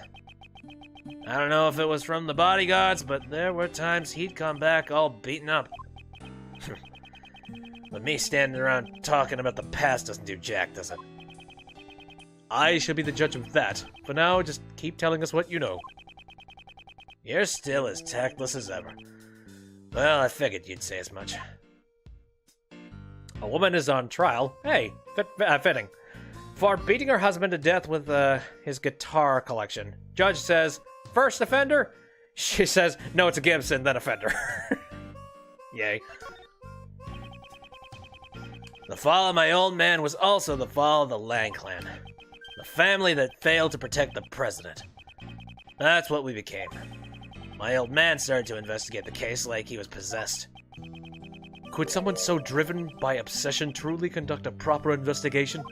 I don't know if it was from the bodyguards, but there were times he'd come back all beaten up. But me standing around talking about the past doesn't do jack, does it? I shall be the judge of that. For now, just keep telling us what you know. You're still as tactless as ever. Well, I figured you'd say as much. A woman is on trial. Hey, fitting. For beating her husband to death with his guitar collection. Judge says, first offender? She says, no, it's a Gibson, then offender. Yay. The fall of my old man was also the fall of the Lang clan. The family that failed to protect the president. That's what we became. My old man started to investigate the case like he was possessed. Could someone so driven by obsession truly conduct a proper investigation?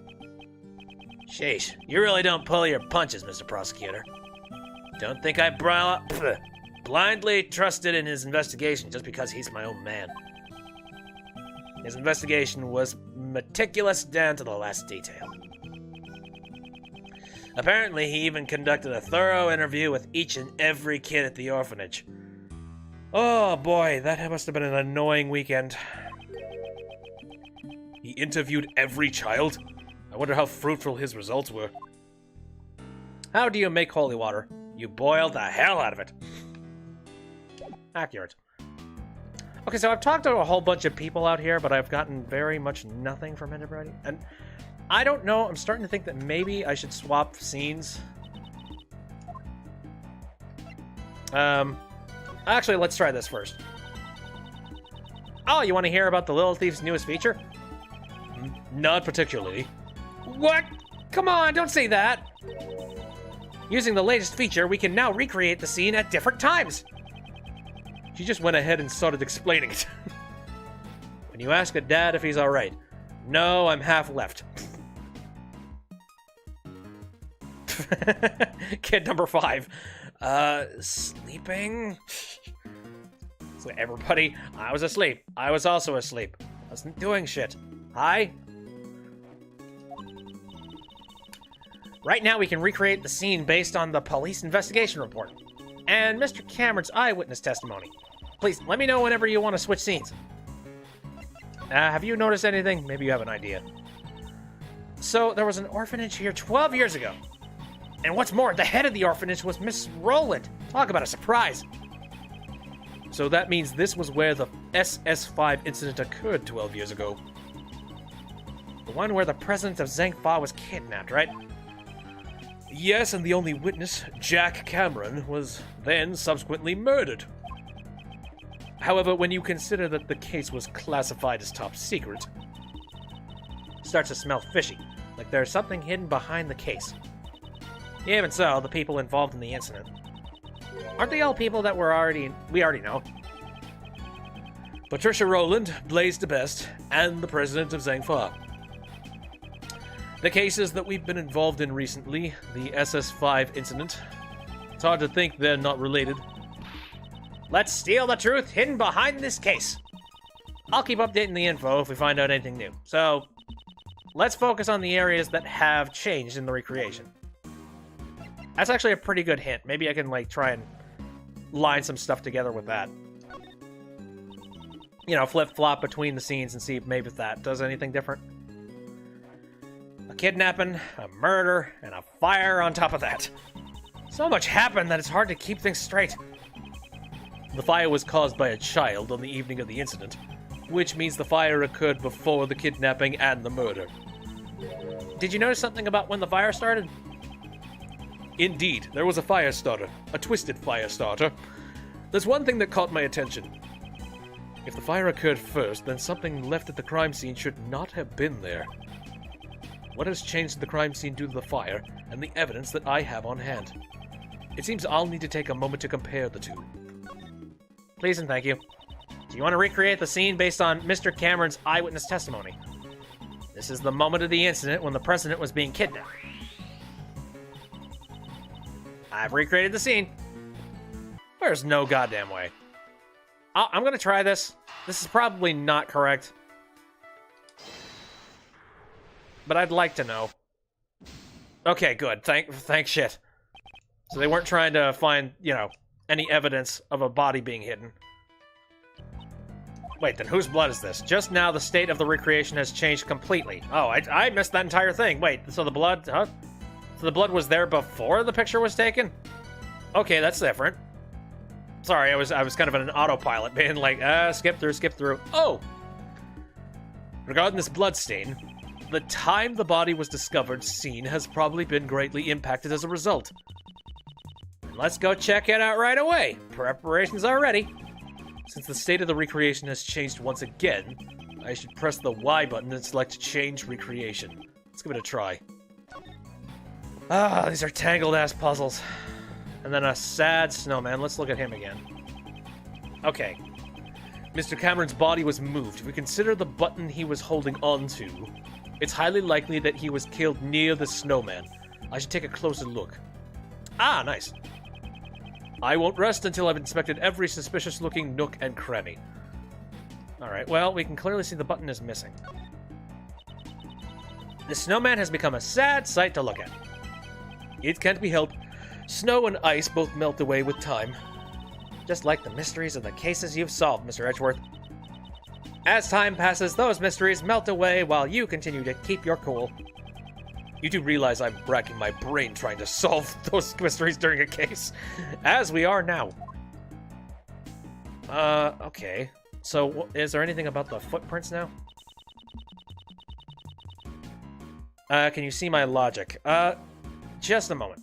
Sheesh, you really don't pull your punches, Mr. Prosecutor. Don't think I blindly trusted in his investigation just because he's my own man. His investigation was meticulous down to the last detail. Apparently, he even conducted a thorough interview with each and every kid at the orphanage. Oh boy, that must have been an annoying weekend. He interviewed every child? I wonder how fruitful his results were. How do you make holy water? You boil the hell out of it. Accurate. Okay, so I've talked to a whole bunch of people out here, but I've gotten very much nothing from anybody. And I don't know, I'm starting to think that maybe I should swap scenes. Actually, let's try this first. Oh, you want to hear about the Little Thief's newest feature? Not particularly. What? Come on, don't say that! Using the latest feature, we can now recreate the scene at different times. She just went ahead and started explaining it. When you ask a dad if he's alright. No, I'm half left. Kid number 5. Sleeping? So everybody, I was asleep. I was also asleep. I wasn't doing shit. Hi? Right now we can recreate the scene based on the police investigation report and Mr. Cameron's eyewitness testimony. Please, let me know whenever you want to switch scenes. Have you noticed anything? Maybe you have an idea. So, there was an orphanage here 12 years ago. And what's more, the head of the orphanage was Miss Rowland. Talk about a surprise. So that means this was where the SS5 incident occurred 12 years ago. The one where the president of Zangfa was kidnapped, right? Yes, and the only witness, Jack Cameron, was then subsequently murdered. However, when you consider that the case was classified as top secret, it starts to smell fishy, like there's something hidden behind the case. Even so, the people involved in the incident aren't they all people that we already know? Patricia Rowland, Blaze DeBest, and the president of Zangfa. The cases that we've been involved in recently, the SS5 incident, it's hard to think they're not related. Let's steal the truth hidden behind this case. I'll keep updating the info if we find out anything new. So, let's focus on the areas that have changed in the recreation. That's actually a pretty good hint. Maybe I can, try and line some stuff together with that. You know, flip-flop between the scenes and see if maybe that does anything different. A kidnapping, a murder, and a fire on top of that. So much happened that it's hard to keep things straight. The fire was caused by a child on the evening of the incident, which means the fire occurred before the kidnapping and the murder. Did you notice something about when the fire started? Indeed, there was a fire starter, a twisted fire starter. There's one thing that caught my attention. If the fire occurred first, then something left at the crime scene should not have been there. What has changed at the crime scene due to the fire, and the evidence that I have on hand? It seems I'll need to take a moment to compare the two. Please and thank you. Do you want to recreate the scene based on Mr. Cameron's eyewitness testimony? This is the moment of the incident when the president was being kidnapped. I've recreated the scene. There's no goddamn way. I'm gonna try this. This is probably not correct. But I'd like to know. Okay, good. Thank shit. So they weren't trying to find, you know, any evidence of a body being hidden. Wait, then whose blood is this? Just now, the state of the recreation has changed completely. Oh, I missed that entire thing. Wait, so the blood, huh? So the blood was there before the picture was taken? Okay, that's different. Sorry, I was kind of in an autopilot, being like, skip through. Oh! Regarding this blood stain, the time the body was discovered, seen, has probably been greatly impacted as a result. Let's go check it out right away. Preparations are ready. Since the state of the recreation has changed once again, I should press the Y button and select Change Recreation. Let's give it a try. Ah, these are tangled-ass puzzles. And then a sad snowman. Let's look at him again. Okay. Mr. Cameron's body was moved. If we consider the button he was holding onto, it's highly likely that he was killed near the snowman. I should take a closer look. Ah, nice. I won't rest until I've inspected every suspicious-looking nook and cranny. Alright, well, we can clearly see the button is missing. The snowman has become a sad sight to look at. It can't be helped. Snow and ice both melt away with time. Just like the mysteries of the cases you've solved, Mr. Edgeworth. As time passes, those mysteries melt away while you continue to keep your cool. You do realize I'm racking my brain trying to solve those mysteries during a case, as we are now. Okay. So, is there anything about the footprints now? Can you see my logic? Just a moment.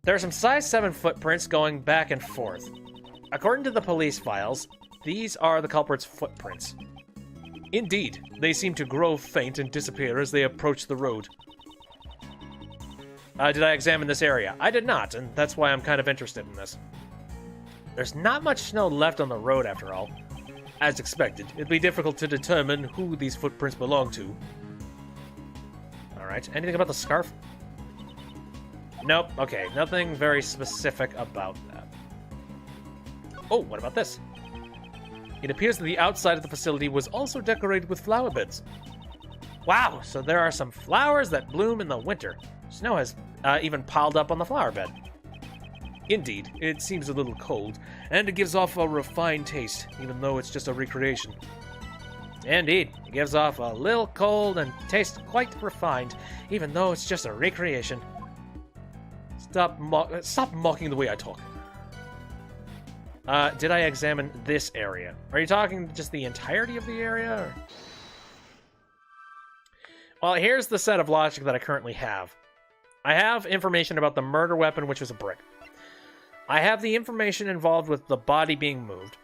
There are some size 7 footprints going back and forth. According to the police files, these are the culprit's footprints. Indeed, they seem to grow faint and disappear as they approach the road. Did I examine this area? I did not, and that's why I'm kind of interested in this. There's not much snow left on the road after all. As expected, it'd be difficult to determine who these footprints belong to. Alright, anything about the scarf? Nope, okay, nothing very specific about that. Oh, what about this? It appears that the outside of the facility was also decorated with flower beds. Wow, so there are some flowers that bloom in the winter. Snow has even piled up on the flower bed. Indeed, it seems a little cold, and it gives off a refined taste, even though it's just a recreation. Indeed, it gives off a little cold and tastes quite refined, even though it's just a recreation. Stop mocking the way I talk. Did I examine this area? Are you talking just the entirety of the area? Or? Well, here's the set of logic that I currently have. I have information about the murder weapon, which was a brick. I have the information involved with the body being moved.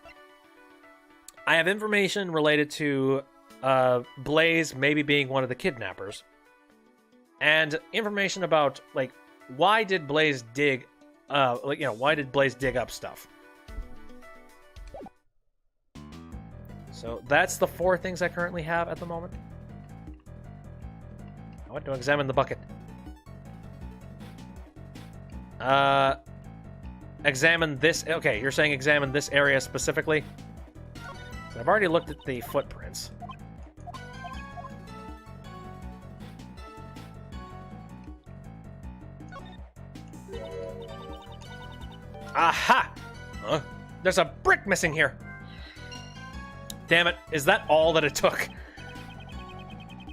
I have information related to Blaze maybe being one of the kidnappers. And information about, like, why did Blaze dig, why did Blaze dig up stuff? So that's the 4 things I currently have at the moment. I want to examine the bucket. Examine this. Okay, you're saying examine this area specifically? So I've already looked at the footprints. Aha! Huh? There's a brick missing here. Damn it, is that all that it took?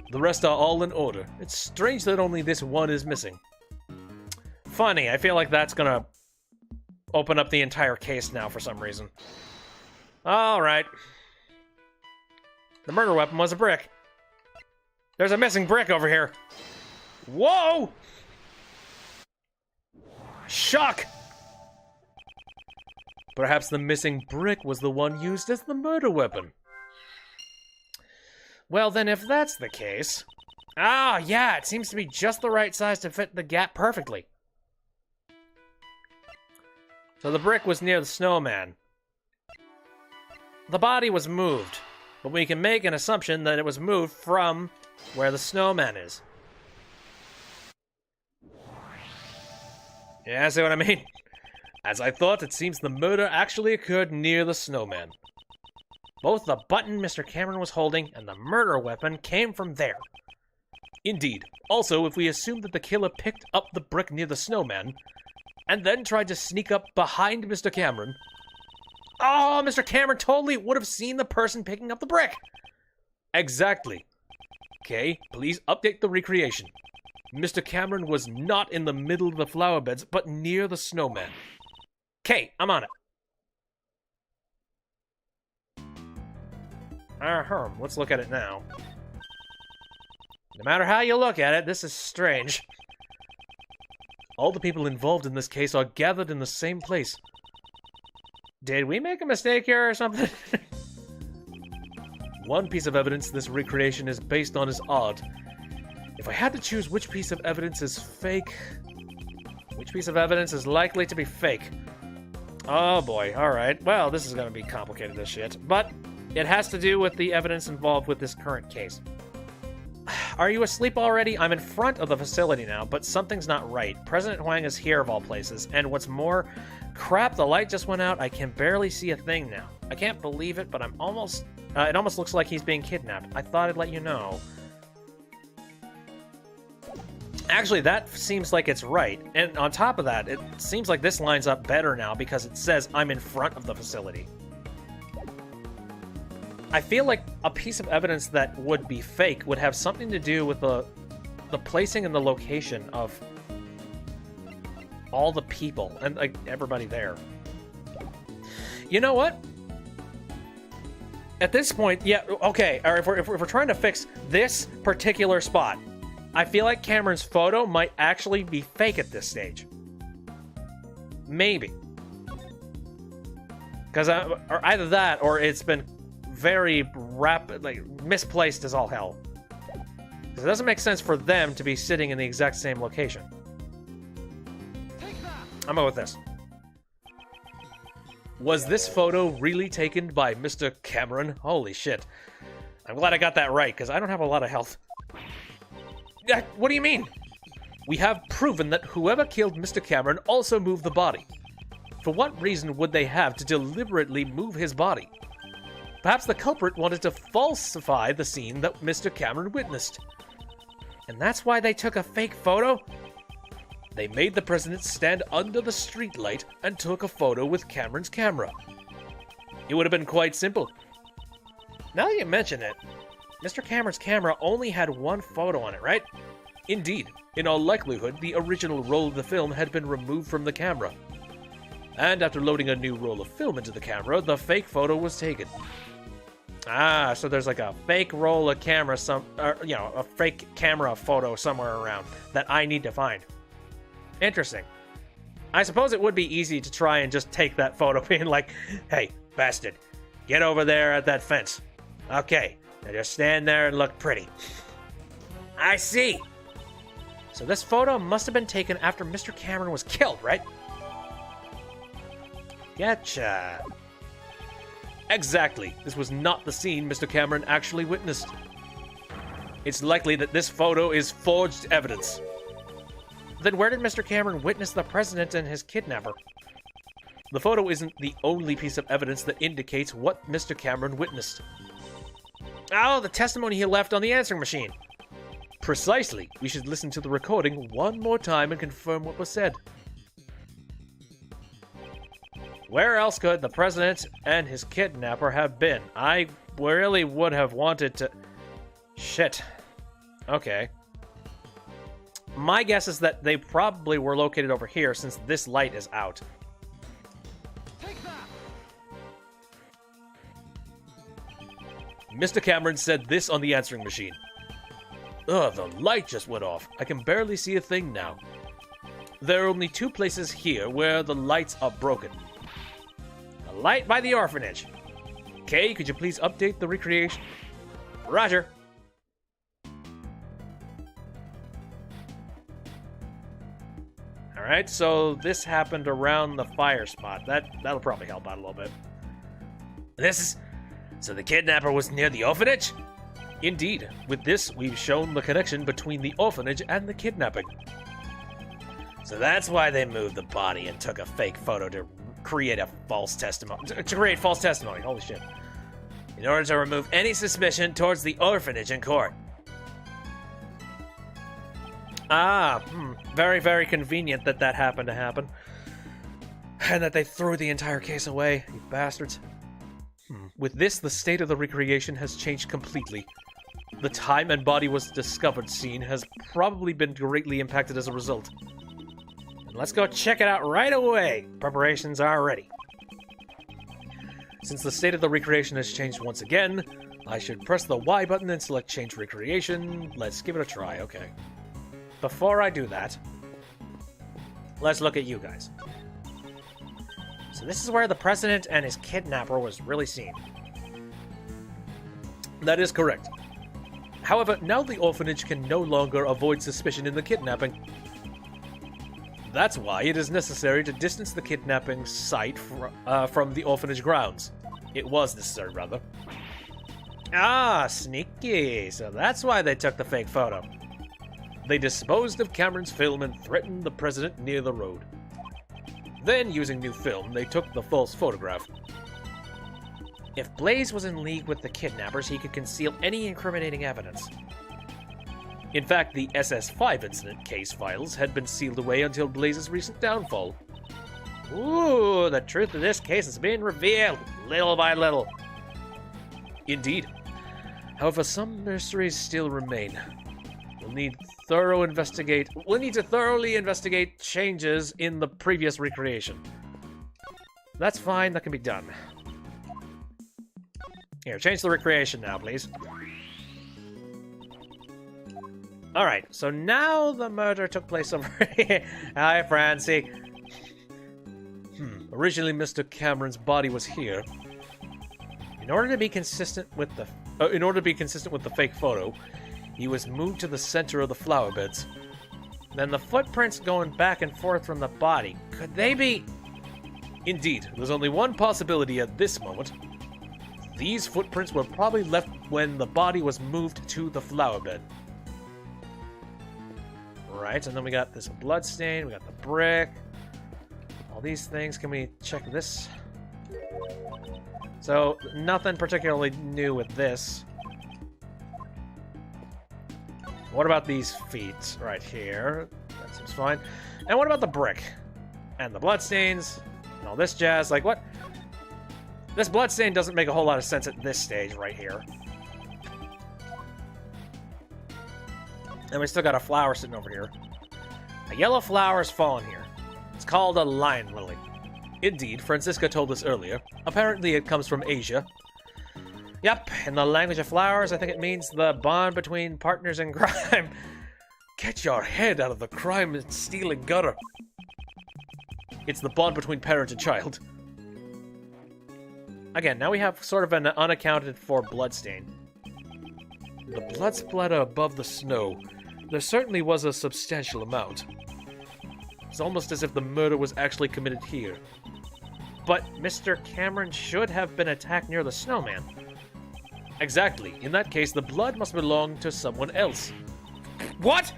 The rest are all in order. It's strange that only this one is missing. Funny, I feel like that's gonna open up the entire case now for some reason. Alright. The murder weapon was a brick. There's a missing brick over here. Whoa! Shock! Perhaps the missing brick was the one used as the murder weapon. Well, then if that's the case... Ah, yeah, it seems to be just the right size to fit the gap perfectly. So the brick was near the snowman. the body was moved, but we can make an assumption that it was moved from where the snowman is. Yeah, see what I mean? As I thought, it seems the murder actually occurred near the snowman. Both the button Mr. Cameron was holding and the murder weapon came from there. Indeed. Also, if we assume that the killer picked up the brick near the snowman, and then tried to sneak up behind Mr. Cameron... Oh, Mr. Cameron totally would have seen the person picking up the brick! Exactly. Okay, please update the recreation. Mr. Cameron was not in the middle of the flower beds, but near the snowman. Okay, I'm on it. Let's look at it now. No matter how you look at it, this is strange. All the people involved in this case are gathered in the same place. Did we make a mistake here or something? One piece of evidence this recreation is based on is odd. If I had to choose which piece of evidence is fake... Which piece of evidence is likely to be fake? Oh boy, alright. Well, this is gonna be complicated, this shit. But it has to do with the evidence involved with this current case. Are you asleep already? I'm in front of the facility now, but something's not right. President Huang is here of all places, and what's more, crap, the light just went out. I can barely see a thing now. I can't believe it, but I'm almost... it almost looks like he's being kidnapped. I thought I'd let you know. Actually, that seems like it's right. And on top of that, it seems like this lines up better now because it says I'm in front of the facility. I feel like a piece of evidence that would be fake would have something to do with the placing and the location of all the people and like everybody there. You know what? At this point, yeah, okay. Or if we're trying to fix this particular spot, I feel like Cameron's photo might actually be fake at this stage. Maybe. Because or either that, or it's been very misplaced as all hell. Because it doesn't make sense for them to be sitting in the exact same location. I'm going with this. Was this photo really taken by Mr. Cameron? Holy shit. I'm glad I got that right, because I don't have a lot of health. What do you mean? We have proven that whoever killed Mr. Cameron also moved the body. For what reason would they have to deliberately move his body? Perhaps the culprit wanted to falsify the scene that Mr. Cameron witnessed. And that's why they took a fake photo? They made the president stand under the streetlight and took a photo with Cameron's camera. It would have been quite simple. Now that you mention it, Mr. Cameron's camera only had one photo on it, right? Indeed. In all likelihood, the original roll of the film had been removed from the camera. And after loading a new roll of film into the camera, the fake photo was taken. Ah, so there's like a fake roll of camera, a fake camera photo somewhere around that I need to find. Interesting. I suppose it would be easy to try and just take that photo being like, hey, bastard, get over there at that fence. Okay, now just stand there and look pretty. I see. So this photo must have been taken after Mr. Cameron was killed, right? Getcha. Exactly. This was not the scene Mr. Cameron actually witnessed. It's likely that this photo is forged evidence. Then where did Mr. Cameron witness the president and his kidnapper? The photo isn't the only piece of evidence that indicates what Mr. Cameron witnessed. Oh, the testimony he left on the answering machine. Precisely. We should listen to the recording one more time and confirm what was said. Where else could the president and his kidnapper have been? I really would have wanted to... Shit. Okay. My guess is that they probably were located over here since this light is out. Take that. Mr. Cameron said this on the answering machine. Ugh, the light just went off. I can barely see a thing now. There are only two places here where the lights are broken. The light by the orphanage. Kay, could you please update the recreation? Roger. Alright, so this happened around the fire spot. That'll probably help out a little bit. So the kidnapper was near the orphanage? Indeed, with this, we've shown the connection between the orphanage and the kidnapping. So that's why they moved the body and took a fake photo to create a false testimony. To create false testimony, holy shit. In order to remove any suspicion towards the orphanage in court. Very, very convenient that that happened to happen. And that they threw the entire case away, you bastards. With this, the state of the recreation has changed completely. The time and body was discovered scene has probably been greatly impacted as a result. Let's go check it out right away. Preparations are ready. Since the state of the recreation has changed once again, I should press the Y button and select Change Recreation. Let's give it a try, okay. Before I do that, let's look at you guys. So this is where the president and his kidnapper was really seen. That is correct. However, now the orphanage can no longer avoid suspicion in the kidnapping. That's why it is necessary to distance the kidnapping site from the orphanage grounds. It was necessary, rather. Ah, sneaky. So that's why they took the fake photo. They disposed of Cameron's film and threatened the president near the road. Then, using new film, they took the false photograph. If Blaze was in league with the kidnappers, he could conceal any incriminating evidence. In fact, the SS5 incident case files had been sealed away until Blaze's recent downfall. Ooh, the truth of this case is being revealed, little by little. Indeed. However, some mysteries still remain. We'll need to thoroughly investigate changes in the previous recreation. That's fine, that can be done. Here, change the recreation now, please. Alright, so now the murder took place over here. Hi, Francie. Originally, Mr. Cameron's body was here. In order to be consistent with the fake photo, he was moved to the center of the flower beds. Then the footprints going back and forth from the body, could they be... Indeed, there's only one possibility at this moment. These footprints were probably left when the body was moved to the flower bed. Right, and then we got this blood stain, we got the brick, all these things. Can we check this? So, nothing particularly new with this. What about these feet right here? That seems fine. And what about the brick? And the bloodstains? And all this jazz? Like, what? This bloodstain doesn't make a whole lot of sense at this stage right here. And we still got a flower sitting over here. A yellow flower is fallen here. It's called a lion lily. Indeed, Francisca told us earlier. Apparently it comes from Asia. Yep, in the language of flowers, I think it means the bond between partners in crime. Get your head out of the crime and stealing gutter. It's the bond between parent and child. Again, now we have sort of an unaccounted for bloodstain. The blood splatter above the snow. There certainly was a substantial amount. It's almost as if the murder was actually committed here. But Mr. Cameron should have been attacked near the snowman. Exactly. In that case, the blood must belong to someone else. What?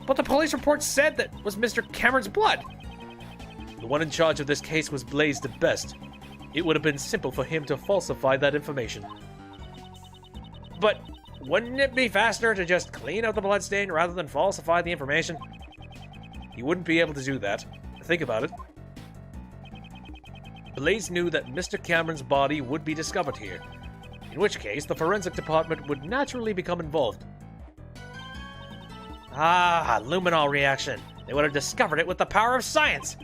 But the police report said that was Mr. Cameron's blood. The one in charge of this case was Blaze the Best. It would have been simple for him to falsify that information. But wouldn't it be faster to just clean out the bloodstain rather than falsify the information? He wouldn't be able to do that. Think about it. Blaze knew that Mr. Cameron's body would be discovered here, in which case the forensic department would naturally become involved. Ah, luminol reaction. They would have discovered it with the power of science.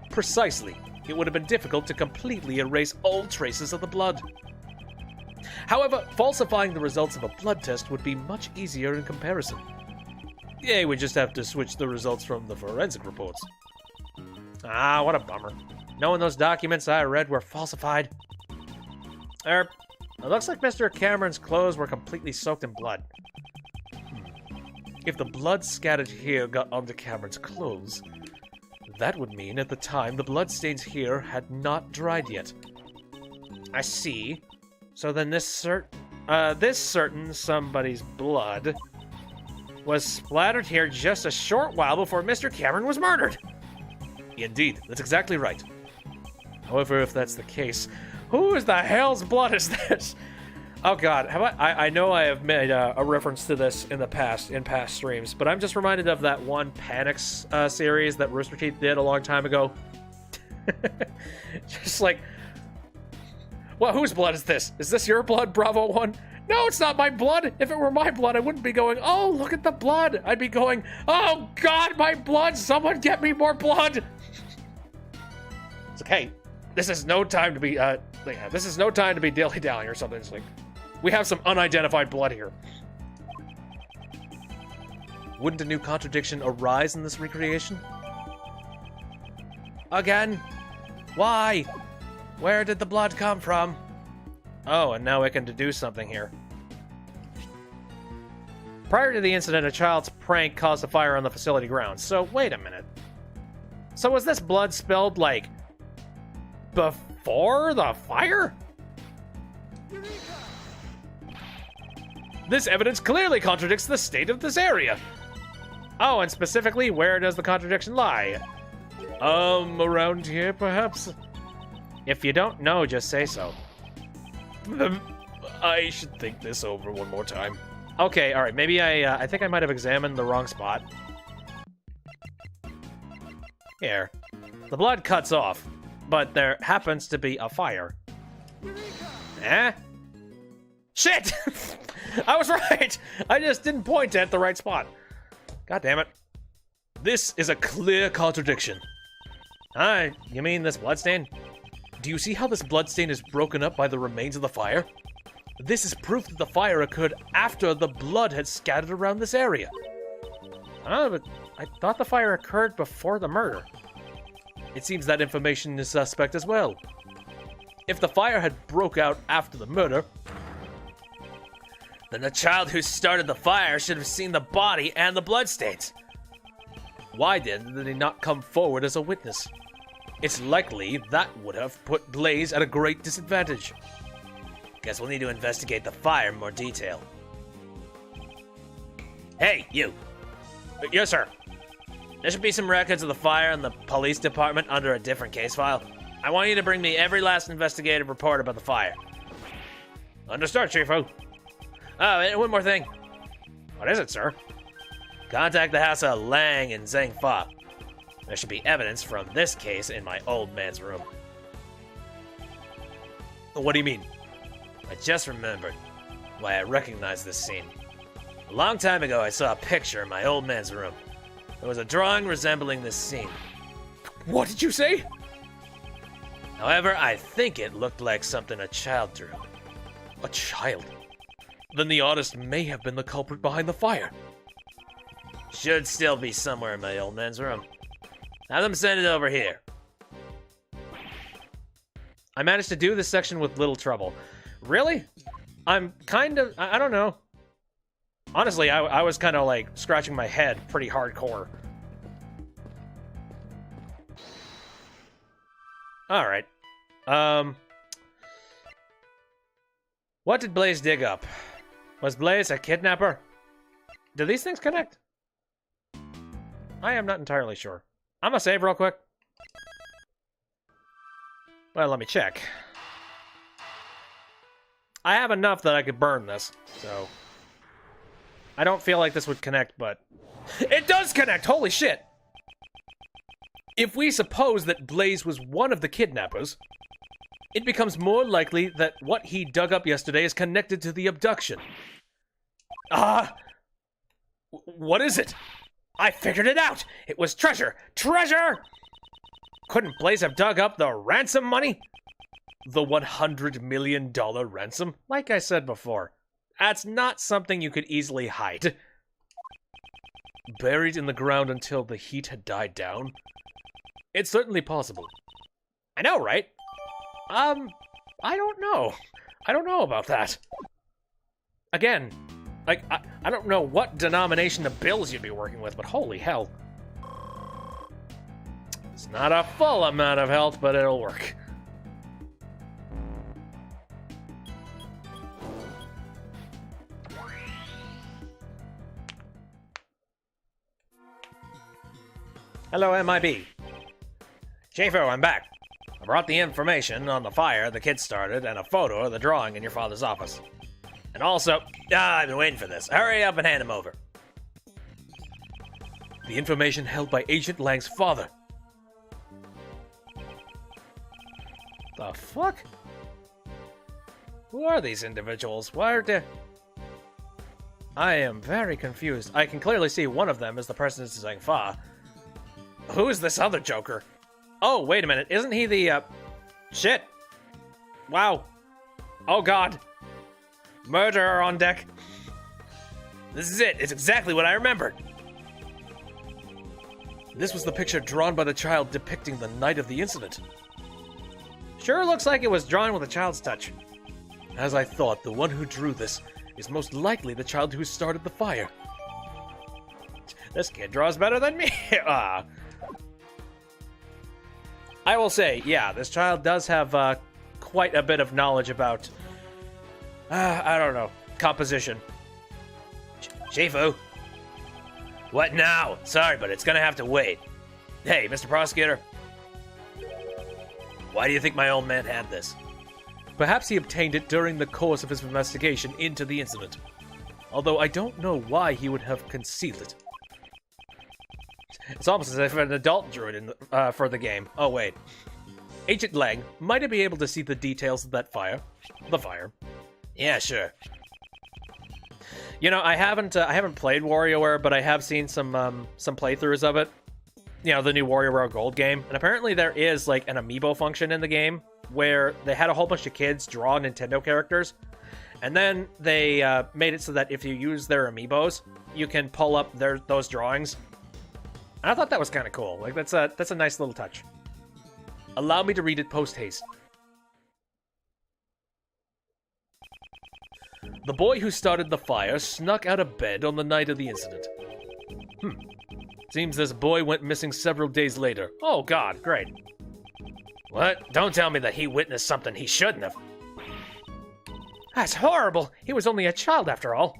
Precisely. It would have been difficult to completely erase all traces of the blood. However, falsifying the results of a blood test would be much easier in comparison. Yeah, we just have to switch the results from the forensic reports. Ah, what a bummer. Knowing those documents I read were falsified. It looks like Mr. Cameron's clothes were completely soaked in blood. If the blood scattered here got onto Cameron's clothes, that would mean at the time the bloodstains here had not dried yet. I see. So then this certain somebody's blood was splattered here just a short while before Mr. Cameron was murdered. Indeed, that's exactly right. However, if that's the case, whose the hell's blood is this? Oh god, I know I have made a reference to this in past streams, but I'm just reminded of that one Panics series that Rooster Teeth did a long time ago. Just like, well, whose blood is this? Is this your blood, Bravo 1? No, it's not my blood. If it were my blood, I wouldn't be going, oh, look at the blood. I'd be going, oh god, my blood, someone get me more blood. It's like, hey, this is no time to be, this is no time to be dilly-dallying or something. It's like, we have some unidentified blood here. Wouldn't a new contradiction arise in this recreation? Again? Why? Where did the blood come from? Oh, and now I can deduce something here. Prior to the incident, a child's prank caused a fire on the facility grounds. So, wait a minute. So was this blood spilled, like, before the fire? This evidence clearly contradicts the state of this area. Oh, and specifically, where does the contradiction lie? Around here, perhaps? If you don't know, just say so. I should think this over one more time. Okay, alright, maybe I think I might have examined the wrong spot. Here. The blood cuts off, but there happens to be a fire. Eh? Shit! I was right! I just didn't point at the right spot. God damn it. This is a clear contradiction. You mean this bloodstain? Do you see how this bloodstain is broken up by the remains of the fire? This is proof that the fire occurred after the blood had scattered around this area. But I thought the fire occurred before the murder. It seems that information is suspect as well. If the fire had broke out after the murder, then the child who started the fire should have seen the body and the bloodstains. Why then did he not come forward as a witness? It's likely that would have put Blaze at a great disadvantage. Guess we'll need to investigate the fire in more detail. Hey, you! Yes, sir. There should be some records of the fire in the police department under a different case file. I want you to bring me every last investigative report about the fire. Understood, Chifu. Oh, and one more thing. What is it, sir? Contact the house of Lang and Zhang Fa. There should be evidence from this case in my old man's room. What do you mean? I just remembered why I recognize this scene. A long time ago, I saw a picture in my old man's room. There was a drawing resembling this scene. What did you say? However, I think it looked like something a child drew. A child? Then the artist may have been the culprit behind the fire. Should still be somewhere in my old man's room. Have them send it over here. I managed to do this section with little trouble. Really? I'm kind of... I don't know. Honestly, I was kind of like scratching my head pretty hardcore. Alright. What did Blaze dig up? Was Blaze a kidnapper? Do these things connect? I am not entirely sure. I'm gonna save real quick. Well, let me check. I have enough that I could burn this, so... I don't feel like this would connect, but... It does connect! Holy shit! If we suppose that Blaze was one of the kidnappers, it becomes more likely that what he dug up yesterday is connected to the abduction. What is it? I figured it out! It was treasure! Treasure! Couldn't Blaze have dug up the ransom money? The $100 million ransom? Like I said before, that's not something you could easily hide. Buried in the ground until the heat had died down? It's certainly possible. I know, right? I don't know. I don't know about that. Again, like, I don't know what denomination of bills you'd be working with, but holy hell. It's not a full amount of health, but it'll work. Hello, MIB. Shafo, I'm back. I brought the information on the fire the kids started and a photo of the drawing in your father's office. And also, I've been waiting for this. Hurry up and hand him over. The information held by Agent Lang's father. The fuck? Who are these individuals? Why are they... I am very confused. I can clearly see one of them is the person saying Fa. Who is this other Joker? Oh, wait a minute. Isn't he the, Shit. Wow. Oh, God. Murderer on deck. This is it. It's exactly what I remembered. This was the picture drawn by the child depicting the night of the incident. Sure looks like it was drawn with a child's touch. As I thought, the one who drew this is most likely the child who started the fire. This kid draws better than me. I will say, yeah, this child does have quite a bit of knowledge about, I don't know, composition. Shifu. What now? Sorry, but it's gonna have to wait. Hey, Mr. Prosecutor. Why do you think my old man had this? Perhaps he obtained it during the course of his investigation into the incident. Although I don't know why he would have concealed it. It's almost as if an adult drew it in for the game. Oh, wait. Agent Lang might be able to see the details of that fire. The fire. Yeah, sure. You know, I haven't played WarioWare, but I have seen some playthroughs of it. You know, the new WarioWare Gold game. And apparently there is, like, an amiibo function in the game where they had a whole bunch of kids draw Nintendo characters. And then they made it so that if you use their amiibos, you can pull up those drawings. And I thought that was kind of cool. Like, that's a nice little touch. Allow me to read it post-haste. The boy who started the fire snuck out of bed on the night of the incident. Seems this boy went missing several days later. Oh, God, great. What? Don't tell me that he witnessed something he shouldn't have. That's horrible. He was only a child after all.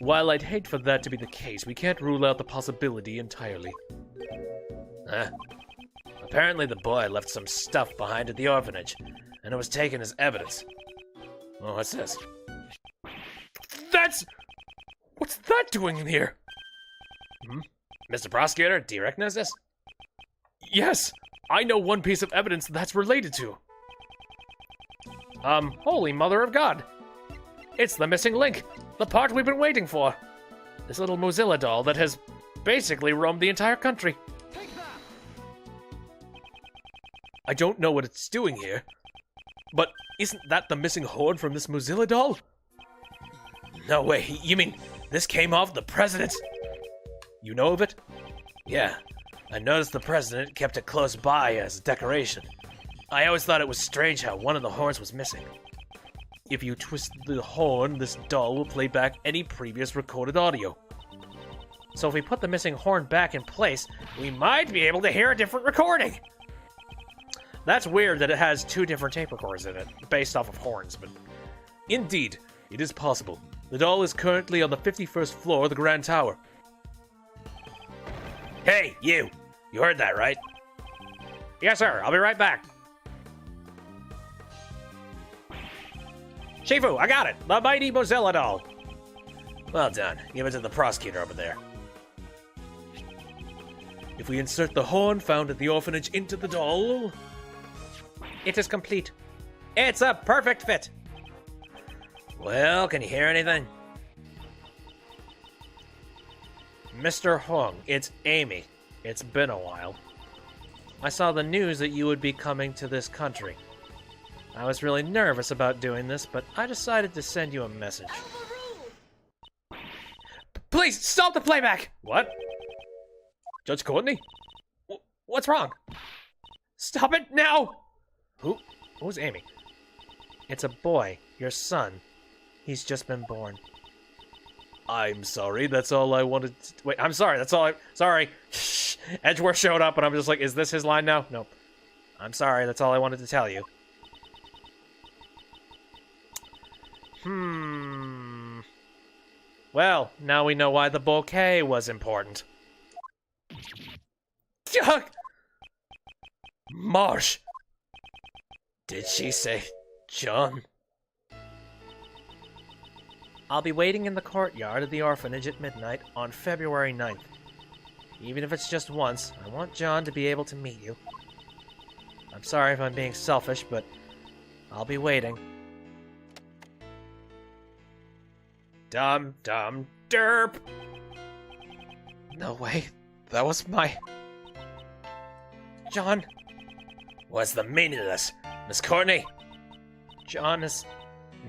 While I'd hate for that to be the case, we can't rule out the possibility entirely. Apparently the boy left some stuff behind at the orphanage, and it was taken as evidence. Oh, what's this? What's that doing in here? Mr. Prosecutor, do you recognize this? Yes, I know one piece of evidence that's related to. Holy Mother of God. It's the missing link, the part we've been waiting for. This little Mozilla doll that has basically roamed the entire country. I don't know what it's doing here, but isn't that the missing horn from this Mozilla doll? No way, you mean this came off the president's? You know of it? Yeah, I noticed the president kept it close by as a decoration. I always thought it was strange how one of the horns was missing. If you twist the horn, this doll will play back any previous recorded audio. So if we put the missing horn back in place, we might be able to hear a different recording. That's weird that it has two different tape recorders in it, based off of horns, but... Indeed, it is possible. The doll is currently on the 51st floor of the Grand Tower. Hey, you! You heard that, right? Yes, sir. I'll be right back. Shifu, I got it! The mighty Mozilla doll! Well done. Give it to the prosecutor over there. If we insert the horn found at the orphanage into the doll... It is complete. It's a perfect fit. Well, can you hear anything? Mr. Hong, it's Amy. It's been a while. I saw the news that you would be coming to this country. I was really nervous about doing this, but I decided to send you a message. Please, stop the playback! What? Judge Courtney? What's wrong? Stop it now! Who's Amy? It's a boy, your son. He's just been born. I'm sorry, that's all I wanted to... Wait, I'm sorry, that's all I... Sorry. Edgeworth showed up and I'm just like, is this his line now? Nope. I'm sorry, that's all I wanted to tell you. Well, now we know why the bouquet was important. Marsh! Did she say John? I'll be waiting in the courtyard of the orphanage at midnight on February 9th. Even if it's just once, I want John to be able to meet you. I'm sorry if I'm being selfish, but I'll be waiting. Dum dum derp! No way. That was my... John. What's the meaning of this, Miss Courtney? John is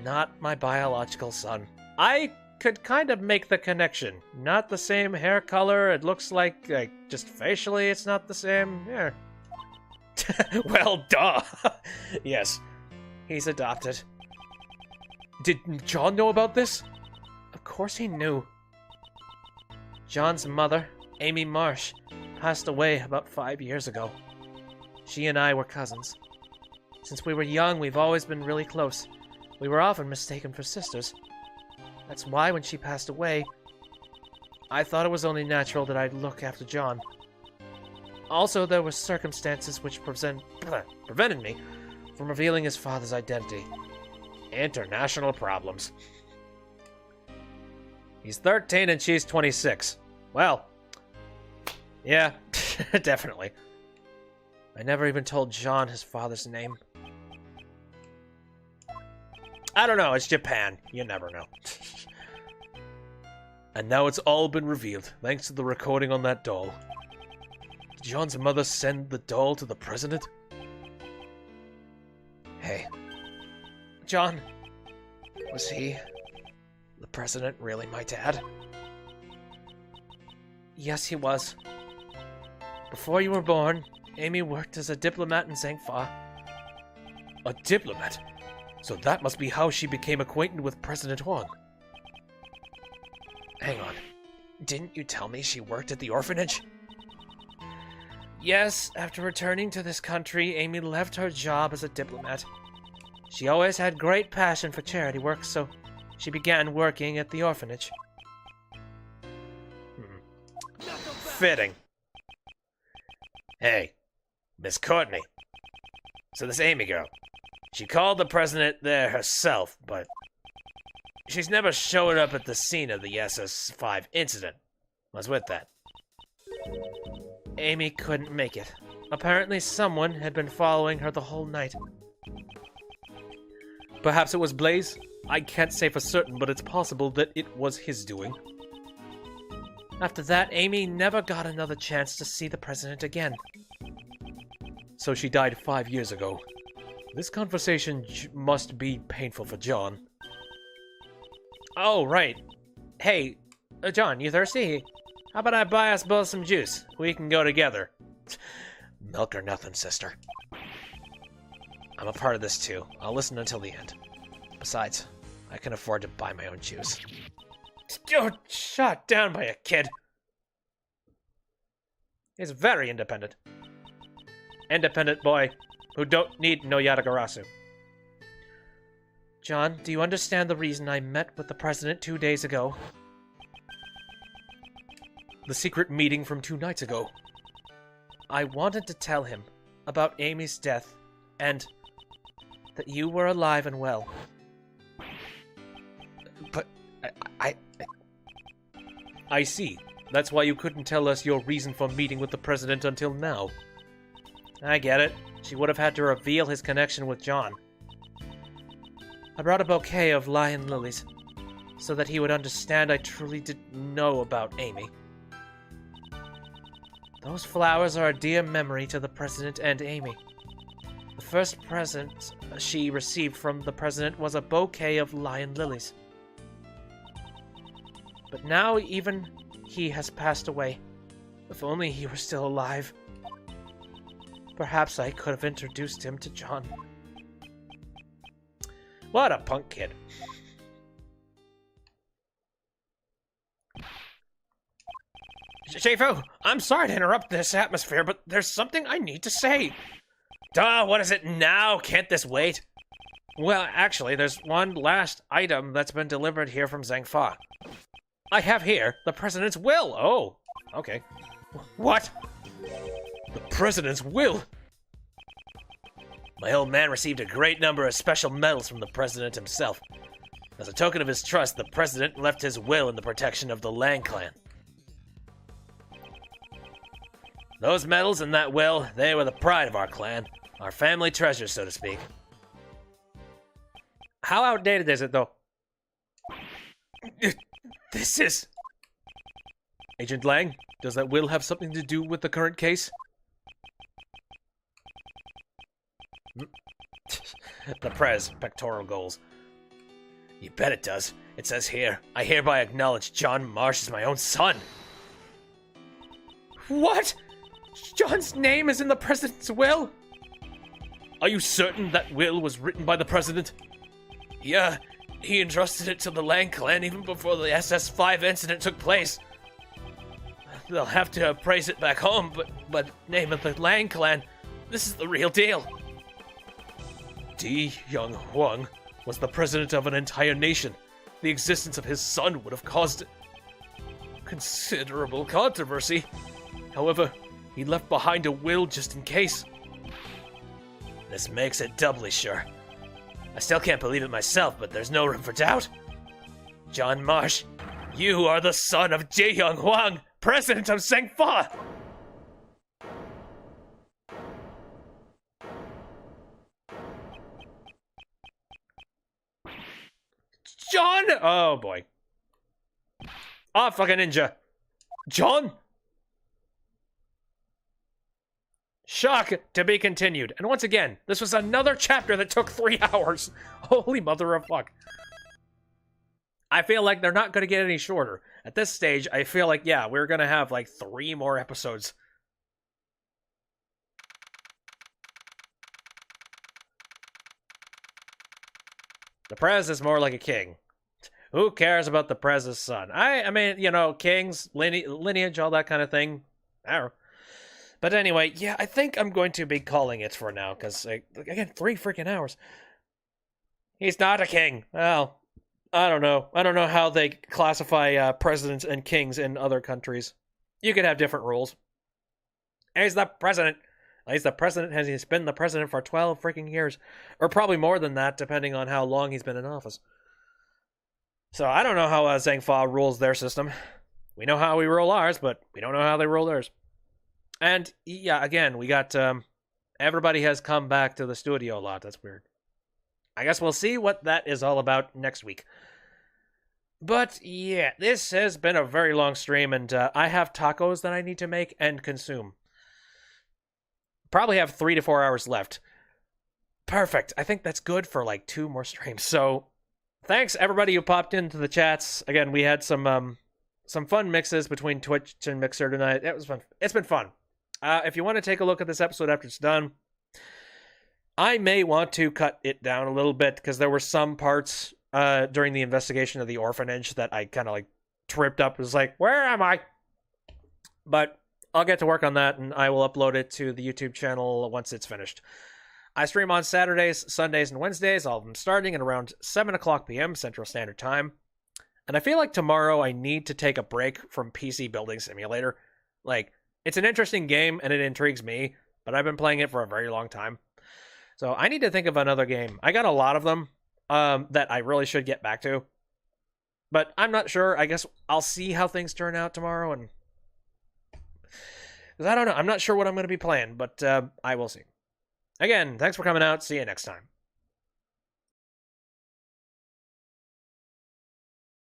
not my biological son. I could kind of make the connection. Not the same hair color. It looks like just facially it's not the same. Yeah. Well, duh. Yes. He's adopted. Did John know about this? Of course he knew. John's mother, Amy Marsh, passed away about 5 years ago. She and I were cousins. Since we were young, we've always been really close. We were often mistaken for sisters. That's why when she passed away, I thought it was only natural that I'd look after John. Also, there were circumstances which prevented me from revealing his father's identity. International problems. He's 13 and she's 26. Well, yeah, definitely. I never even told John his father's name. I don't know, it's Japan. You never know. And now it's all been revealed, thanks to the recording on that doll. Did John's mother send the doll to the president? Hey, John, was he, the president, really my dad? Yes, he was. Before you were born, Amy worked as a diplomat in Zangfa. A diplomat? So that must be how she became acquainted with President Huang. Hang on. Didn't you tell me she worked at the orphanage? Yes, after returning to this country, Amy left her job as a diplomat. She always had great passion for charity work, so she began working at the orphanage. Fitting. Hey, Miss Courtney. So this Amy girl, she called the president there herself, but she's never showed up at the scene of the SS5 incident. What's with that? Amy couldn't make it. Apparently someone had been following her the whole night. Perhaps it was Blaze? I can't say for certain, but it's possible that it was his doing. After that, Amy never got another chance to see the president again. So she died 5 years ago. This conversation must be painful for John. Oh, right. Hey, John, you thirsty? How about I buy us both some juice? We can go together. Milk or nothing, sister. I'm a part of this too. I'll listen until the end. Besides, I can afford to buy my own juice. You're shot down by a kid. He's very independent. Independent boy who don't need no Yatagarasu. John, do you understand the reason I met with the president 2 days ago? The secret meeting from 2 nights ago. I wanted to tell him about Amy's death and that you were alive and well. But I see. That's why you couldn't tell us your reason for meeting with the president until now. I get it. She would have had to reveal his connection with John. I brought a bouquet of lion lilies so that he would understand I truly didn't know about Amy. Those flowers are a dear memory to the president and Amy. The first present she received from the president was a bouquet of lion lilies. But now even he has passed away. If only he were still alive. Perhaps I could have introduced him to John. What a punk kid. Shifu, I'm sorry to interrupt this atmosphere, but there's something I need to say. Duh, what is it now? Can't this wait? Well, actually, there's one last item that's been delivered here from Zangfa. I have here the president's will. Oh, okay. What? The president's will! My old man received a great number of special medals from the president himself. As a token of his trust, the president left his will in the protection of the Lang clan. Those medals and that will, they were the pride of our clan. Our family treasure, so to speak. How outdated is it, though? This is... Agent Lang, does that will have something to do with the current case? The Prez, pectoral goals. You bet it does. It says here, I hereby acknowledge John Marsh as my own son. What? John's name is in the president's will? Are you certain that will was written by the president? Yeah, he entrusted it to the Lang clan even before the SS-5 incident took place. They'll have to appraise it back home, but name of the Lang clan, this is the real deal. Di Young Huang was the president of an entire nation. The existence of his son would have caused considerable controversy. However, he left behind a will just in case. This makes it doubly sure. I still can't believe it myself, but there's no room for doubt. John Marsh, you are the son of Ji Young Huang, president of Zhengfa! John! Oh, boy. Oh, fucking ninja. John? Shock to be continued. And once again, this was another chapter that took 3 hours. Holy mother of fuck. I feel like they're not going to get any shorter. At this stage, I feel like, yeah, we're going to have like 3 more episodes. The Prez is more like a king. Who cares about the Prez's son? I mean, you know, kings, lineage, all that kind of thing. I don't know. But anyway, yeah, I think I'm going to be calling it for now, because, again, 3 freaking hours. He's not a king. Well, I don't know. I don't know how they classify presidents and kings in other countries. You could have different rules. He's the president. He's the president. He's been the president for 12 freaking years. Or probably more than that, depending on how long he's been in office. So I don't know how Zhengfa rules their system. We know how we rule ours, but we don't know how they rule theirs. And, yeah, again, we got, everybody has come back to the studio a lot. That's weird. I guess we'll see what that is all about next week. But, yeah, this has been a very long stream, and I have tacos that I need to make and consume. Probably have 3 to 4 hours left. Perfect. I think that's good for, like, 2 more streams. So, thanks, everybody who popped into the chats. Again, we had some fun mixes between Twitch and Mixer tonight. It was fun. It's been fun. If you want to take a look at this episode after it's done, I may want to cut it down a little bit because there were some parts during the investigation of the orphanage that I kind of like tripped up. It was like, where am I? But I'll get to work on that and I will upload it to the YouTube channel once it's finished. I stream on Saturdays, Sundays, and Wednesdays, all of them starting at around 7 o'clock p.m. Central Standard Time. And I feel like tomorrow I need to take a break from PC Building Simulator. Like, it's an interesting game, and it intrigues me, but I've been playing it for a very long time. So I need to think of another game. I got a lot of them that I really should get back to. But I'm not sure. I guess I'll see how things turn out tomorrow. And because I don't know. I'm not sure what I'm going to be playing, but I will see. Again, thanks for coming out. See you next time.